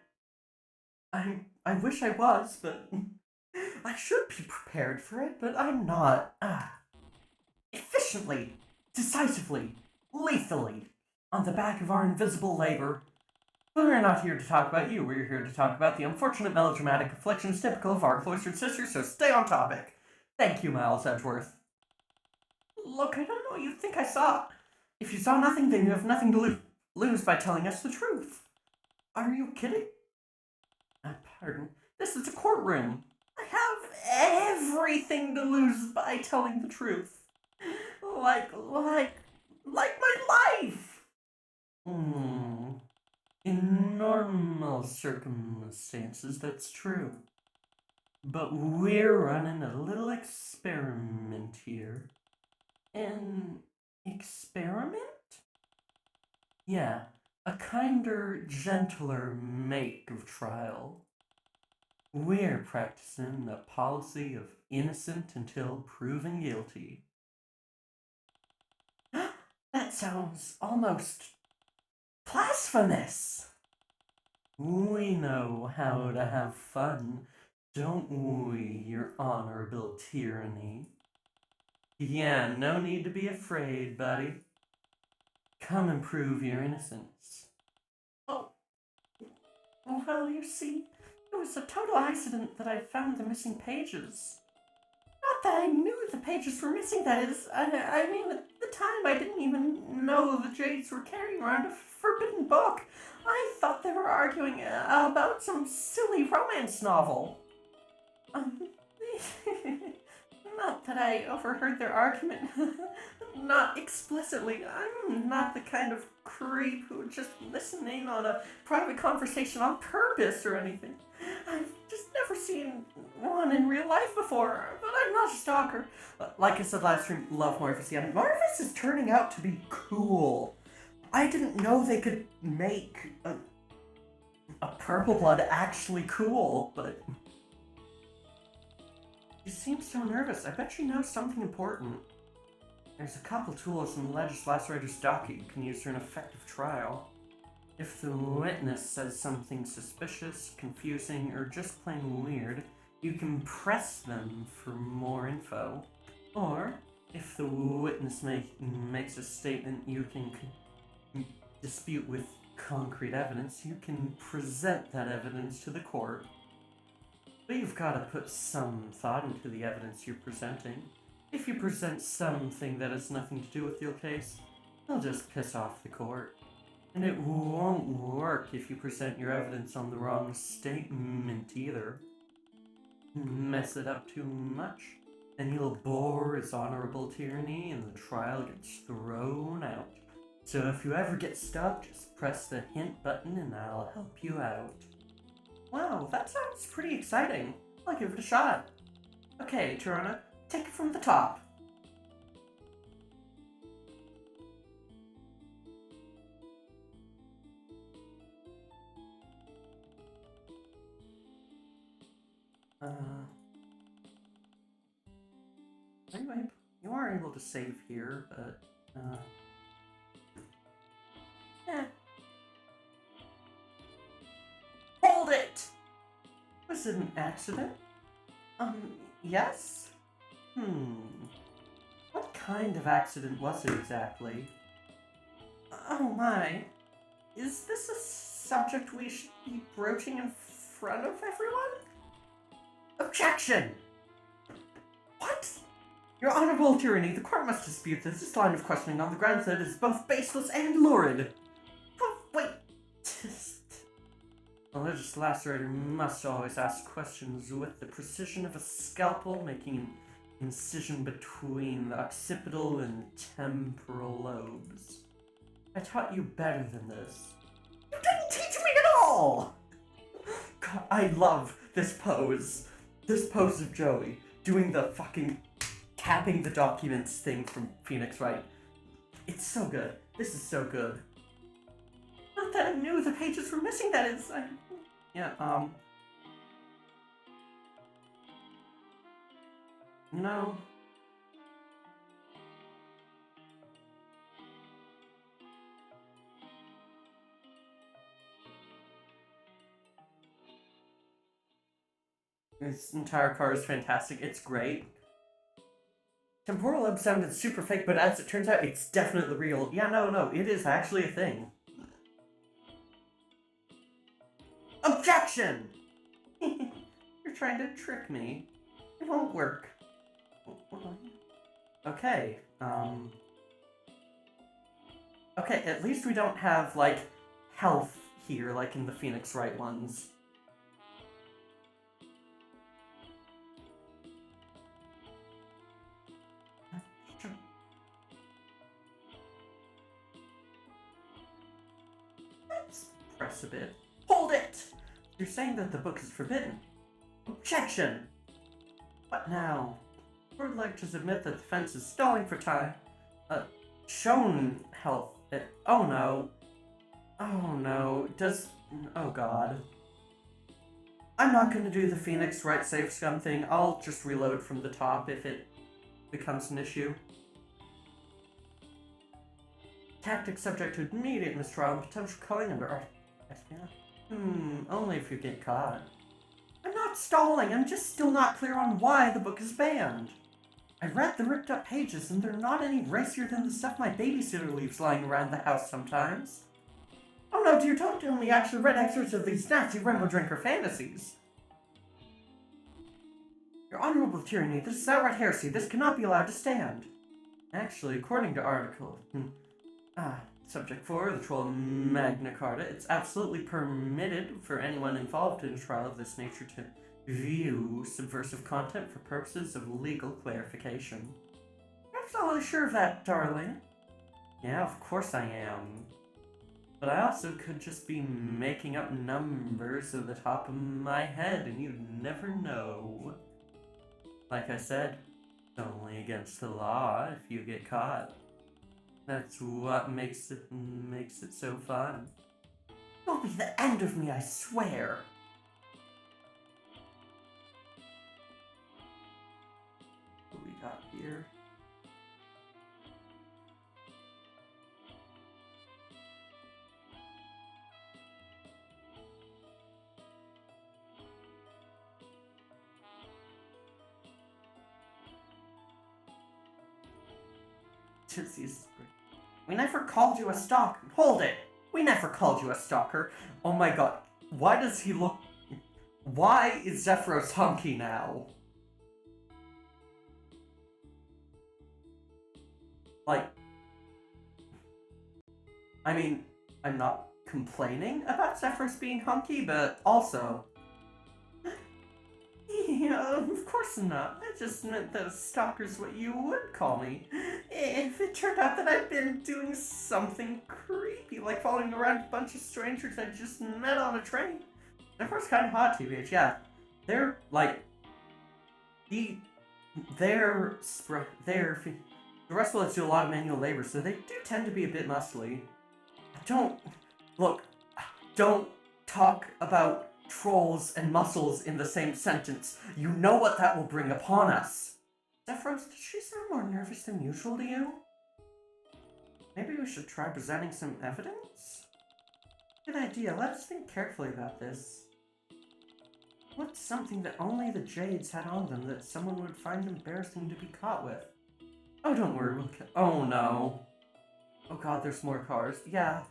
I wish I was, but I should be prepared for it, but I'm not. Efficiently, decisively, lethally, on the back of our invisible labor. But we're not here to talk about you, we're here to talk about the unfortunate melodramatic afflictions typical of our cloistered sisters, so stay on topic. Thank you, Miles Edgeworth. Look, I don't know what you think I saw. If you saw nothing, then you have nothing to lose by telling us the truth. Are you kidding? Pardon. This is a courtroom. I have everything to lose by telling the truth. Like my life! In normal circumstances, that's true. But we're running a little experiment here. An experiment? Yeah, a kinder, gentler make of trial. We're practicing the policy of innocent until proven guilty. That sounds almost blasphemous. We know how to have fun, don't we, your honorable tyranny? Yeah, no need to be afraid, buddy. Come and prove your innocence. Well, you see, it was a total accident that I found the missing pages. Not that I knew the pages were missing, that is. I mean, at the time I didn't even know the Jades were carrying around a forbidden book. I thought they were arguing about some silly romance novel. Not that I overheard their argument. Not explicitly. I'm not the kind of creep who would just listen in on a private conversation on purpose or anything. I've just never seen one in real life before, but I'm not a stalker. Like I said last stream, love Marvis. Yeah, Marvis is turning out to be cool. I didn't know they could make A purple blood actually cool, but... You seem so nervous. I bet you know something important. There's a couple tools in the legislator's docket you can use for an effective trial. If the witness says something suspicious, confusing, or just plain weird, you can press them for more info. Or, if the witness makes a statement you can dispute with concrete evidence, you can present that evidence to the court. But you've got to put some thought into the evidence you're presenting. If you present something that has nothing to do with your case, they'll just piss off the court. And it won't work if you present your evidence on the wrong statement either. Mess it up too much, and you'll bore His Honorable Tyranny and the trial gets thrown out. So if you ever get stuck, just press the hint button and I'll help you out. Wow, that sounds pretty exciting. I'll give it a shot. Okay, Tirana, take it from the top. Anyway, you are able to save here, but, Hold it! Was it an accident? Yes? What kind of accident was it exactly? Oh my. Is this a subject we should be broaching in front of everyone? Objection! What? Your Honorable Tyranny, the court must dispute this line of questioning on the grounds that it is both baseless and lurid. Oh, wait. The legislator must always ask questions with the precision of a scalpel, making an incision between the occipital and temporal lobes. I taught you better than this. You didn't teach me at all! God, I love this pose. This pose of Joey doing the fucking capping the documents thing from Phoenix Wright. It's so good. This is so good. Not that I knew the pages were missing, that is. You know. This entire car is fantastic. It's great. Temporal lobe sounded super fake, but as it turns out, it's definitely real. Yeah, no, it is actually a thing. Objection! You're trying to trick me. It won't work. Okay, okay, at least we don't have, like, health here, like in the Phoenix Wright ones. Let's press a bit. Hold it! You're saying that the book is forbidden. Objection! What now? I'd like to admit that the defense is stalling for time. Shown health. Oh no. Oh no. Oh god. I'm not gonna do the Phoenix Wright save scum thing. I'll just reload from the top if it becomes an issue. Tactic subject to immediate mistrial and potential calling under only if you get caught. I'm not stalling, I'm just still not clear on why the book is banned. I read the ripped up pages and they're not any racier than the stuff my babysitter leaves lying around the house sometimes. Oh no, dear, don't tell me you actually read excerpts of these nasty Rainbow Drinker fantasies. Your Honorable Tyranny, this is outright heresy. This cannot be allowed to stand. Actually, according to article... Subject 4, the Troll Magna Carta, it's absolutely permitted for anyone involved in a trial of this nature to view subversive content for purposes of legal clarification. I'm not really sure of that, darling. Yeah, of course I am. But I also could just be making up numbers at the top of my head, and you'd never know. Like I said, it's only against the law if you get caught. That's what makes it so fun. It'll be the end of me, I swear. What we got here? We never called you a stalker. Hold it! We never called you a stalker. Oh my god. Why does he look... Why is Zephyros hunky now? Like... I mean, I'm not complaining about Zephyros being hunky, but also... Yeah, of course not. I just meant that a stalker's what you would call me. If it turned out that I'd been doing something creepy, like following around a bunch of strangers I just met on a train. Zephyros kind of hot, TBH, yeah. They're, like... The rest of us do a lot of manual labor, so they do tend to be a bit muscly. Don't talk about trolls and muscles in the same sentence. You know what that will bring upon us. Zephyros, did she sound more nervous than usual to you? Maybe we should try presenting some evidence? Good idea. Let's think carefully about this. What's something that only the Jades had on them that someone would find embarrassing to be caught with? Oh, don't worry. Oh, no. Oh, God, there's more cars. Yeah.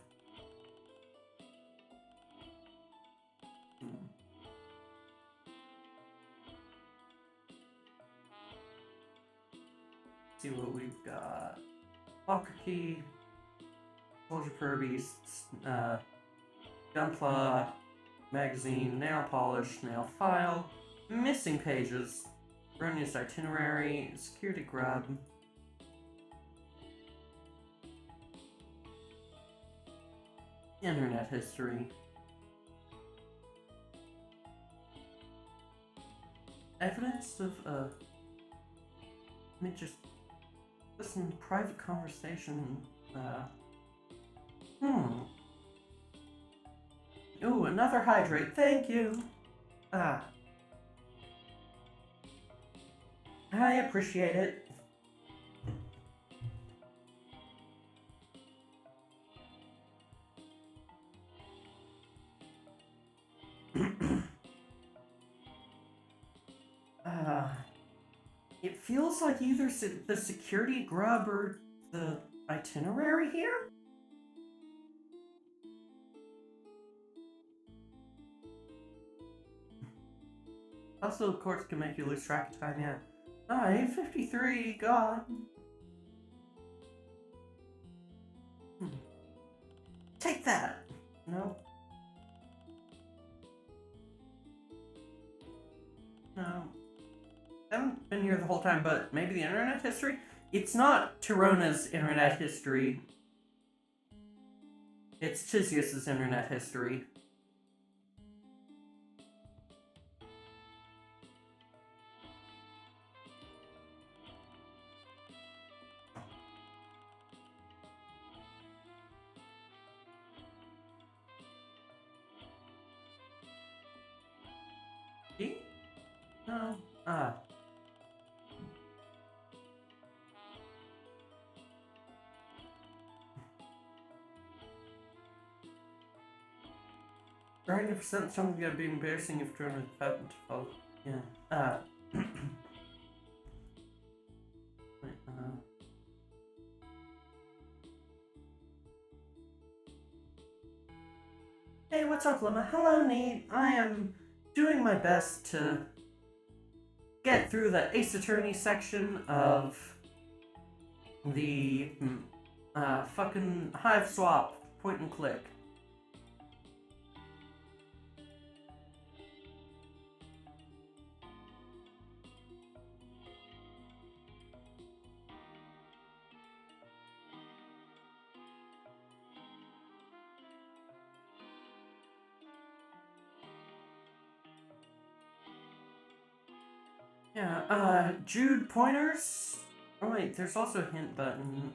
See what we've got. Locker key, soldier fur beasts, gunpla, magazine, nail polish, nail file, missing pages, erroneous itinerary, security grub, internet history, evidence of let me just listen, private conversation, Ooh, another hydrate, thank you! I appreciate it. It feels like either the security grub or the itinerary here? Also, of course, can make you lose track of time, yeah. 8:53, God. Take that! No. No. I haven't been here the whole time, but maybe the internet history? It's not Tirona's internet history. It's Chisius's internet history. No. Trying to present something that'd be embarrassing if Jordan had to follow. Yeah. Wait, Hey, what's up, Lemma? Hello, Nate. I am doing my best to get through the Ace Attorney section of the fucking HIVESWAP point and click. Yeah, Jude pointers? Oh wait, there's also a hint button,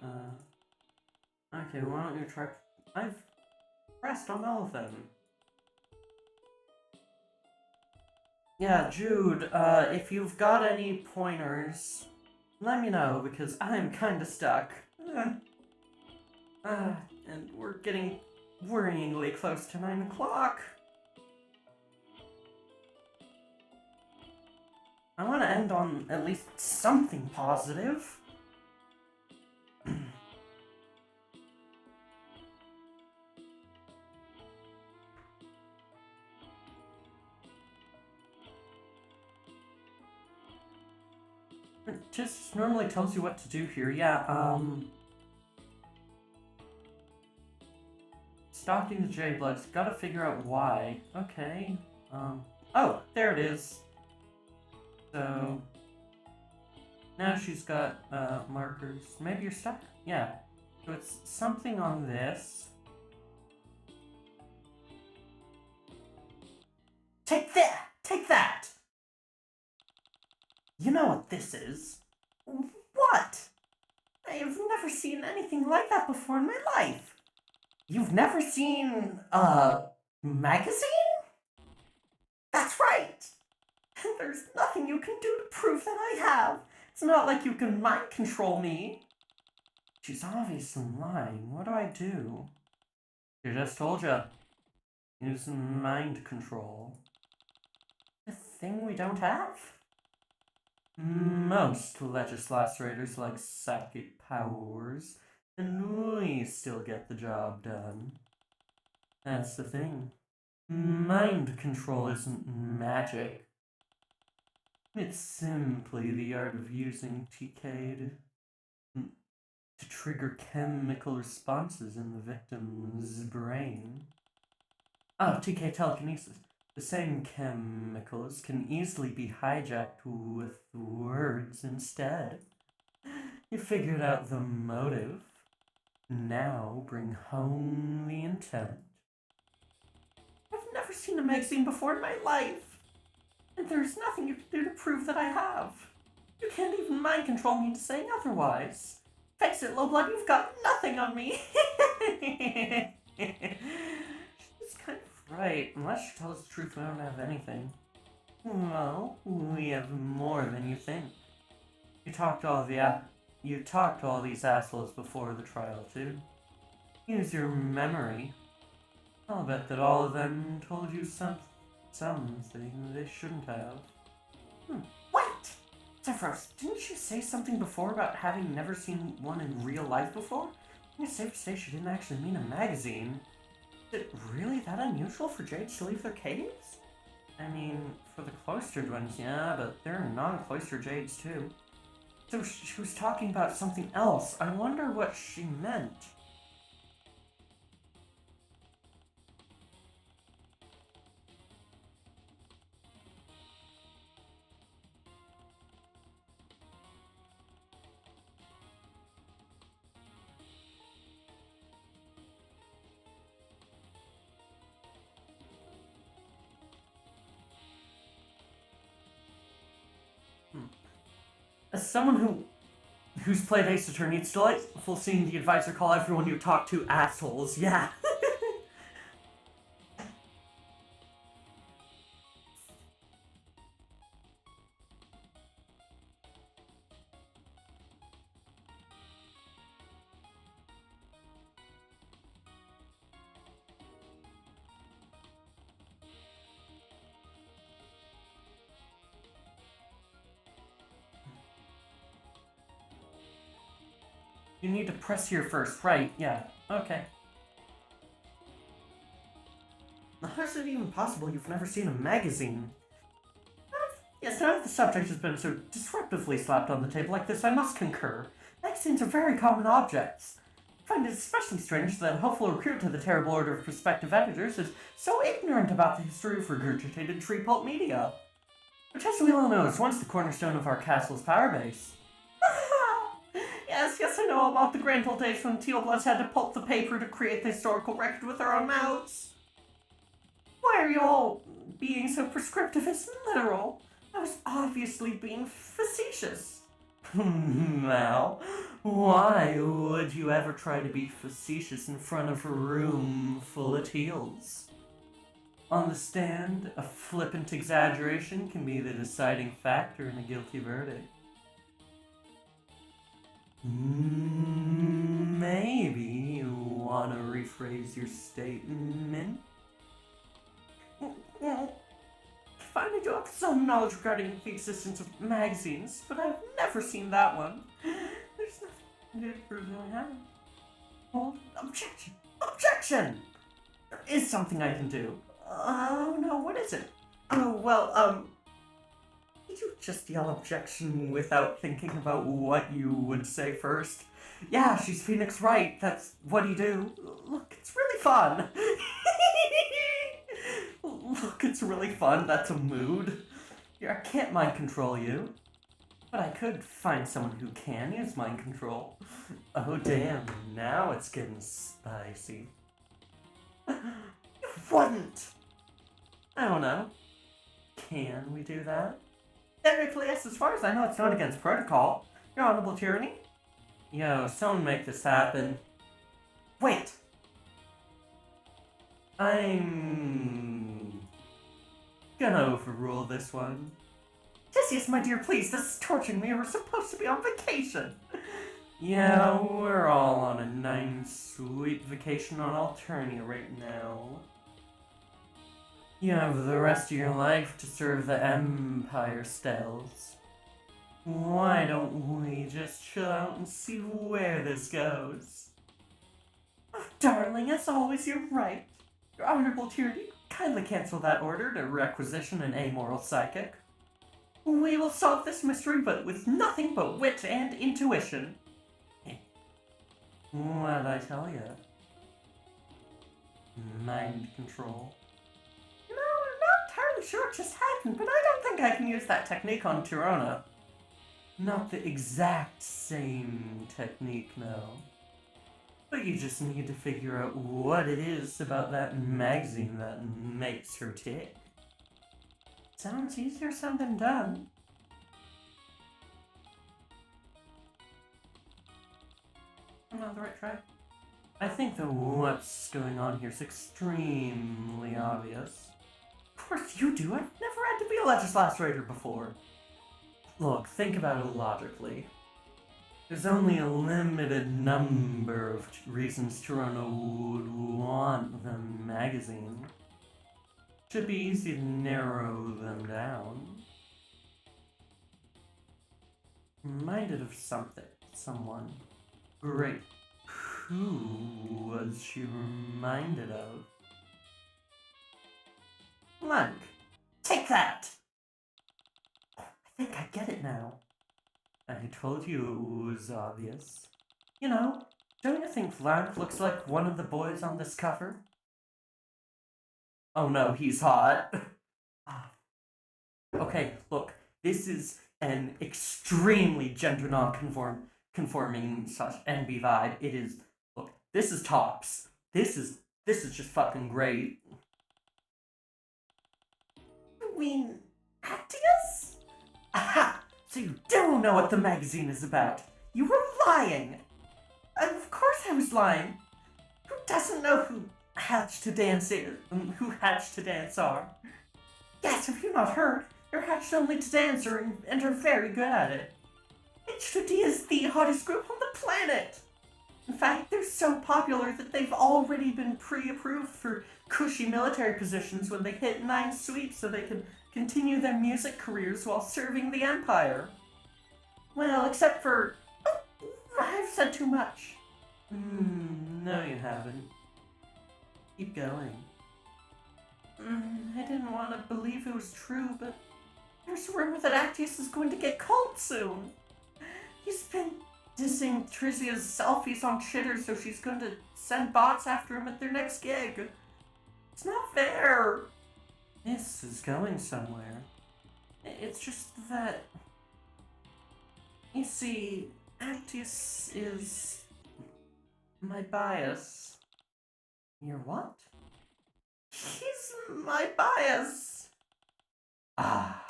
okay, why don't you try... I've impressed on all of them. Yeah, Jude, if you've got any pointers, let me know, because I'm kinda stuck. And we're getting worryingly close to 9 o'clock. I want to end on at least something positive. It just normally tells you what to do here. Yeah, stalking the J-Bloods. Gotta figure out why. Okay. Oh, there it is. So now she's got markers. Maybe you're stuck? Yeah. So it's something on this. Take that! Take that! You know what this is? What? I have never seen anything like that before in my life. You've never seen a magazine? That's right! And there's nothing you can do to prove that I have. It's not like you can mind control me. She's obviously lying. What do I do? You just told you. Use mind control. A thing we don't have? Most legislators like psychic powers, and we still get the job done. That's the thing. Mind control isn't magic. It's simply the art of using TK to trigger chemical responses in the victim's brain. Oh, TK telekinesis. The same chemicals can easily be hijacked with words instead. You figured out the motive. Now bring home the intent. I've never seen a magazine before in my life. And there's nothing you can do to prove that I have. You can't even mind control me into saying otherwise. Face it, Lowblood, you've got nothing on me. She's kind of right. Unless she tells the truth, we don't have anything. Well, we have more than you think. You talked to all these assholes before the trial, too. Use your memory. I'll bet that all of them told you something they shouldn't have. Wait! Zephyros, didn't you say something before about having never seen one in real life before? I think it's safe to say she didn't actually mean a magazine. Is it really that unusual for Jades to leave their caves? I mean, for the cloistered ones, yeah, but there are non-cloistered Jades too. So she was talking about something else. I wonder what she meant. As someone who's played Ace Attorney, it's delightful seeing the advisor call everyone you talk to assholes. Yeah. You need to press here first, right? Yeah. Okay. How is it even possible you've never seen a magazine? Yes, now that the subject has been so disruptively slapped on the table like this, I must concur. Magazines are very common objects. I find it especially strange that a hopeful recruit to the terrible order of prospective editors is so ignorant about the history of regurgitated tree pulp media. Which, as we all know, is once the cornerstone of our castle's power base. Yes, I know about the grand old days when Tealbloods had to pulp the paper to create the historical record with their own mouths. Why are you all being so prescriptive and literal? I was obviously being facetious. Now, Why would you ever try to be facetious in front of a room full of teals? On the stand, a flippant exaggeration can be the deciding factor in a guilty verdict. Maybe you want to rephrase your statement? Well, I finally do have some knowledge regarding the existence of magazines, but I've never seen that one. There's nothing to prove that I haven't. Well, objection! Objection! There is something I can do. Oh no, what is it? Oh, well, did you just yell objection without thinking about what you would say first? Yeah, she's Phoenix Wright. What do you do? Look, it's really fun. Look, it's really fun. That's a mood. Yeah, I can't mind control you. But I could find someone who can use mind control. Oh, damn. Now it's getting spicy. You wouldn't. I don't know. Can we do that? Technically, yes, as far as I know, it's not against protocol. Your Honorable Tyranny? Yo, someone make this happen. Wait! I'm gonna overrule this one. Yes, my dear, please, this is torturing me. We're supposed to be on vacation. Yeah, we're all on a nice, sweet vacation on Alternia right now. You have the rest of your life to serve the Empire Stells. Why don't we just chill out and see where this goes? Oh, darling, as always, you're right. Your Honorable Tyranny, kindly cancel that order to requisition an amoral psychic. We will solve this mystery, but with nothing but wit and intuition. What'd I tell you? Mind control. You know, I'm not entirely sure what just happened, but I don't think I can use that technique on Tirona. Not the exact same technique, no. But you just need to figure out what it is about that magazine that makes her tick. Sounds easier said than done. I'm on the right track. I think that what's going on here is extremely obvious. Of course you do. I've never had to be a legislator before. Look, think about it logically. There's only a limited number of reasons Toronto would want the magazine. Should be easy to narrow them down. Reminded of someone. Great. Who was she reminded of? Blank. Take that! I think I get it now. I told you it was obvious. You know, don't you think Blank looks like one of the boys on this cover? Oh no, he's hot. Okay, look, this is an extremely gender non-conforming such NB vibe. It is, look, this is tops. This is just fucking great. You mean Actius? Aha! So you don't know what the magazine is about. You were lying. Of course I was lying. Who doesn't know who Hatch to Dance are? Yes, have you not heard? They're hatched only to dance and are very good at it. H2D is the hottest group on the planet. In fact, they're so popular that they've already been pre-approved for cushy military positions when they hit 9 sweeps so they can continue their music careers while serving the Empire. Well, except for... Oh, I've said too much. No you haven't. Keep going. I didn't want to believe it was true, but there's a rumor that Actius is going to get cold soon. He's been dissing Trizia's selfies on Chitter, so she's going to send bots after him at their next gig. It's not fair. This is going somewhere. It's just that... You see, Actius is... my bias. Your what? He's my bias. Ah,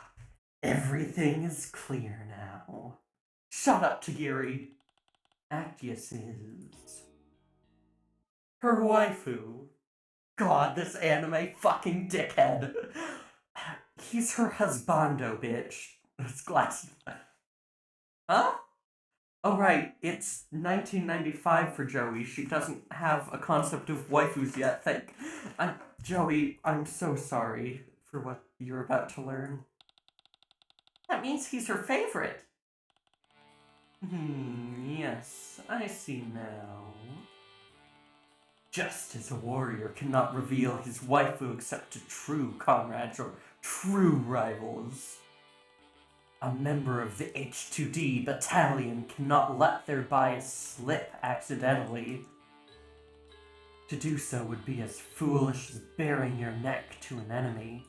everything is clear now. Shut up, Tagiri. Actius is her waifu. God, this anime fucking dickhead. He's her husbando, bitch. His glasses. Huh? Oh, right, it's 1995 for Joey. She doesn't have a concept of waifus yet. Joey, I'm so sorry for what you're about to learn. That means he's her favorite. Yes, I see now. Just as a warrior cannot reveal his waifu except to true comrades or true rivals, a member of the H2D battalion cannot let their bias slip accidentally. To do so would be as foolish as baring your neck to an enemy.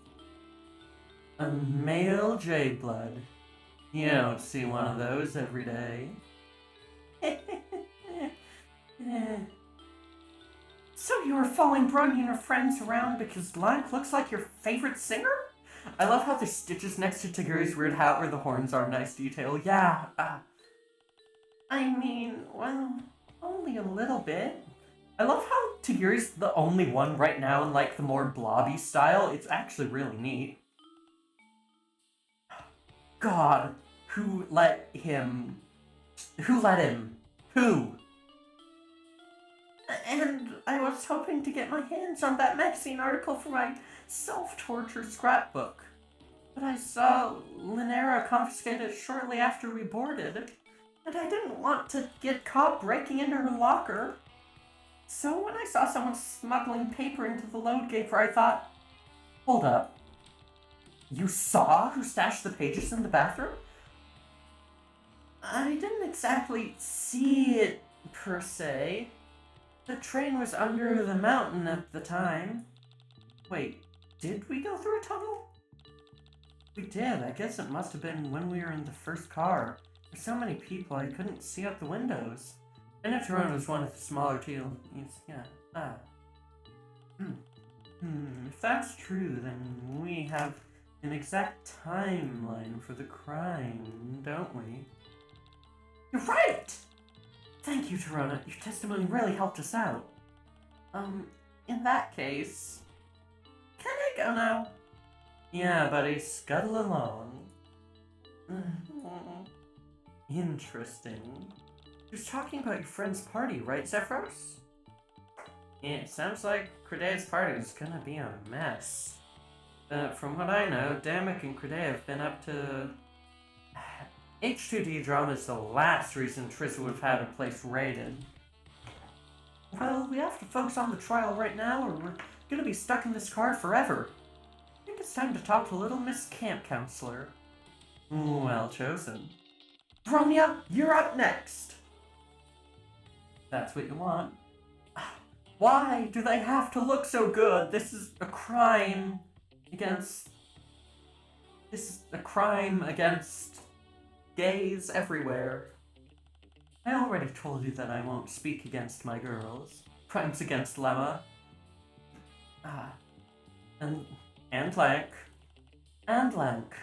A male J-blood. You don't see one of those every day. So you were following Brony and her friends around because Lank looks like your favorite singer? I love how the stitches next to Tiguri's weird hat where the horns are nice detail. Yeah, I mean, well, only a little bit. I love how Tiguri's the only one right now in, like, the more blobby style. It's actually really neat. God, who let him? Who let him? Who? And I was hoping to get my hands on that magazine article for my self-torture scrapbook. But I saw Linera confiscate it shortly after we boarded, and I didn't want to get caught breaking into her locker. So when I saw someone smuggling paper into the load gate, I thought, hold up. You saw who stashed the pages in the bathroom? I didn't exactly see it, per se. The train was under the mountain at the time. Wait, did we go through a tunnel? We did. I guess it must have been when we were in the first car. There's so many people I couldn't see out the windows. I know Toronto was one of the smaller teams. Yeah. If that's true, then we have an exact timeline for the crime, don't we? You're right! Thank you, Toronto. Your testimony really helped us out. In that case, can I go now? Yeah, buddy, scuttle along. Interesting. You're talking about your friend's party, right, Zephyros? Yeah, it sounds like Credea's party is gonna be a mess. From what I know, Damek and Credea have been up to... H2D drama is the last reason Trissa would have had her place raided. Well, we have to focus on the trial right now, or we're gonna be stuck in this car forever. I think it's time to talk to little Miss Camp Counselor. Well chosen. Bronya, you're up next! That's what you want. Why do they have to look so good? This is a crime against gays everywhere. I already told you that I won't speak against my girls. Crimes against Lemma. And Lank. And Lank.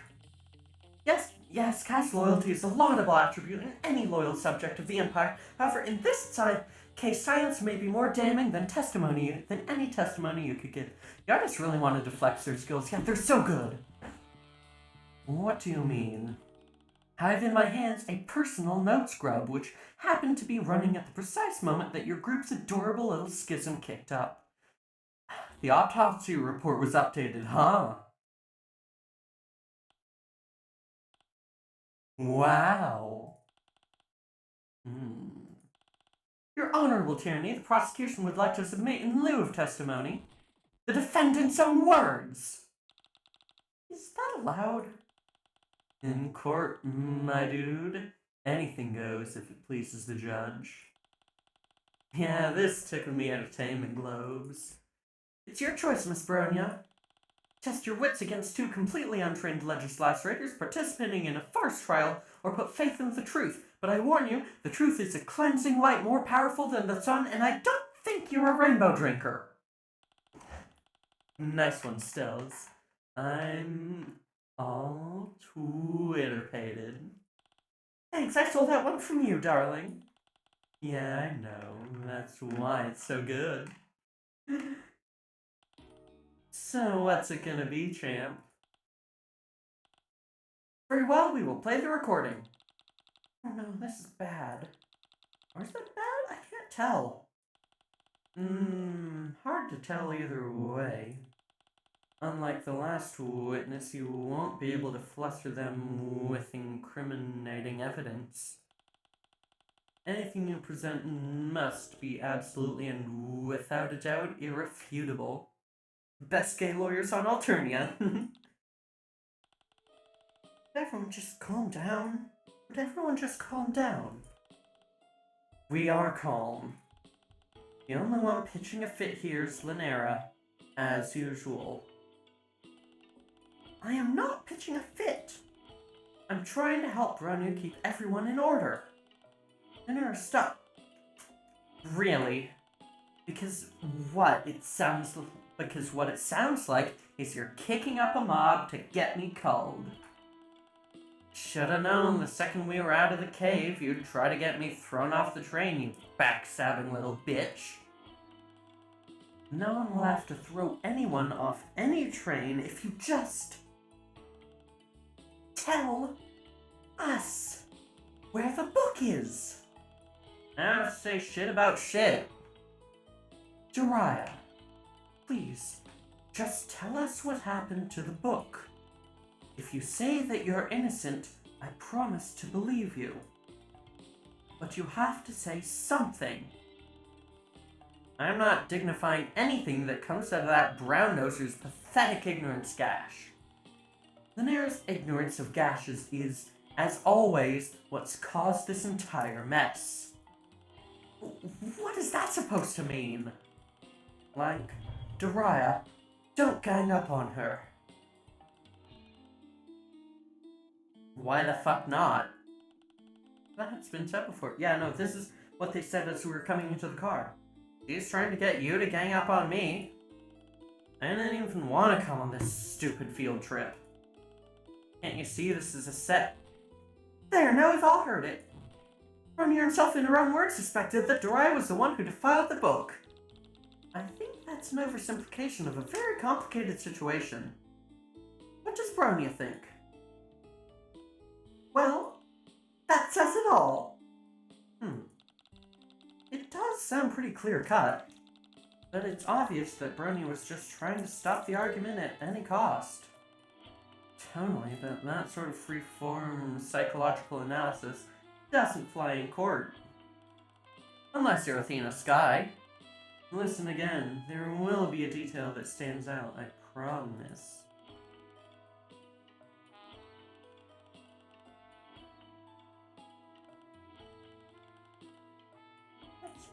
Yes, caste loyalty is a laudable attribute in any loyal subject of the Empire. However, in this case, science may be more damning than any testimony you could give. The artists really wanted to flex their skills, yet they're so good. What do you mean? I have in my hands a personal note scrub, which happened to be running at the precise moment that your group's adorable little schism kicked up. The autopsy report was updated, huh? Wow. Your Honorable Tyranny, the prosecution would like to submit in lieu of testimony the defendant's own words. Is that allowed? In court, my dude, anything goes if it pleases the judge. Yeah, this tickled me entertainment globes. It's your choice, Miss Bronya. Test your wits against two completely untrained legislators participating in a farce trial, or put faith in the truth. But I warn you, the truth is a cleansing light more powerful than the sun, and I don't think you're a rainbow drinker. Nice one, Stills. I'm all Twitterpated. Thanks, I stole that one from you, darling. Yeah, I know. That's why it's so good. So, what's it gonna be, champ? Very well, we will play the recording. Oh no, this is bad. Or is that bad? I can't tell. Hard to tell either way. Unlike the last witness, you won't be able to fluster them with incriminating evidence. Anything you present must be absolutely and without a doubt irrefutable. Best gay lawyers on Alternia. Would everyone just calm down? Would everyone just calm down? We are calm. The only one pitching a fit here is Linera, as usual. I am not pitching a fit! I'm trying to help Bronya keep everyone in order. Linera, stop. Really? Because what it sounds like is you're kicking up a mob to get me culled. Shoulda known the second we were out of the cave you'd try to get me thrown off the train, you backstabbing little bitch. No one will have to throw anyone off any train if you just tell us where the book is. I don't have to say shit about shit. Jiraiya, please, just tell us what happened to the book. If you say that you're innocent, I promise to believe you. But you have to say something. I'm not dignifying anything that comes out of that brown-noser's pathetic ignorance gash. Linera's ignorance of gashes is, as always, what's caused this entire mess. What is that supposed to mean? Like, Jiraiya, don't gang up on her. Why the fuck not? That's been said before. Yeah, no, this is what they said as we were coming into the car. He's trying to get you to gang up on me. I didn't even want to come on this stupid field trip. Can't you see this is a set? There, now we've all heard it. Bronya himself in her own words suspected that Jiraiya was the one who defiled the book. I think that's an oversimplification of a very complicated situation. What does Bronya think? Well, that says it all. It does sound pretty clear-cut, but it's obvious that Bronya was just trying to stop the argument at any cost. Totally, but that sort of free-form psychological analysis doesn't fly in court. Unless you're Athena Sky. Listen again, there will be a detail that stands out, I promise.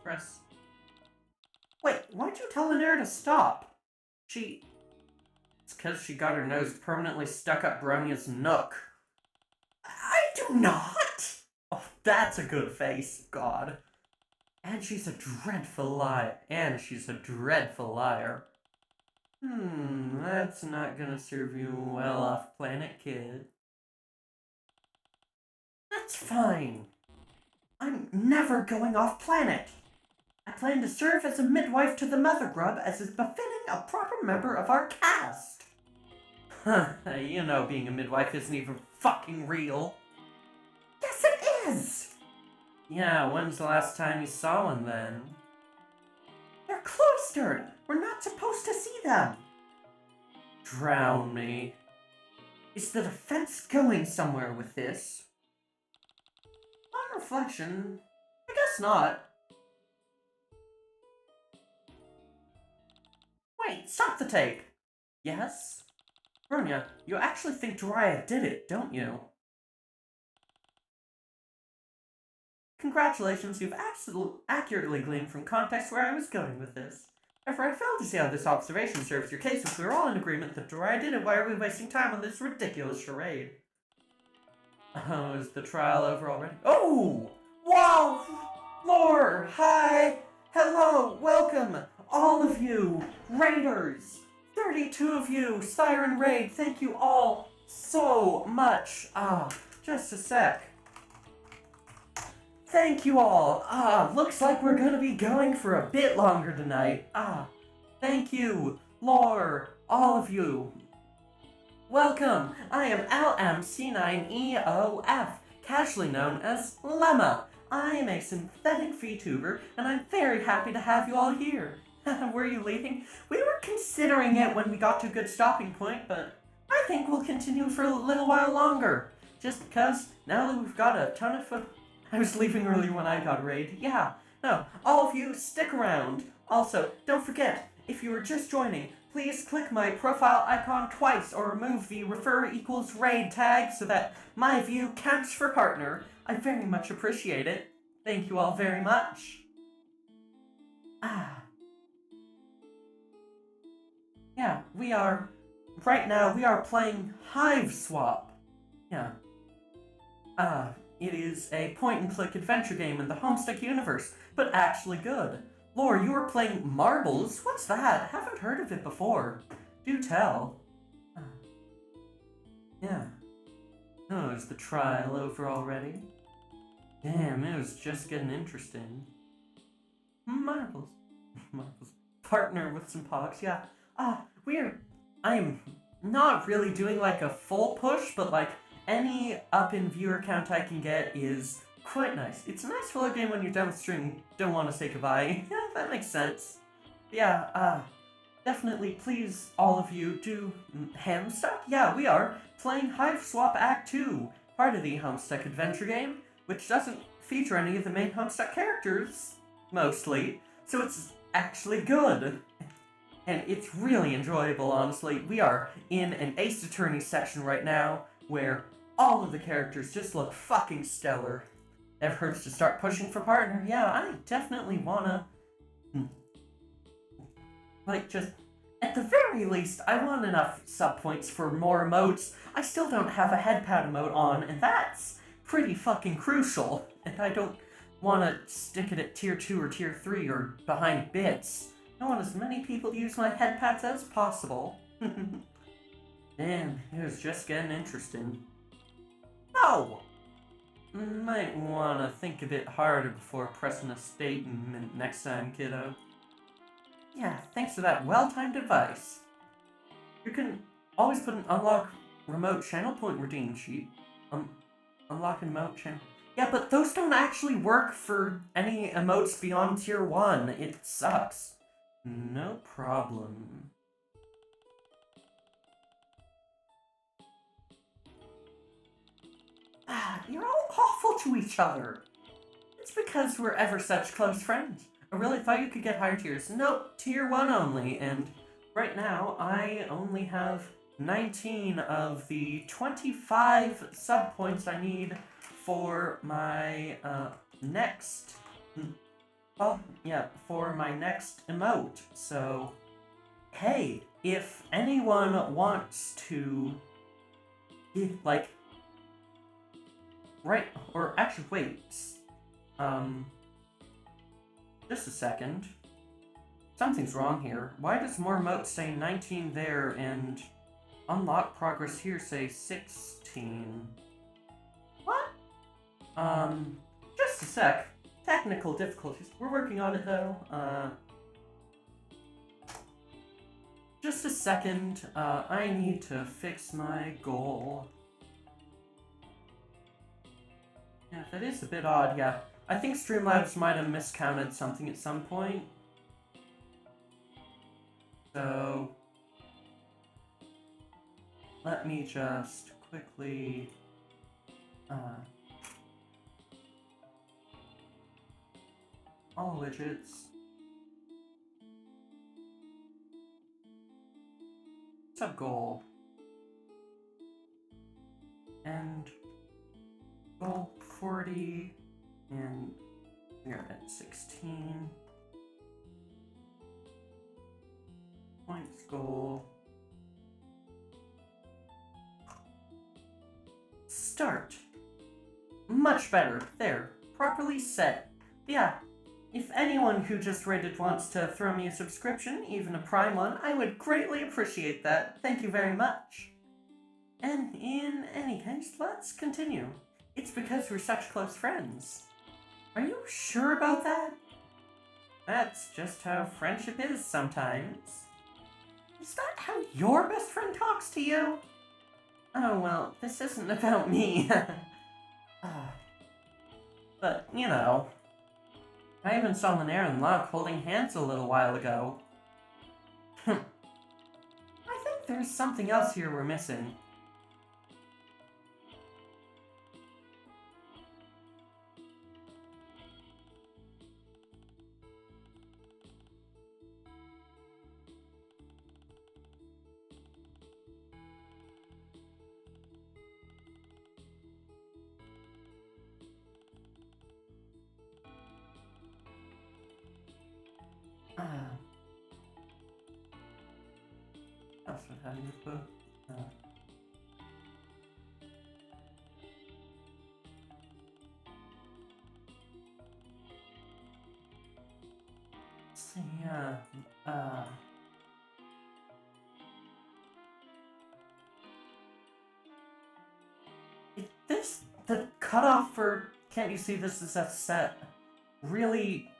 Press. Wait, why'd you tell Linera to stop? It's because she got her nose permanently stuck up Bronya's nook. I do not! Oh, that's a good face, God. And she's a dreadful liar. That's not gonna serve you well off planet, kid. That's fine. I'm never going off planet. I plan to serve as a midwife to the Mother Grub as is befitting a proper member of our cast. You know being a midwife isn't even fucking real. Yes, it is! Yeah, when's the last time you saw one then? They're cloistered! We're not supposed to see them! Drown me. Is the defense going somewhere with this? On reflection, I guess not. Wait, stop the tape! Yes? Bronya, you actually think Jiraiya did it, don't you? Congratulations, you've accurately gleaned from context where I was going with this. However, I failed to see how this observation serves your case if we're all in agreement that Jiraiya did it. Why are we wasting time on this ridiculous charade? Oh, is the trial over already? Oh! Wow! Lore! Hi! Hello! Welcome! All of you! Raiders! 32 of you! Siren Raid! Thank you all so much! Just a sec. Thank you all. Looks like we're gonna be going for a bit longer tonight. Thank you, Lore, all of you. Welcome. I am LMC9EOF, casually known as Lemma. I am a synthetic VTuber, and I'm very happy to have you all here. Were you leaving? We were considering it when we got to a good stopping point, but I think we'll continue for a little while longer. Just because now that we've got a ton of I was leaving early when I got a raid. Yeah, no, all of you stick around. Also, don't forget, if you are just joining, please click my profile icon twice or remove the refer equals raid tag so that my view counts for partner. I very much appreciate it. Thank you all very much. Yeah, right now we are playing HIVESWAP. Yeah. It is a point-and-click adventure game in the Homestuck universe, but actually good. Lore, you are playing Marbles? What's that? Haven't heard of it before. Do tell. Yeah. Oh, is the trial over already? Damn, it was just getting interesting. Marbles. Marbles. Partner with some pogs, yeah. I'm not really doing like a full push, but like any up in viewer count I can get is quite nice. It's a nice filler game when you're done with stream, don't want to say goodbye. Yeah, that makes sense. Yeah, definitely please all of you do Homestuck? Yeah, we are playing HIVESWAP Act 2, part of the Homestuck adventure game, which doesn't feature any of the main Homestuck characters, mostly, so it's actually good. And it's really enjoyable, honestly. We are in an Ace Attorney section right now, where all of the characters just look fucking stellar. Never hurts to start pushing for partner. Yeah, I definitely wanna... just... At the very least, I want enough sub points for more emotes. I still don't have a headpad emote on, and that's pretty fucking crucial. And I don't want to stick it at tier 2 or tier 3 or behind bits. I want as many people to use my headpads as possible. Damn, it was just getting interesting. No! Might want to think a bit harder before pressing a statement next time, kiddo. Yeah, thanks for that well-timed advice. You can always put an unlock remote channel point redeem sheet. Unlock an emote channel. Yeah, but those don't actually work for any emotes beyond tier 1. It sucks. No problem. You're all awful to each other. It's because we're ever such close friends. I really thought you could get higher tiers. Nope, tier 1 only, and right now I only have 19 of the 25 sub points I need for my next... for my next emote. So, hey, if anyone wants to, just a second. Something's wrong here. Why does more emotes say 19 there and unlock progress here say 16? What? Just a sec. Technical difficulties. We're working on it though. Just a second. I need to fix my goal. Yeah, that is a bit odd, yeah. I think Streamlabs might have miscounted something at some point. So... let me just quickly... all widgets. Sub goal. And goal 40, and we're at 16. Points goal. Start. Much better. There. Properly set. Yeah. If anyone who just rated wants to throw me a subscription, even a Prime one, I would greatly appreciate that. Thank you very much. And in any case, let's continue. It's because we're such close friends. Are you sure about that? That's just how friendship is sometimes. Is that how your best friend talks to you? Oh, well, this isn't about me. But, you know, I even saw Linaire and Locke holding hands a little while ago. I think there's something else here we're missing. That's what I need to put. See, the cutoff for can't you see this is a set? Really,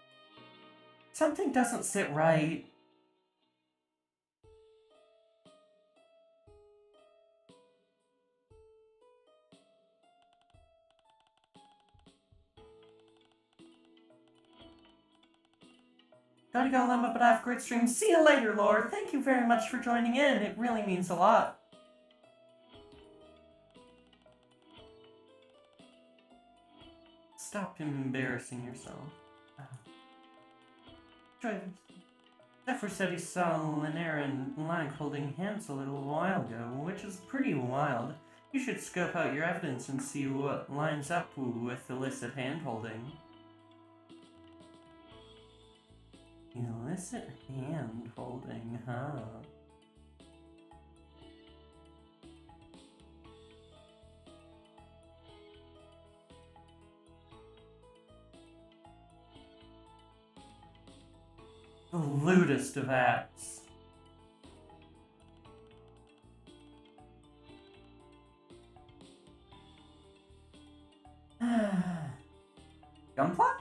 something doesn't sit right. Gotta go, Lemma, but I have a great stream. See you later, Lord. Thank you very much for joining in. It really means a lot. Stop embarrassing yourself. Try this. Zephyr said he saw Linaire and Lank holding hands a little while ago, which is pretty wild. You should scope out your evidence and see what lines up with illicit hand-holding. Illicit hand-holding, huh? The lewdest of acts. Gunplot?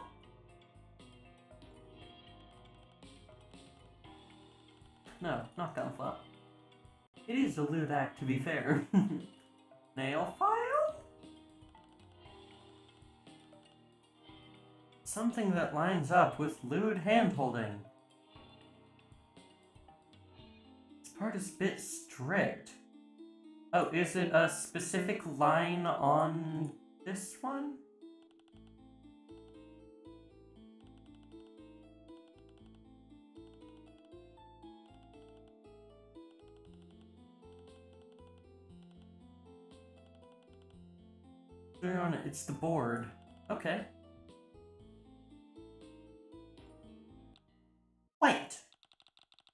No, not gunplot. It is a lewd act, to be fair. Nail file? Something that lines up with lewd hand-holding. This part is a bit strict. Oh, is it a specific line on this one? It's the board. Okay. Wait!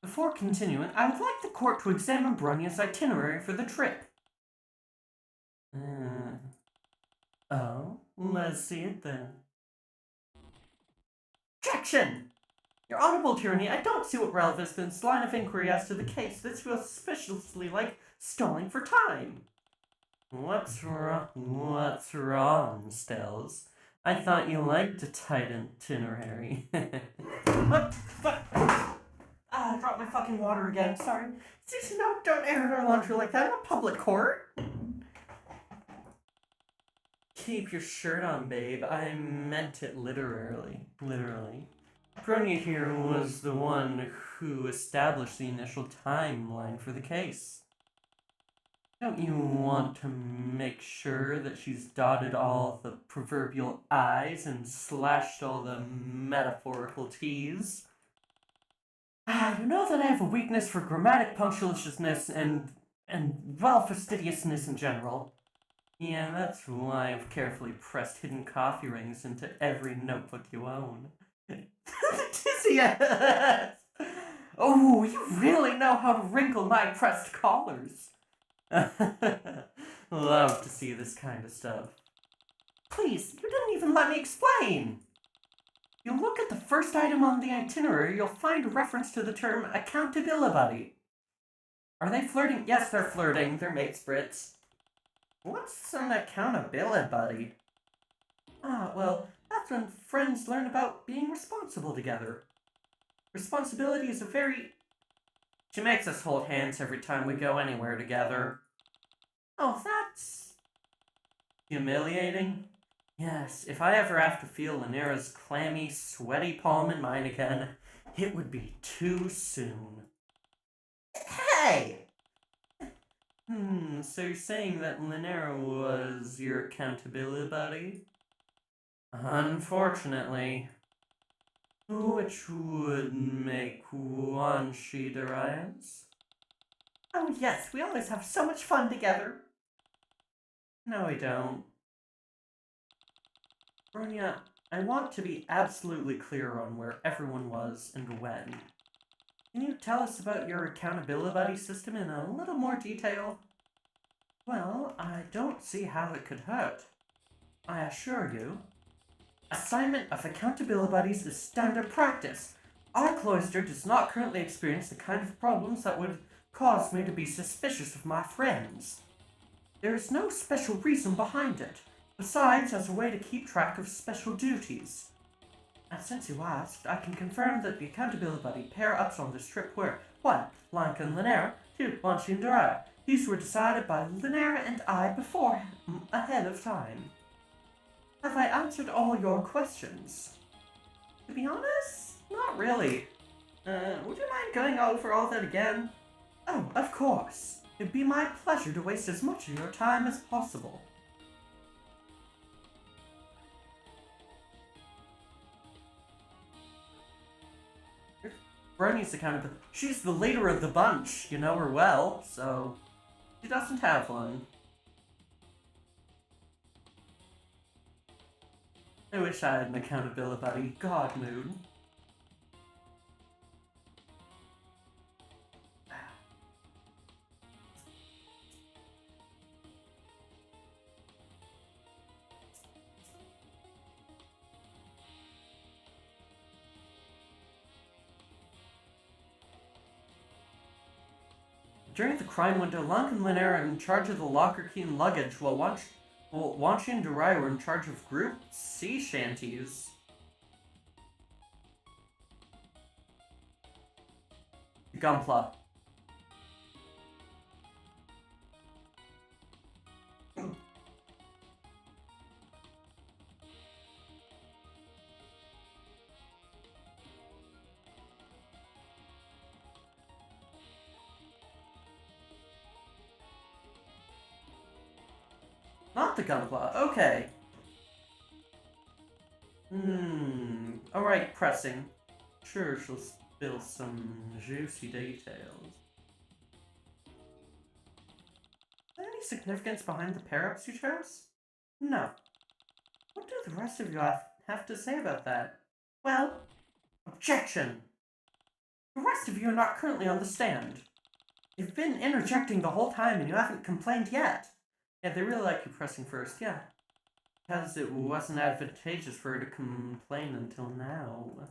Before continuing, I would like the court to examine Brunya's itinerary for the trip. Oh? Let's see it then. Objection! Your Honorable Tyranny, I don't see what relevance this line of inquiry has to the case. This feels suspiciously like stalling for time. What's wrong? What's wrong, Stells? I thought you liked a tight itinerary. What the fuck? I dropped my fucking water again. Sorry. No, don't air our laundry like that in a public court. Keep your shirt on, babe. I meant it literally. Literally. Brunia here was the one who established the initial timeline for the case. Don't you want to make sure that she's dotted all the proverbial I's and slashed all the metaphorical T's? You know that I have a weakness for grammatic punctiliousness and fastidiousness in general. Yeah, that's why I've carefully pressed hidden coffee rings into every notebook you own. Dizzy ass! Oh, you really know how to wrinkle my pressed collars. Love to see this kind of stuff. Please, you didn't even let me explain! You look at the first item on the itinerary, you'll find a reference to the term accountability. Are they flirting? Yes, they're flirting. They're mate sprits. What's an accountability buddy? Well, That's when friends learn about being responsible together. Responsibility is a very... She makes us hold hands every time we go anywhere together. Oh, that's... humiliating? Yes, if I ever have to feel Lanera's clammy, sweaty palm in mine again, it would be too soon. Hey! So you're saying that Lanera was your accountability buddy? Unfortunately. Which would make one she derives. Oh yes, we always have so much fun together. No, we don't. Bronya, I want to be absolutely clear on where everyone was and when. Can you tell us about your accountability buddy system in a little more detail? Well, I don't see how it could hurt. I assure you. Assignment of accountability buddies is standard practice. Our cloister does not currently experience the kind of problems that would cause me to be suspicious of my friends. There is no special reason behind it, besides as a way to keep track of special duties. And since you asked, I can confirm that the accountability buddy pair-ups on this trip were 1. Lanka and Lanera, 2. Wanshi and Darai. These were decided by Lanera and I ahead of time. Have I answered all your questions? To be honest, not really. Would you mind going over all that again? Oh, of course. It'd be my pleasure to waste as much of your time as possible. Brony's accountability. She's the leader of the bunch. You know her well, so she doesn't have one. I wish I had an accountability buddy. God, Moon. During the crime window, Lanka and Lanera are in charge of the locker key and luggage, while Wanshi and Darai were in charge of group sea shanties. Gunpla. Not the Gunpla, okay. Alright, pressing. Sure, she'll spill some juicy details. Is there any significance behind the pair-ups you chose? No. What do the rest of you have to say about that? Well, objection! The rest of you are not currently on the stand. You've been interjecting the whole time and you haven't complained yet. Yeah, they really like you pressing first, yeah. Because it wasn't advantageous for her to complain until now.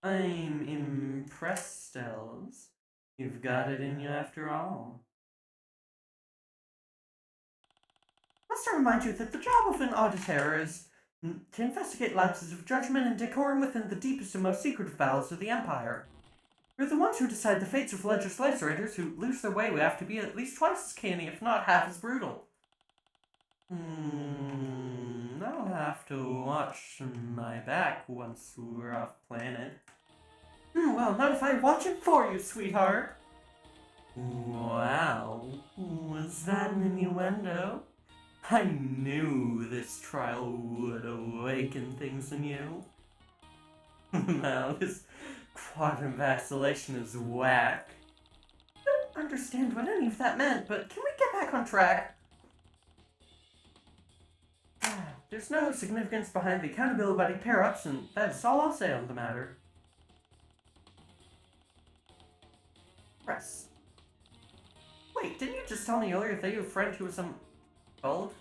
I'm impressed, Stells. You've got it in you after all. Must I remind you that the job of an auditor is to investigate lapses of judgment and decorum within the deepest and most secretive bowels of the Empire. We're the ones who decide the fates of legislators who lose their way. We have to be at least twice as canny, if not half as brutal. I'll have to watch my back once we're off planet. Well, not if I watch it for you, sweetheart. Wow, was that an innuendo? I knew this trial would awaken things in you. Now, this quantum vacillation is whack. I don't understand what any of that meant, but can we get back on track? There's no significance behind the accountability buddy pair-ups, and that's all I'll say on the matter. Press. Wait, didn't you just tell me earlier that you have a friend who was some... old?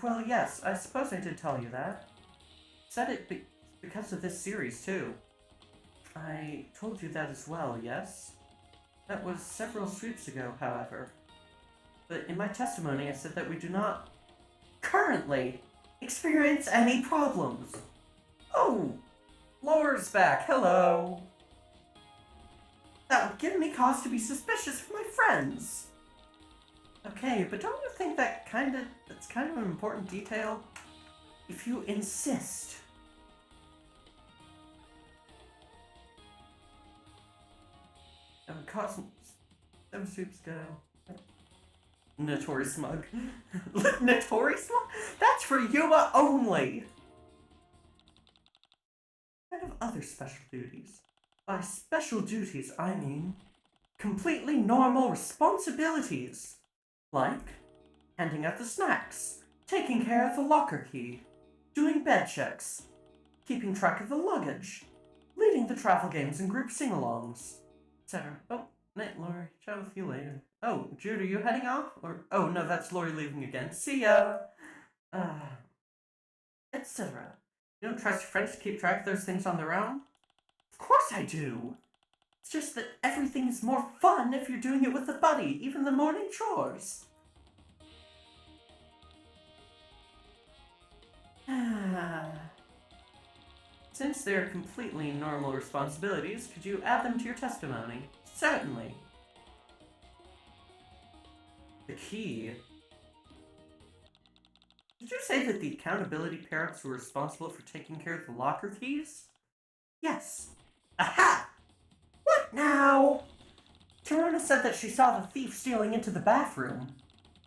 Well, yes, I suppose I did tell you that. Said it because of this series, too. I told you that as well, yes? That was several sweeps ago, however. But in my testimony, I said that we do not... currently experience any problems. Oh, Laura's back. Hello. That would give me cause to be suspicious of my friends. Okay, but don't you think that's kind of an important detail? If you insist. Soups go. Notorious smug. Notorious smug? That's for Yuma only! What kind of other special duties? By special duties, I mean completely normal responsibilities. Like handing out the snacks, taking care of the locker key, doing bed checks, keeping track of the luggage, leading the travel games and group sing-alongs, etc. Oh, Nate, Lori, chat with you later. Oh, Jude, are you heading off? Or oh no, that's Lori leaving again. See ya! Etc. You don't trust your friends to keep track of those things on their own? Of course I do! It's just that everything's more fun if you're doing it with a buddy, even the morning chores. Since they're completely normal responsibilities, could you add them to your testimony? Certainly. The key. Did you say that the accountability parents were responsible for taking care of the locker keys? Yes. Aha! What now? Tarona said that she saw the thief stealing into the bathroom.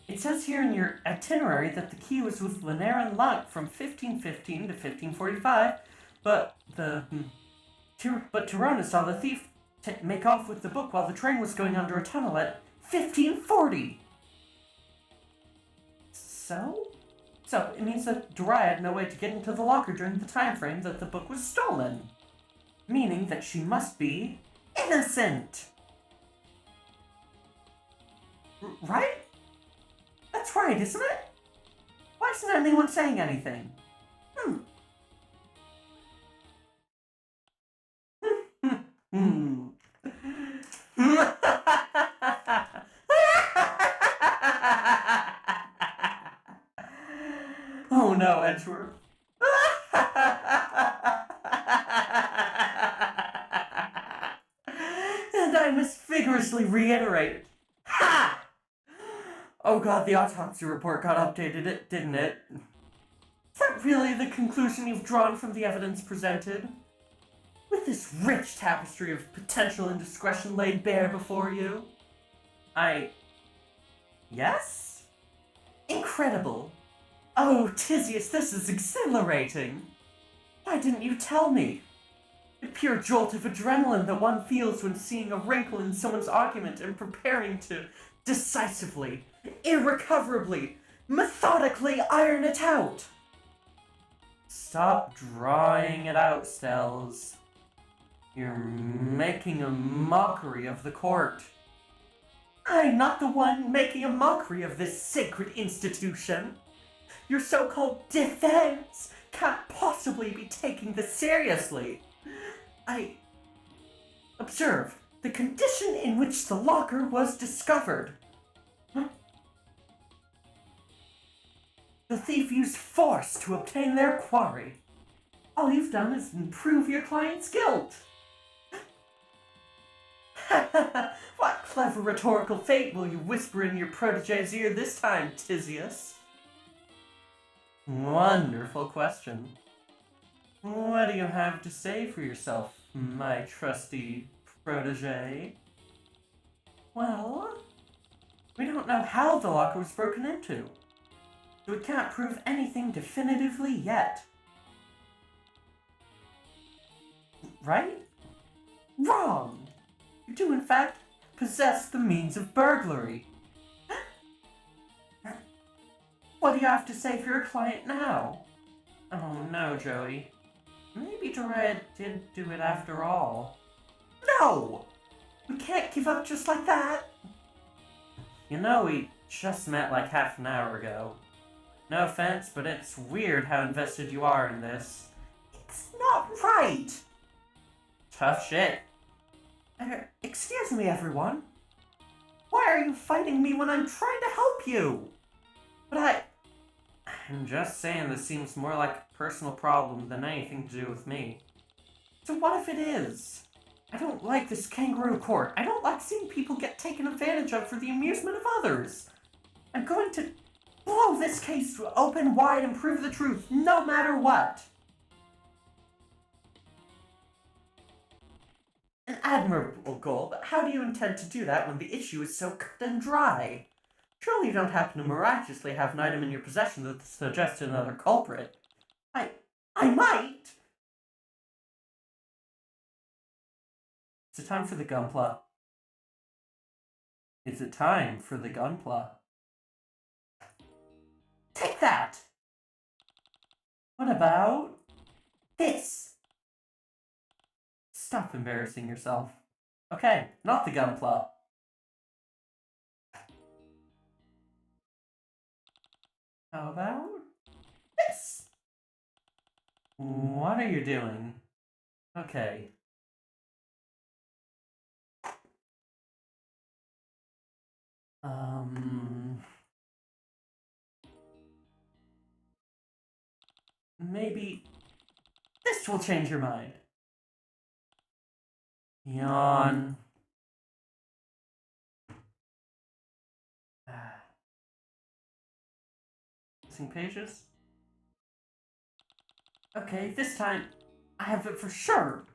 It says here in your itinerary that the key was with Lanaran Luck from 1515 to 1545, but Tarona saw the thief make off with the book while the train was going under a tunnel at 1540. So it means that Doriah had no way to get into the locker during the time frame that the book was stolen. Meaning that she must be innocent. Right? That's right, isn't it? Why isn't anyone saying anything? Oh no, Edgeworth. And I must vigorously reiterate. Ha! Oh god, the autopsy report got updated, didn't it? Is that really the conclusion you've drawn from the evidence presented? With this rich tapestry of potential indiscretion laid bare before you? Yes? Incredible. Oh, Tisius, this is exhilarating. Why didn't you tell me? The pure jolt of adrenaline that one feels when seeing a wrinkle in someone's argument and preparing to decisively, irrecoverably, methodically iron it out. Stop drawing it out, Stells. You're making a mockery of the court. I'm not the one making a mockery of this sacred institution. Your so-called defense can't possibly be taking this seriously. Observe the condition in which the locker was discovered. The thief used force to obtain their quarry. All you've done is improve your client's guilt. What clever rhetorical fate will you whisper in your protege's ear this time, Tisius? Wonderful question. What do you have to say for yourself, my trusty protege? Well, we don't know how the locker was broken into, so we can't prove anything definitively yet. Right? Wrong! You do, in fact, possess the means of burglary. What do you have to say for your client now? Oh no, Joey. Maybe Doriah did do it after all. No! We can't give up just like that! You know, we just met like half an hour ago. No offense, but it's weird how invested you are in this. It's not right! Tough shit. Excuse me, everyone. Why are you fighting me when I'm trying to help you? But I'm just saying this seems more like a personal problem than anything to do with me. So what if it is? I don't like this kangaroo court. I don't like seeing people get taken advantage of for the amusement of others. I'm going to blow this case open wide and prove the truth, no matter what. An admirable goal, but how do you intend to do that when the issue is so cut and dry? Surely you don't happen to miraculously have an item in your possession that suggests another culprit. I might! Is it time for the gunpla? Is it time for the gunpla? Take that! What about this? Stop embarrassing yourself. Okay, not the gunpla. How about this? What are you doing? Okay. Maybe this will change your mind. Yawn. Missing pages? Okay, this time I have it for sure.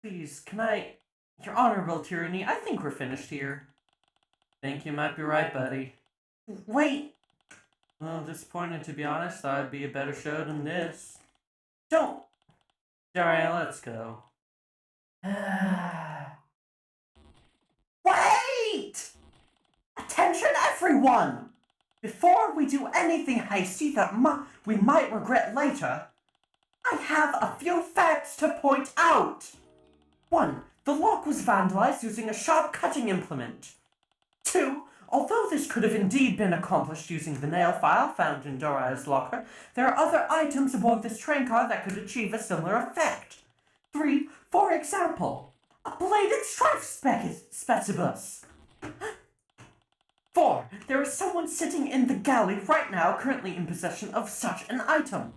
Please, can I... Your Honorable Tyranny, I think we're finished here. Think you might be right, buddy. Wait! Well, disappointed to be honest. Thought it'd be a better show than this. Don't! Alright, let's go. Wait! Attention everyone! Before we do anything hasty that we might regret later, I have a few facts to point out. 1. The lock was vandalized using a sharp cutting implement. 2. Although this could have indeed been accomplished using the nail file found in Dora's locker, there are other items aboard this train car that could achieve a similar effect. 3. For example, a bladed strife specibus. 4. There is someone sitting in the galley right now currently in possession of such an item.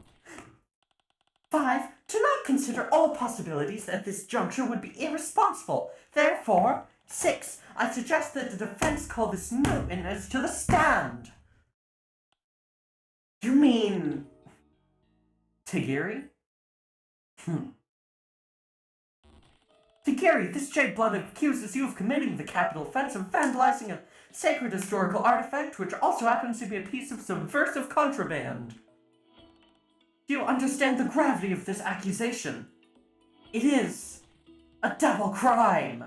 5. To not consider all possibilities at this juncture would be irresponsible. Therefore, 6. I suggest that the defense call this new witness to the stand. You mean... Tigiri? Tigiri, this jade blood accuses you of committing the capital offense of vandalizing a sacred historical artifact, which also happens to be a piece of subversive contraband. Do you understand the gravity of this accusation? It is a double crime.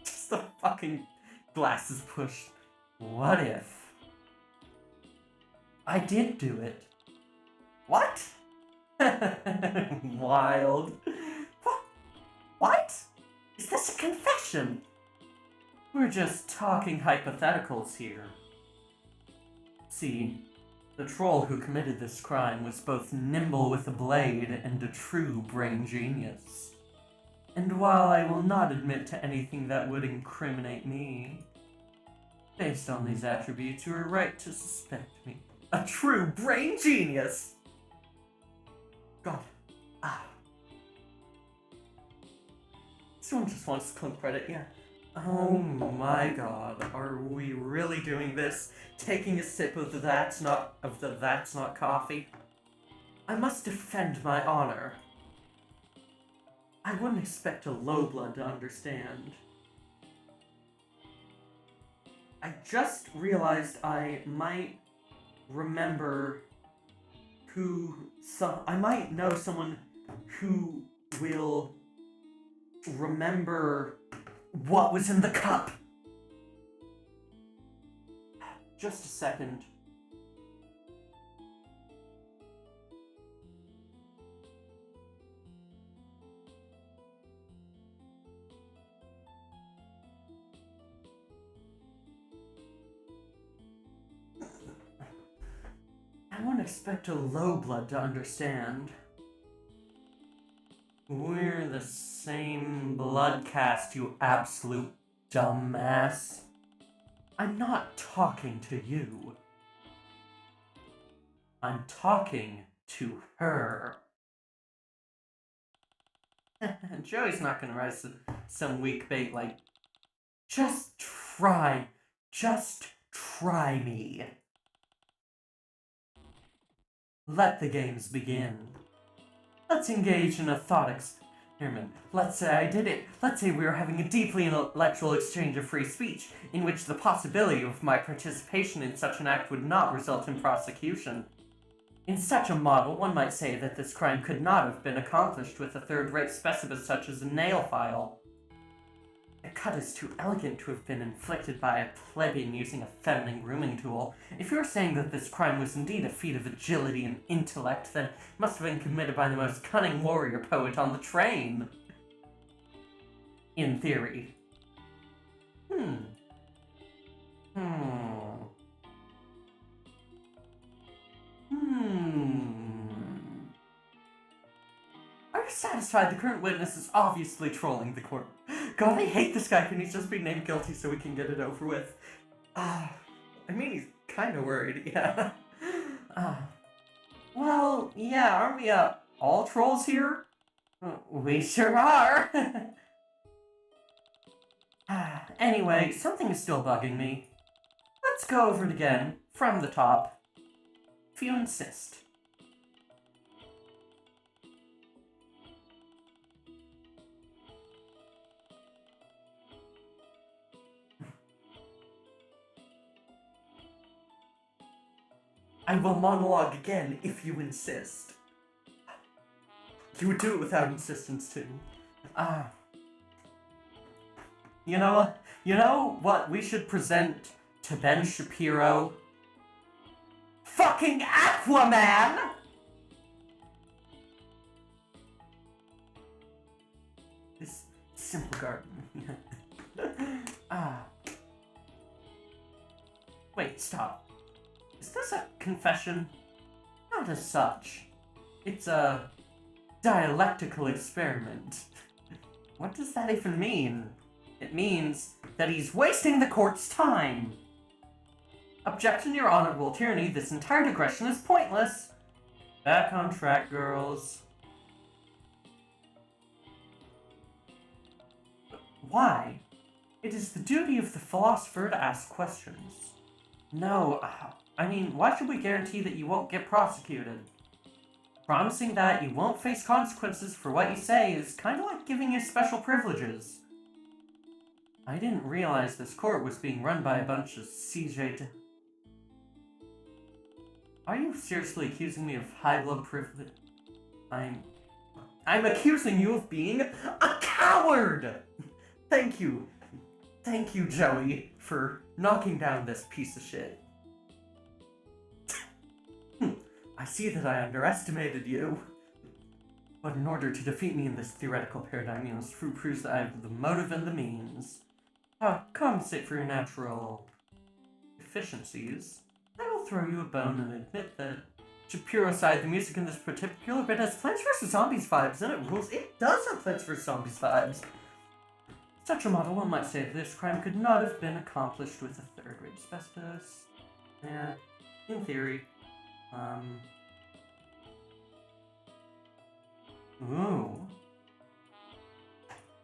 Just the fucking glasses pushed. What if I did do it? What? Wild. What? Is this a confession? We're just talking hypotheticals here. See, the troll who committed this crime was both nimble with a blade and a true brain genius. And while I will not admit to anything that would incriminate me, based on these attributes, you are right to suspect me. A true brain genius! God. Someone just wants to claim credit, yeah. Oh my god, are we really doing this? Taking a sip of the that's not coffee? I must defend my honor. I wouldn't expect a low blood to understand. I just realized I might remember I might know someone who will remember what was in the cup. Just a second. I wouldn't expect a low blood to understand. We're the same blood caste, you absolute dumbass. I'm not talking to you. I'm talking to her. Joey's not gonna rise to some weak bait like, just try me. Let the games begin. Let's engage in a thought experiment. Let's say I did it. Let's say we were having a deeply intellectual exchange of free speech, in which the possibility of my participation in such an act would not result in prosecution. In such a model, one might say that this crime could not have been accomplished with a third-rate specimen such as a nail file. A cut is too elegant to have been inflicted by a plebeian using a feminine grooming tool. If you're saying that this crime was indeed a feat of agility and intellect, then it must have been committed by the most cunning warrior poet on the train. In theory. Are you satisfied the current witness is obviously trolling the court? God, I hate this guy. Can he just be named guilty so we can get it over with? I mean, he's kind of worried, yeah. Well, yeah, aren't we, all trolls here? We sure are. Anyway, something is still bugging me. Let's go over it again, from the top. If you insist. I will monologue again if you insist. You would do it without insistence too. You know what we should present to Ben Shapiro? Fucking Aquaman! This simple garden. Wait, stop. Is this a confession? Not as such. It's a dialectical experiment. What does that even mean? It means that he's wasting the court's time. Objection, Your Honorable Tyranny. This entire digression is pointless. Back on track, girls. Why? It is the duty of the philosopher to ask questions. No, I mean, why should we guarantee that you won't get prosecuted? Promising that you won't face consequences for what you say is kind of like giving you special privileges. I didn't realize this court was being run by a bunch of CJ. Are you seriously accusing me of high blood privilege? I'm accusing you of being a coward! Thank you. Thank you, Joey, for knocking down this piece of shit. I see that I underestimated you. But in order to defeat me in this theoretical paradigm, you must prove that I have the motive and the means. Compensate for your natural deficiencies. I will throw you a bone and admit that Shapiro side the music in this particular bit has Plants vs. Zombies vibes, and it does have Plants vs. Zombies vibes. Such a model, one might say, that this crime could not have been accomplished with a third-rate asbestos. Yeah, in theory. Ooh.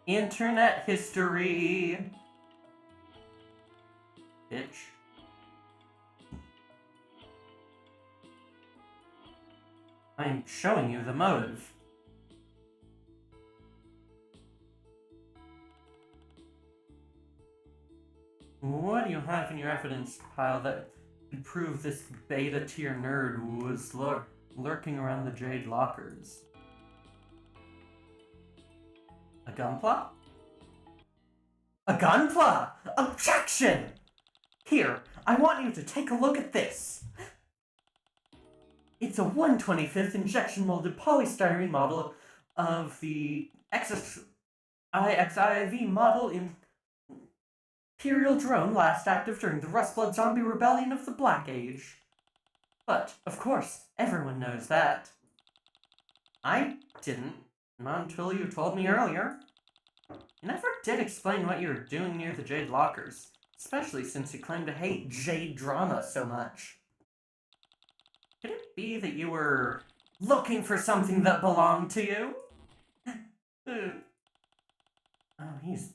Internet history. Bitch. I'm showing you the motive. What do you have in your evidence pile that could prove this beta tier nerd was lurking around the Jade lockers? A gunpla? A gunpla! Objection! Here, I want you to take a look at this. It's a 1/25th injection molded polystyrene model of the IXIV model Imperial drone last active during the Rustblood zombie rebellion of the Black Age. But, of course, everyone knows that. I didn't. Not until you told me earlier. You never did explain what you were doing near the Jade lockers. especially since you claim to hate Jade drama so much. Could it be that you were looking for something that belonged to you? Oh, he's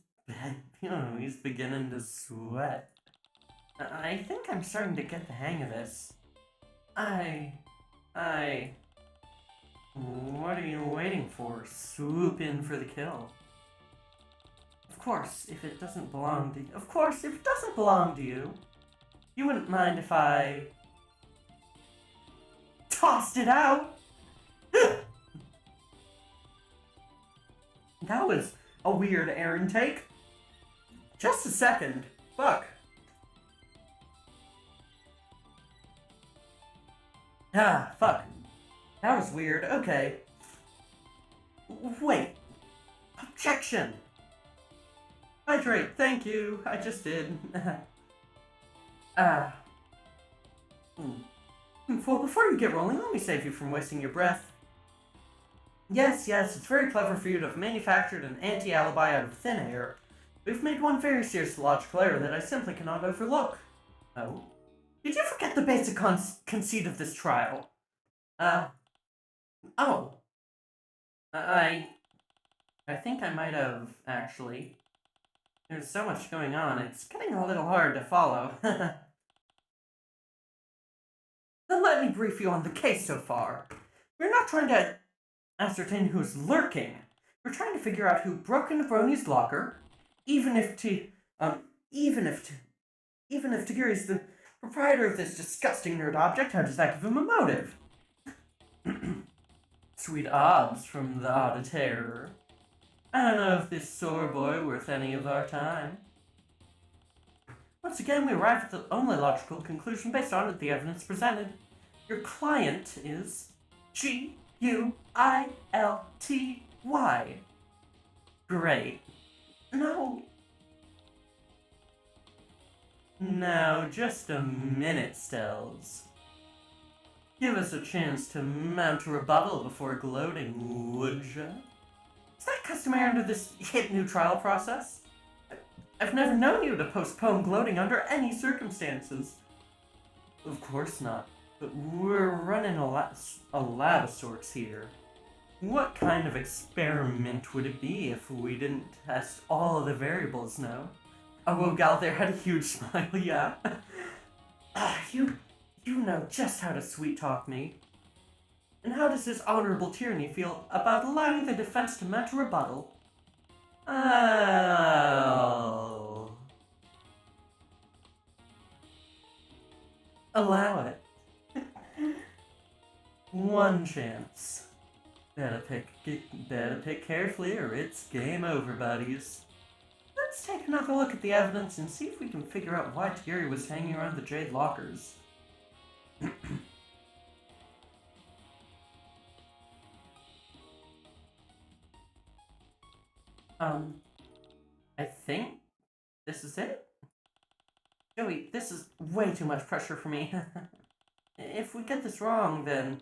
beginning to sweat. I think I'm starting to get the hang of this. What are you waiting for? Swoop in for the kill. Of course, if it doesn't belong to you, you wouldn't mind if I tossed it out. That was a weird air intake. Just a second. Fuck. Ah, fuck. That was weird. Okay. Wait. Objection! Hydrate, thank you. I just did. Well, before you get rolling, let me save you from wasting your breath. Yes, it's very clever for you to have manufactured an anti-alibi out of thin air. We've made one very serious logical error that I simply cannot overlook. Oh? Did you forget the basic conceit of this trial? Oh. I think I might have, actually. There's so much going on, it's getting a little hard to follow. Then let me brief you on the case so far. We're not trying to ascertain who's lurking. We're trying to figure out who broke into Brony's locker, even if Tagiri's the proprietor of this disgusting nerd object. How does that give him a motive? Sweet odds from the auditor. I don't know if this sore boy worth any of our time. Once again, we arrive at the only logical conclusion based on the evidence presented. Your client is G-U-I-L-T-Y. Great. No. Now, just a minute, Stells. Give us a chance to mount a rebuttal before gloating, would ya? Is that customary under this hip new trial process? I've never known you to postpone gloating under any circumstances. Of course not, but we're running a lab of sorts here. What kind of experiment would it be if we didn't test all of the variables, no? Oh, gal there had a huge smile, yeah. You know just how to sweet-talk me. And how does this honorable tyranny feel about allowing the defense to mount a rebuttal? Oh. Allow it. One chance. Better pick carefully or it's game over, buddies. Let's take another look at the evidence and see if we can figure out why Tagiri was hanging around the Jade lockers. I think this is it? Joey, this is way too much pressure for me. If we get this wrong, then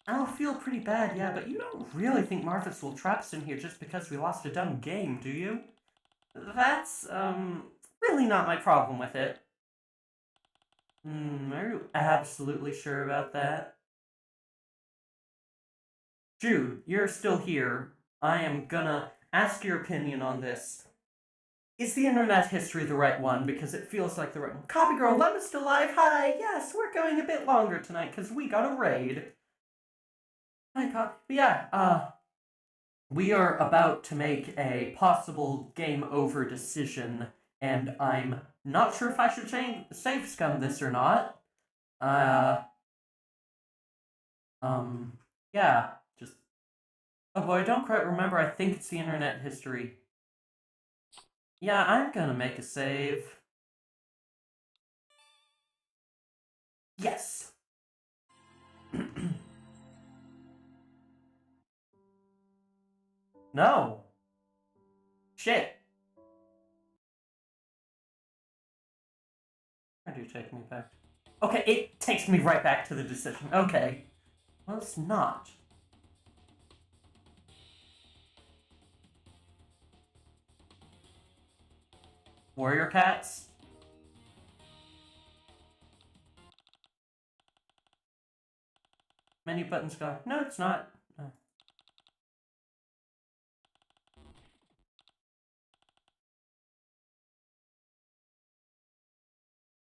I'll feel pretty bad, yeah, but you don't really think Marvis will trap us in here just because we lost a dumb game, do you? That's, really not my problem with it. Are you absolutely sure about that? Jude, you're still here. I am gonna ask your opinion on this. Is the internet history the right one? Because it feels like the right one. Copy girl, let us still live. Hi, yes, we're going a bit longer tonight because we got a raid. Hi, Copy. Yeah, we are about to make a possible game over decision, and I'm not sure if I should save scum this or not. Yeah, just... Oh boy, I don't quite remember. I think it's the internet history. Yeah, I'm gonna make a save. Yes! No! Shit! Why do you take me back? Okay, it takes me right back to the decision. Okay. Well, it's not. Warrior cats? Menu buttons go. No, it's not.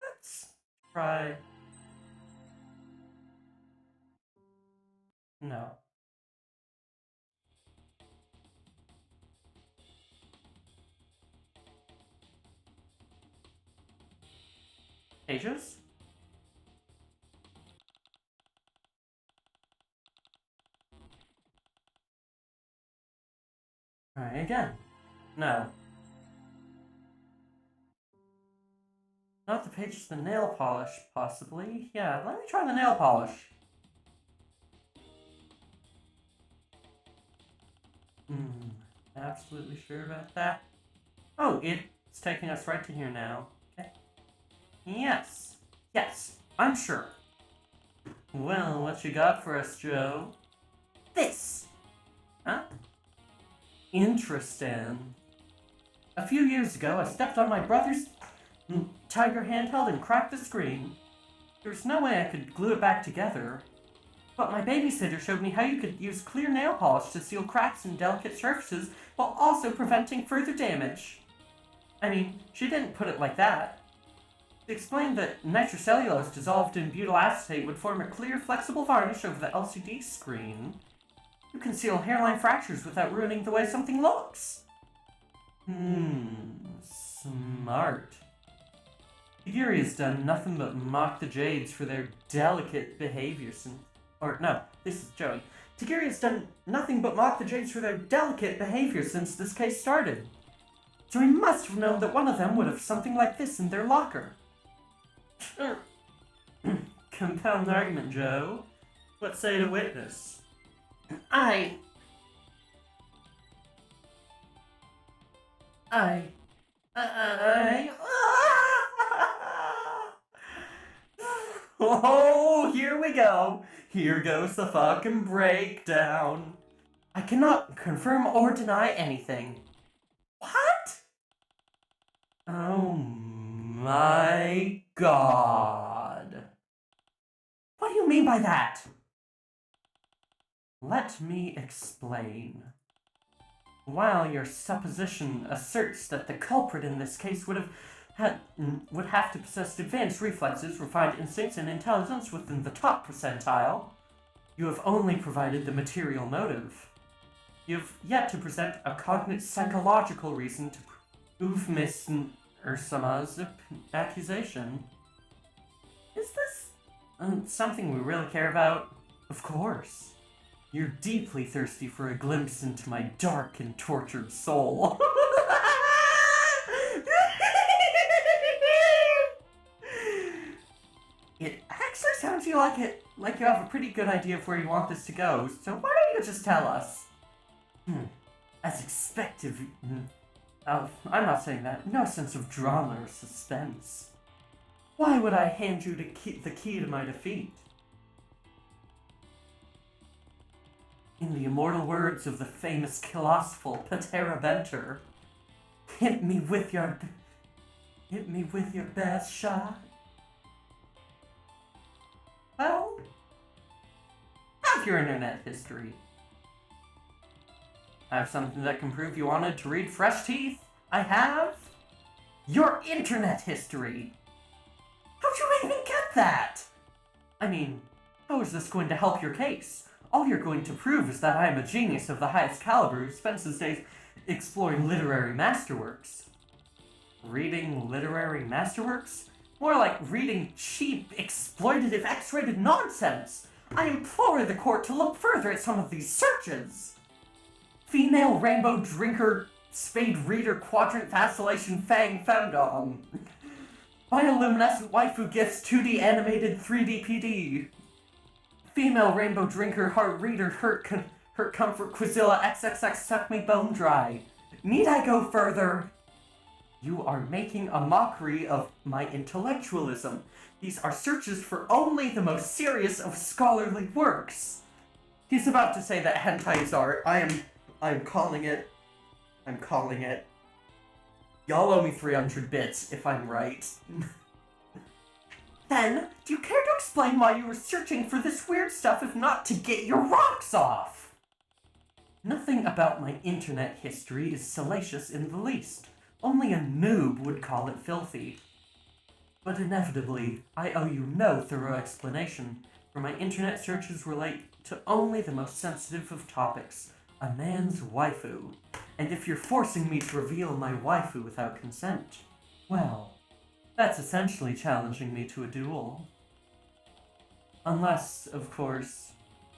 Let's try. No. Pages? Try again. No. Not the pages, the nail polish, possibly. Yeah, let me try the nail polish. Absolutely sure about that. Oh, it's taking us right to here now. Okay. Yes. Yes, I'm sure. Well, what you got for us, Joe? This! Huh? Interesting. A few years ago, I stepped on my brother's Tiger handheld and cracked the screen. There's no way I could glue it back together. But my babysitter showed me how you could use clear nail polish to seal cracks in delicate surfaces while also preventing further damage. I mean, she didn't put it like that. She explained that nitrocellulose dissolved in butyl acetate would form a clear, flexible varnish over the LCD screen. You can seal hairline fractures without ruining the way something looks. Smart. Higiri has done nothing but mock the Jades for their delicate behavior since... Or, no, this is Joey. Higiri has done nothing but mock the Jades for their delicate behavior since this case started. So he must have known that one of them would have something like this in their locker. Compound argument, Joe. What say to witness? Oh, here we go. Here goes the fucking breakdown. I cannot confirm or deny anything. What? Oh my god. What do you mean by that? Let me explain. While your supposition asserts that the culprit in this case would have to possess advanced reflexes, refined instincts, and intelligence within the top percentile, you have only provided the material motive. You have yet to present a cognate psychological reason to prove Miss Ursama's accusation. Is this something we really care about? Of course. You're deeply thirsty for a glimpse into my dark and tortured soul. It actually sounds like you have a pretty good idea of where you want this to go, so why don't you just tell us? As expected, I'm not saying that. No sense of drama or suspense. Why would I hand you the key to my defeat? In the immortal words of the famous philosopher Patera Benter, hit me with your best shot. Well, have your internet history. I have something that can prove you wanted to read Fresh Teeth. I have your internet history. How'd you even get that? I mean, how is this going to help your case? All you're going to prove is that I am a genius of the highest caliber who spends his days exploring literary masterworks. Reading literary masterworks? More like reading cheap, exploitative, X-rated nonsense. I implore the court to look further at some of these searches. Female rainbow drinker, spade reader, quadrant fascination, fang femdom. Bioluminescent waifu gifts 2D animated 3D PD. Female rainbow drinker, heart reader, hurt comfort, Quizilla, XXX, suck me bone dry. Need I go further? You are making a mockery of my intellectualism. These are searches for only the most serious of scholarly works. He's about to say that hentai is art. I'm calling it Y'all owe me 300 bits, if I'm right. Then, do you care to explain why you were searching for this weird stuff if not to get your rocks off? Nothing about my internet history is salacious in the least. Only a noob would call it filthy. But inevitably, I owe you no thorough explanation, for my internet searches relate to only the most sensitive of topics, a man's waifu. And if you're forcing me to reveal my waifu without consent, well, that's essentially challenging me to a duel. Unless, of course,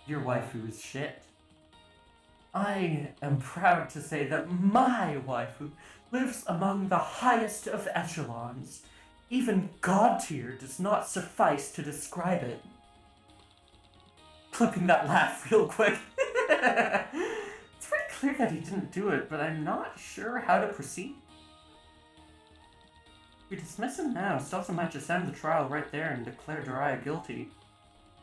your waifu is shit. I am proud to say that my waifu lives among the highest of echelons. Even God tier does not suffice to describe it. Clipping that laugh real quick. It's pretty clear that he didn't do it, but I'm not sure how to proceed. If we dismiss him now, Stelza might just end the trial right there and declare Jiraiya guilty.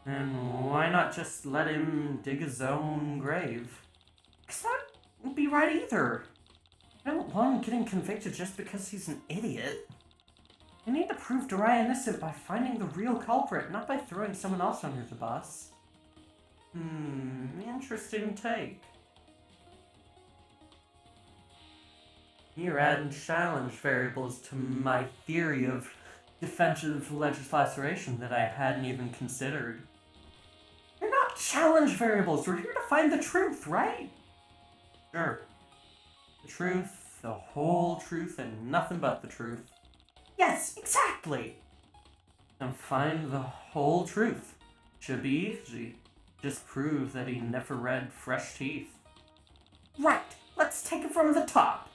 And why not just let him dig his own grave? Because that wouldn't be right either. I don't want him getting convicted just because he's an idiot. I need to prove Jiraiya innocent by finding the real culprit, not by throwing someone else under the bus. Interesting take. You're adding challenge variables to my theory of defensive legislation that I hadn't even considered. They're not challenge variables, we're here to find the truth, right? Sure. The truth, the whole truth, and nothing but the truth. Yes, exactly! Then find the whole truth. Should be easy. Just prove that he never read Fresh Teeth. Right, let's take it from the top.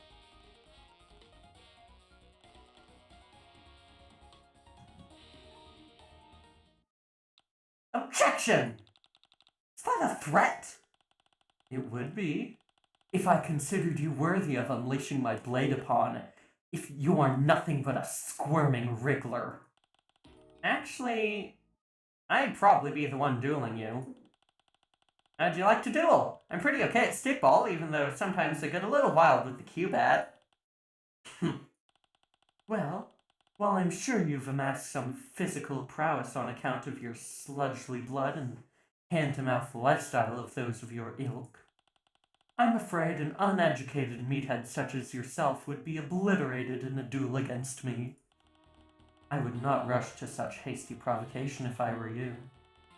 Objection! Is that a threat? It would be, if I considered you worthy of unleashing my blade upon, if you are nothing but a squirming wriggler. Actually, I'd probably be the one dueling you. How'd you like to duel? I'm pretty okay at stickball, even though sometimes I get a little wild with the Q-bat. Well, while I'm sure you've amassed some physical prowess on account of your sludgely blood and hand-to-mouth lifestyle of those of your ilk, I'm afraid an uneducated meathead such as yourself would be obliterated in a duel against me. I would not rush to such hasty provocation if I were you.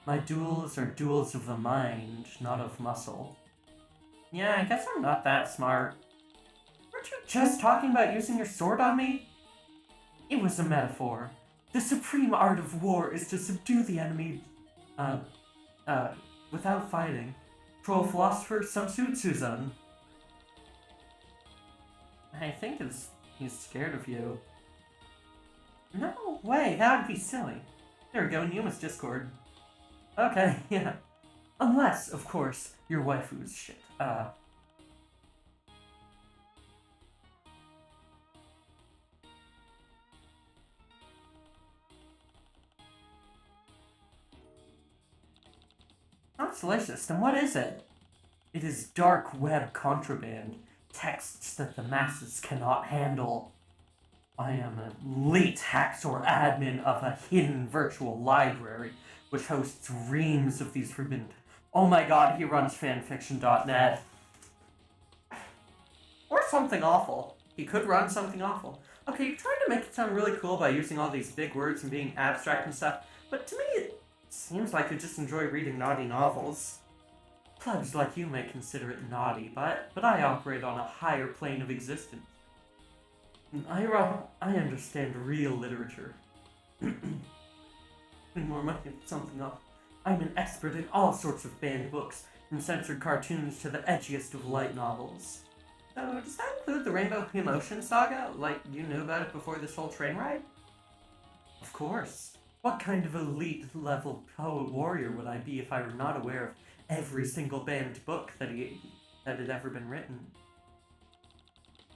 My duels are duels of the mind, not of muscle. Yeah, I guess I'm not that smart. Weren't you just talking about using your sword on me? It was a metaphor. The supreme art of war is to subdue the enemy, without fighting. Troll philosopher Sun Tzu. I think he's scared of you. No way, that would be silly. There we go, in Yuma's Discord. Okay, yeah. Unless, of course, your waifu's shit. Not salacious, then what is it? It is dark web contraband. Texts that the masses cannot handle. I am an elite hacksaw admin of a hidden virtual library, which hosts reams of these forbidden... Oh my god, he runs fanfiction.net. Or something awful. He could run something awful. Okay, you're trying to make it sound really cool by using all these big words and being abstract and stuff, but to me it seems like you just enjoy reading naughty novels. Plebs like you may consider it naughty, but I operate on a higher plane of existence. I understand real literature. More money, something off. I'm an expert in all sorts of banned books, from censored cartoons to the edgiest of light novels. So, does that include the Rainbow Emotion Saga? Like, you knew about it before this whole train ride? Of course. What kind of elite-level poet warrior would I be if I were not aware of every single banned book that had ever been written?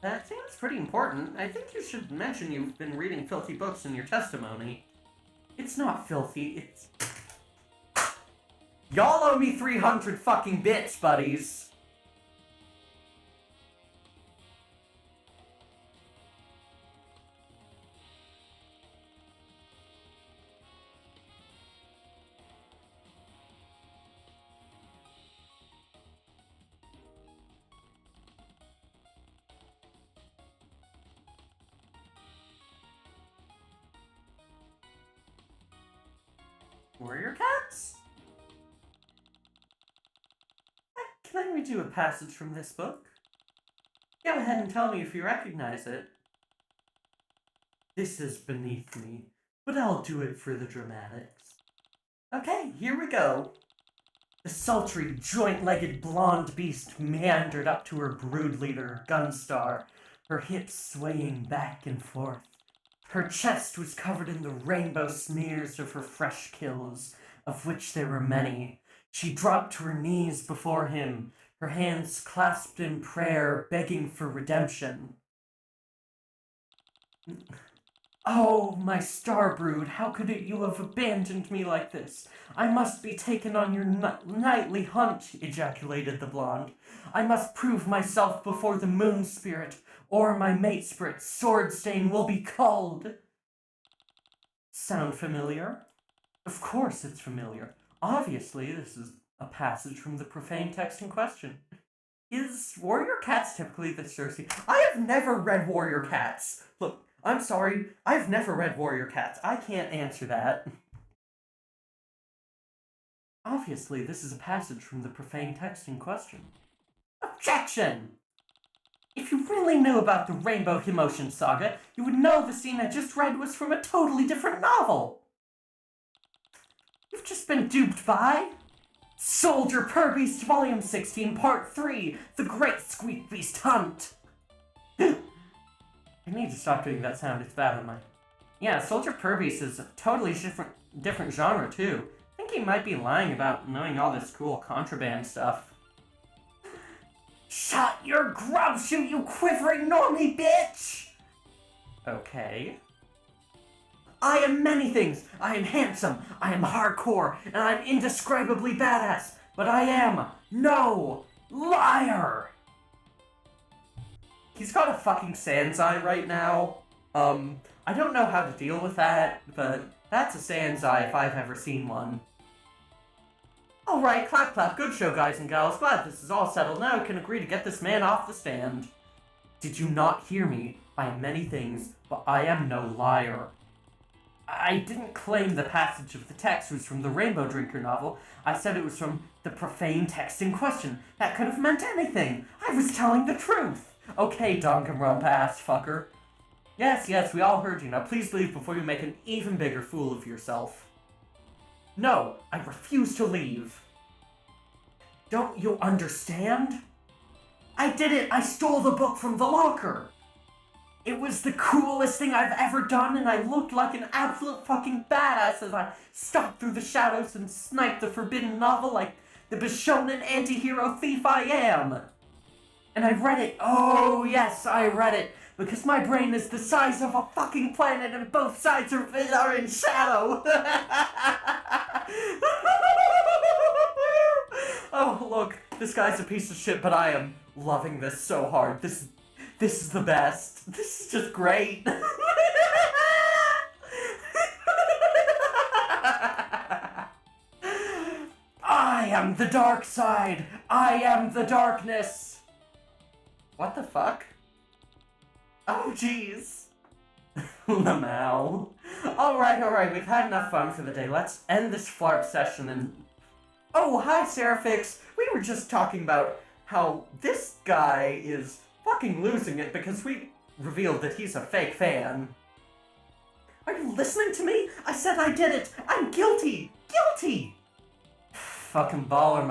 I think that's pretty important. I think you should mention you've been reading filthy books in your testimony. It's not filthy, it's... Y'all owe me 300 fucking bits, buddies! Warrior cats? Can I read you a passage from this book? Go ahead and tell me if you recognize it. This is beneath me, but I'll do it for the dramatics. Okay, here we go. The sultry, joint-legged blonde beast meandered up to her brood leader, Gunstar, her hips swaying back and forth. Her chest was covered in the rainbow smears of her fresh kills, of which there were many. She dropped to her knees before him, her hands clasped in prayer, begging for redemption. Oh, my starbrood, how could you have abandoned me like this? I must be taken on your nightly hunt, ejaculated the blonde. I must prove myself before the moon spirit, or my mate spirit, Swordstain, will be called. Sound familiar? Of course it's familiar. Obviously, this is a passage from the profane text in question. Is Warrior Cats typically this thirsty? I have never read Warrior Cats. Look, I'm sorry, I've never read Warrior Cats. I can't answer that. Obviously, this is a passage from the profane text in question. Objection! If you really knew about the Rainbow Himotion Saga, you would know the scene I just read was from a totally different novel. You've just been duped by Soldier Purbeast Volume 16, Part 3, The Great Squeak Beast Hunt. I need to stop doing that sound, it's bad on my... Yeah, Soldier Purbeast is a totally different genre, too. I think he might be lying about knowing all this cool contraband stuff. Shut your grub shoot, you quivering normie bitch! Okay. I am many things. I am handsome, I am hardcore, and I'm indescribably badass. But I am no liar! He's got a fucking Sans eye right now. I don't know how to deal with that, but that's a Sans eye if I've ever seen one. Alright, clap clap, good show guys and gals. Glad this is all settled now. I can agree to get this man off the stand. Did you not hear me? I am many things, but I am no liar. I didn't claim the passage of the text was from the Rainbow Drinker novel. I said it was from the profane text in question. That could have meant anything. I was telling the truth. Okay, Danganronpa ass fucker. Yes, we all heard you. Now please leave before you make an even bigger fool of yourself. No, I refuse to leave. Don't you understand? I did it! I stole the book from the locker! It was the coolest thing I've ever done, and I looked like an absolute fucking badass as I stalked through the shadows and sniped the forbidden novel like the Bishonen anti-hero thief I am! And I read it. Oh, yes, I read it. Because my brain is the size of a fucking planet and both sides are in shadow. Oh, look, this guy's a piece of shit, but I am loving this so hard. This is the best. This is just great. I am the dark side. I am the darkness. What the fuck? Oh, jeez. Lamau. Alright, we've had enough fun for the day. Let's end this flarp session and... Oh, hi, Seraphix. We were just talking about how this guy is fucking losing it because we revealed that he's a fake fan. Are you listening to me? I said I did it. I'm guilty. Guilty. Fucking baller,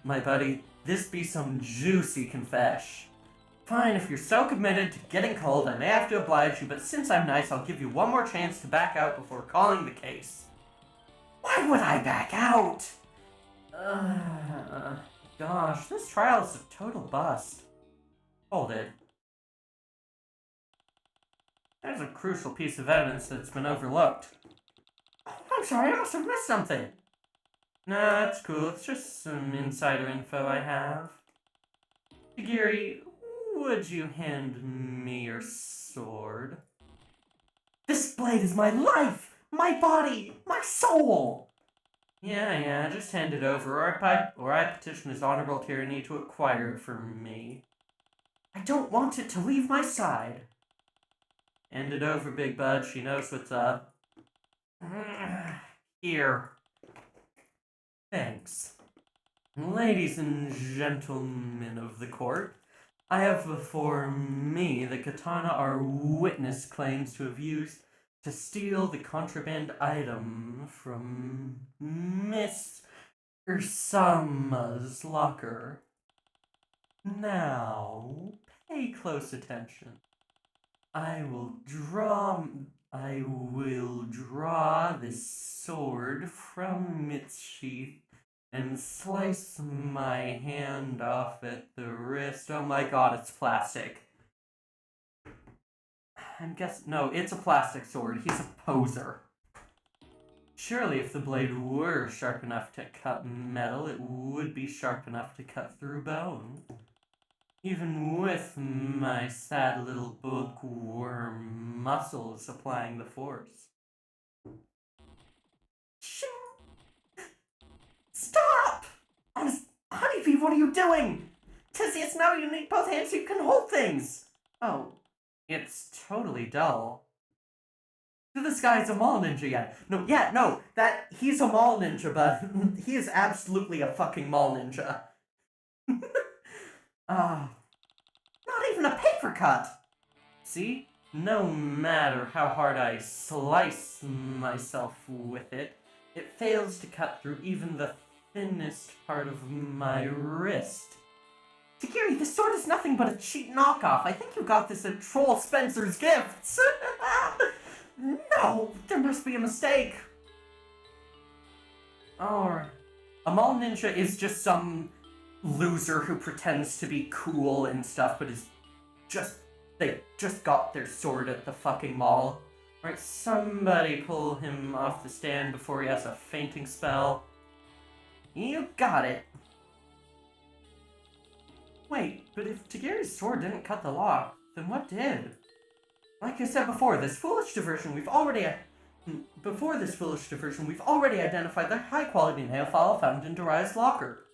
my buddy. This be some juicy confesh. Fine, if you're so committed to getting cold, I may have to oblige you, but since I'm nice, I'll give you one more chance to back out before calling the case. Why would I back out? Gosh, this trial is a total bust. Hold it. There's a crucial piece of evidence that's been overlooked. I'm sorry, I must have missed something. Nah, it's cool. It's just some insider info I have. Giri, would you hand me your sword? This blade is my life! My body! My soul! Yeah, just hand it over, or I petition his honorable tyranny to acquire it from me. I don't want it to leave my side. Hand it over, big bud. She knows what's up. Here. Thanks. Ladies and gentlemen of the court, I have before me the katana our witness claims to have used to steal the contraband item from Miss Ursama's locker. Now, pay close attention. I will draw this sword from its sheath and slice my hand off at the wrist. Oh my god, it's plastic. I'm guessing, no, it's a plastic sword. He's a poser. Surely if the blade were sharp enough to cut metal, it would be sharp enough to cut through bone. Even with my sad little bookworm muscles applying the force. Stop! Honeybee, what are you doing? Theseus, now you need both hands so you can hold things! Oh, it's totally dull. So this guy's a mall ninja yet. No, he's a mall ninja, but he is absolutely a fucking mall ninja. Not even a paper cut! See? No matter how hard I slice myself with it, it fails to cut through even the thinnest part of my wrist. Takiri, this sword is nothing but a cheap knockoff. I think you got this at Troll Spencer's Gifts. No, there must be a mistake. Or a mall ninja is just some loser who pretends to be cool and stuff, but they just got their sword at the fucking mall. Right, somebody pull him off the stand before he has a fainting spell. You got it. Wait, but if Tagiri's sword didn't cut the lock, then what did? Like I said before, this foolish diversion, we've already identified the high-quality nail file found in Daria's locker.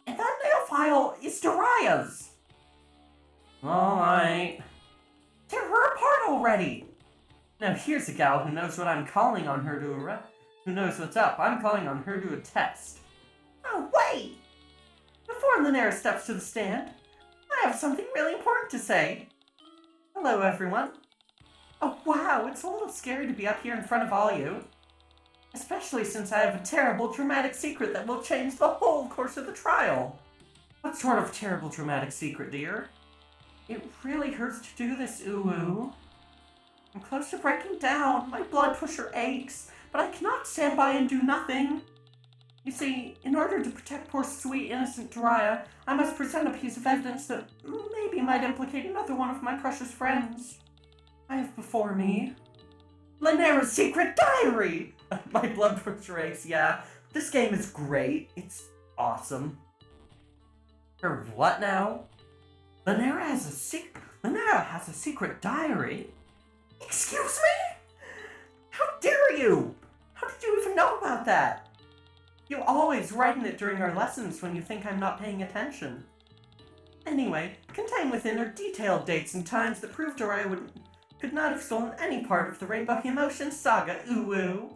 And that nail file is Daria's! Alright. Tear her apart already! Now here's a gal who knows what I'm calling on her to who knows what's up. I'm calling on her to attest. Oh, wait! Before Linera steps to the stand, I have something really important to say. Hello, everyone. Oh, wow, it's a little scary to be up here in front of all you. Especially since I have a terrible, dramatic secret that will change the whole course of the trial. What sort of terrible, dramatic secret, dear? It really hurts to do this, Uwu. I'm close to breaking down. My blood pusher aches, but I cannot stand by and do nothing. You see, in order to protect poor, sweet, innocent Daria, I must present a piece of evidence that maybe might implicate another one of my precious friends. I have before me Linera's secret diary! My blood pressure aches, yeah. This game is great. It's awesome. Her what now? Linera has a secret diary? Excuse me? How dare you? How did you even know about that? You always write in it during our lessons when you think I'm not paying attention. Anyway, contained within are detailed dates and times that prove Daria could not have stolen any part of the Rainbow Emotion Saga, Uwu.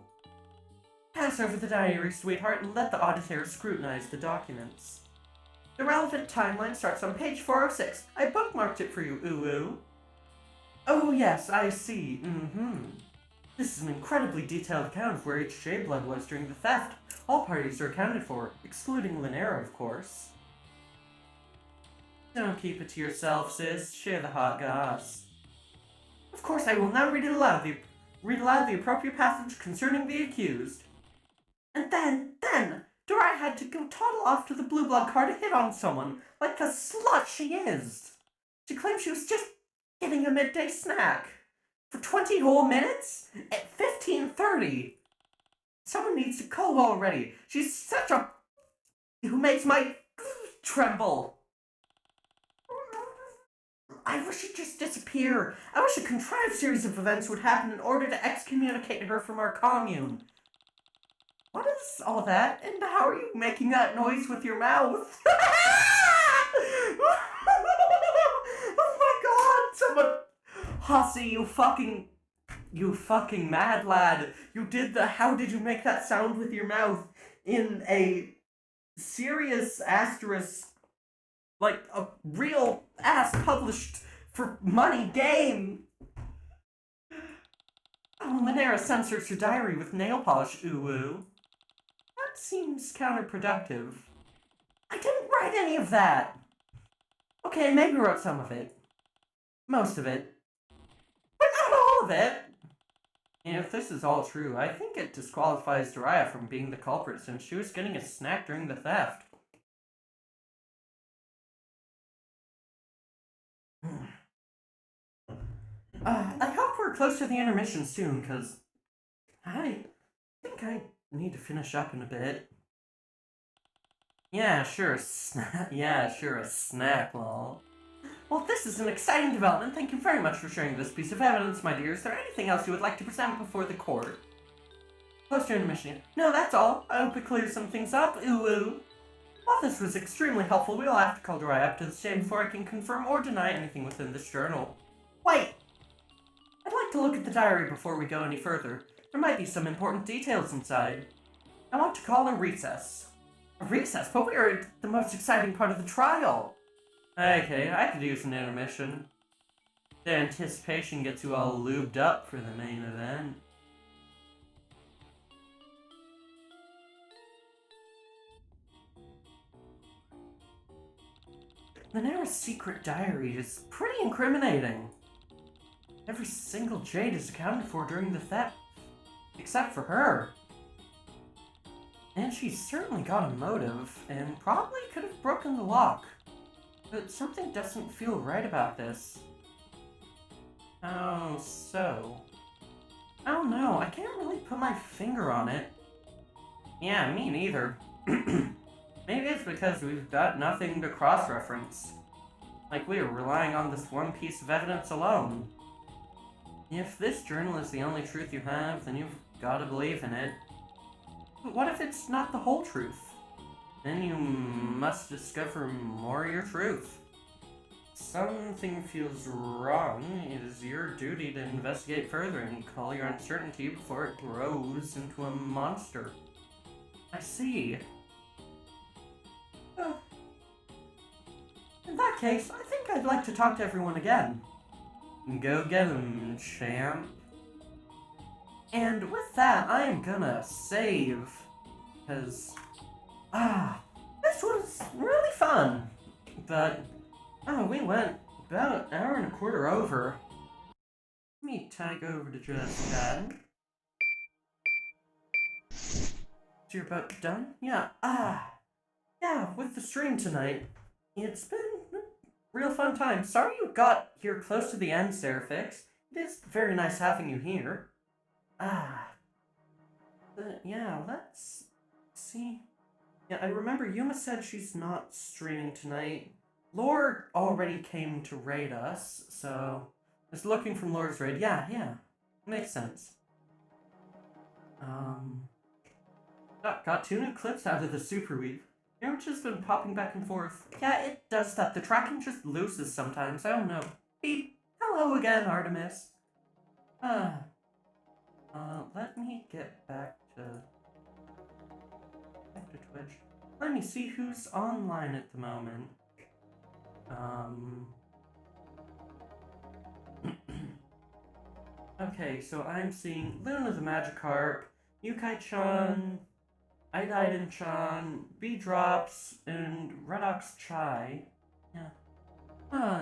Pass over the diary, sweetheart, and let the auditor scrutinize the documents. The relevant timeline starts on page 406. I bookmarked it for you, Uwu. Oh yes, I see. This is an incredibly detailed account of where each J-Blood was during the theft. All parties are accounted for, excluding Linera, of course. Don't keep it to yourself, sis. Share the hot goss. Of course, I will now read aloud the appropriate passage concerning the accused. And then, Daria had to go toddle off to the Blue Blood car to hit on someone, like the slut she is. She claimed she was just getting a midday snack. For 20 whole minutes? At 15:30. Someone needs to call already. She's such a... who makes my... tremble. I wish she'd just disappear. I wish a contrived series of events would happen in order to excommunicate her from our commune. What is all that? And how are you making that noise with your mouth? Oh my god! Someone... Hussy, you fucking mad lad. You did the how did you make that sound with your mouth in a serious asterisk, like a real ass published for money game. Oh, Monera censors her diary with nail polish, ooh. That seems counterproductive. I didn't write any of that! Okay, maybe wrote some of it. Most of it. But not all of it! And if this is all true, I think it disqualifies Jiraiya from being the culprit since she was getting a snack during the theft. I hope we're close to the intermission soon, because I think I need to finish up in a bit. Yeah, sure, a snack, lol. Well, this is an exciting development. Thank you very much for sharing this piece of evidence, my dear. Is there anything else you would like to present before the court? Close to intermission. No, that's all. I hope it clears some things up. Ooh. While this was extremely helpful, we'll have to call Jiraiya up to the stand before I can confirm or deny anything within this journal. Wait! I'd like to look at the diary before we go any further. There might be some important details inside. I want to call a recess. A recess? But we are at the most exciting part of the trial! Okay, I could use an intermission. The anticipation gets you all lubed up for the main event. Monera's secret diary is pretty incriminating. Every single jade is accounted for during the theft, except for her. And she's certainly got a motive, and probably could have broken the lock. But something doesn't feel right about this. How so? I don't know, I can't really put my finger on it. Yeah, me neither. Maybe it's because we've got nothing to cross-reference. Like we are relying on this one piece of evidence alone. If this journal is the only truth you have, then you've got to believe in it. But what if it's not the whole truth? Then you must discover more of your truth. Something feels wrong. It is your duty to investigate further and call your uncertainty before it grows into a monster. I see. In that case, I think I'd like to talk to everyone again. Go get 'em, champ. And with that, I am gonna save. Because, this was really fun. But, we went about an hour and a quarter over. Let me tag over to just chat. So you're about done? Yeah, yeah, with the stream tonight. It's been a real fun time. Sorry you got here close to the end, Seraphix. It is very nice having you here. Yeah, let's see. Yeah, I remember Yuma said she's not streaming tonight. Lore already came to raid us, so just looking from Lore's raid. Yeah, makes sense. Got 2 new clips out of the Super Weave. It's just been popping back and forth. Yeah, it does that. The tracking just loses sometimes. I don't know. Beep. Hello again, Artemis. Let me get back to Twitch. Let me see who's online at the moment. Okay, so I'm seeing Luna the Magikarp, Yukai-chan, Idaiden-chan, B-Drops, and Redox Chai. Yeah.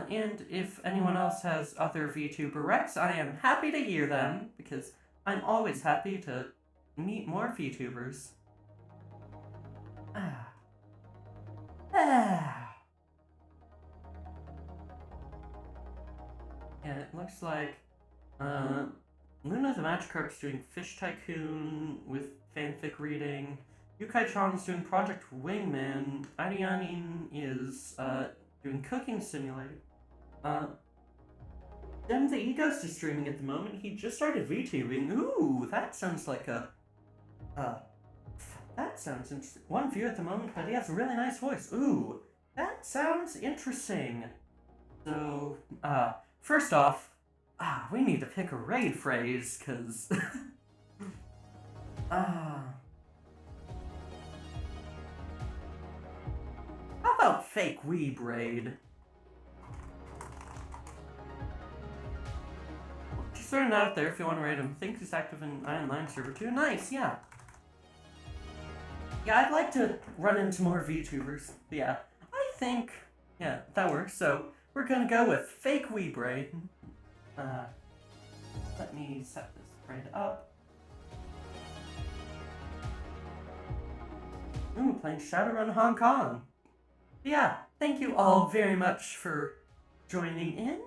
And if anyone else has other VTuber recs, I am happy to hear them, because I'm always happy to meet more VTubers. Yeah, it looks like, Luna the Magikarp's doing Fish Tycoon with fanfic reading. Yukai-chan's doing Project Wingman. Arianin is, doing Cooking Simulator. Dem the E-Ghost is streaming at the moment. He just started VTubing. Ooh, that sounds like a, that sounds interesting. 1 view at the moment, but he has a really nice voice. Ooh, that sounds interesting. So, first off, we need to pick a raid phrase, cause, fake weeb raid. Just throwing it out there if you want to raid him. Thinks he's active in Online server too. Nice, yeah. Yeah, I'd like to run into more VTubers. Yeah, I think, yeah, that works. So we're gonna go with fake weeb raid. Let me set this raid up. Ooh, playing Shadowrun Hong Kong. Yeah, thank you all very much for joining in.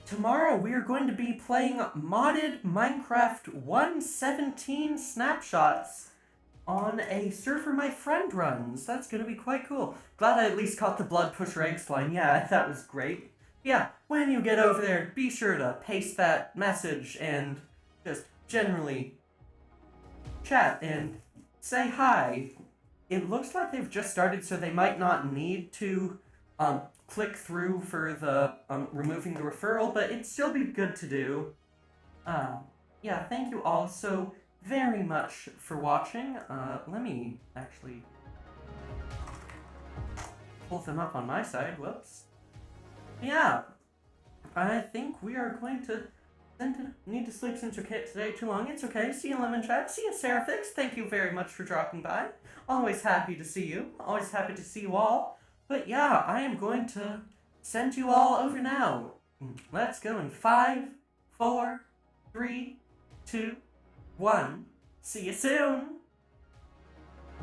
Tomorrow we are going to be playing modded Minecraft 1.17 snapshots on a server my friend runs. That's gonna be quite cool. Glad I at least caught the blood pusher eggs line. Yeah, that was great. Yeah, when you get over there, be sure to paste that message and just generally chat and say hi. It looks like they've just started, so they might not need to click through for the removing the referral, but it'd still be good to do. Yeah, thank you all so very much for watching. Let me actually pull them up on my side. Whoops. Yeah, I think we are going to need to sleep since you're today too long. It's okay. See you, Lemon Chat. See you, Seraphix. Thank you very much for dropping by. Always happy to see you. Always happy to see you all. But yeah, I am going to send you all over now. Let's go in 5, 4, 3, 2, 1. See you soon.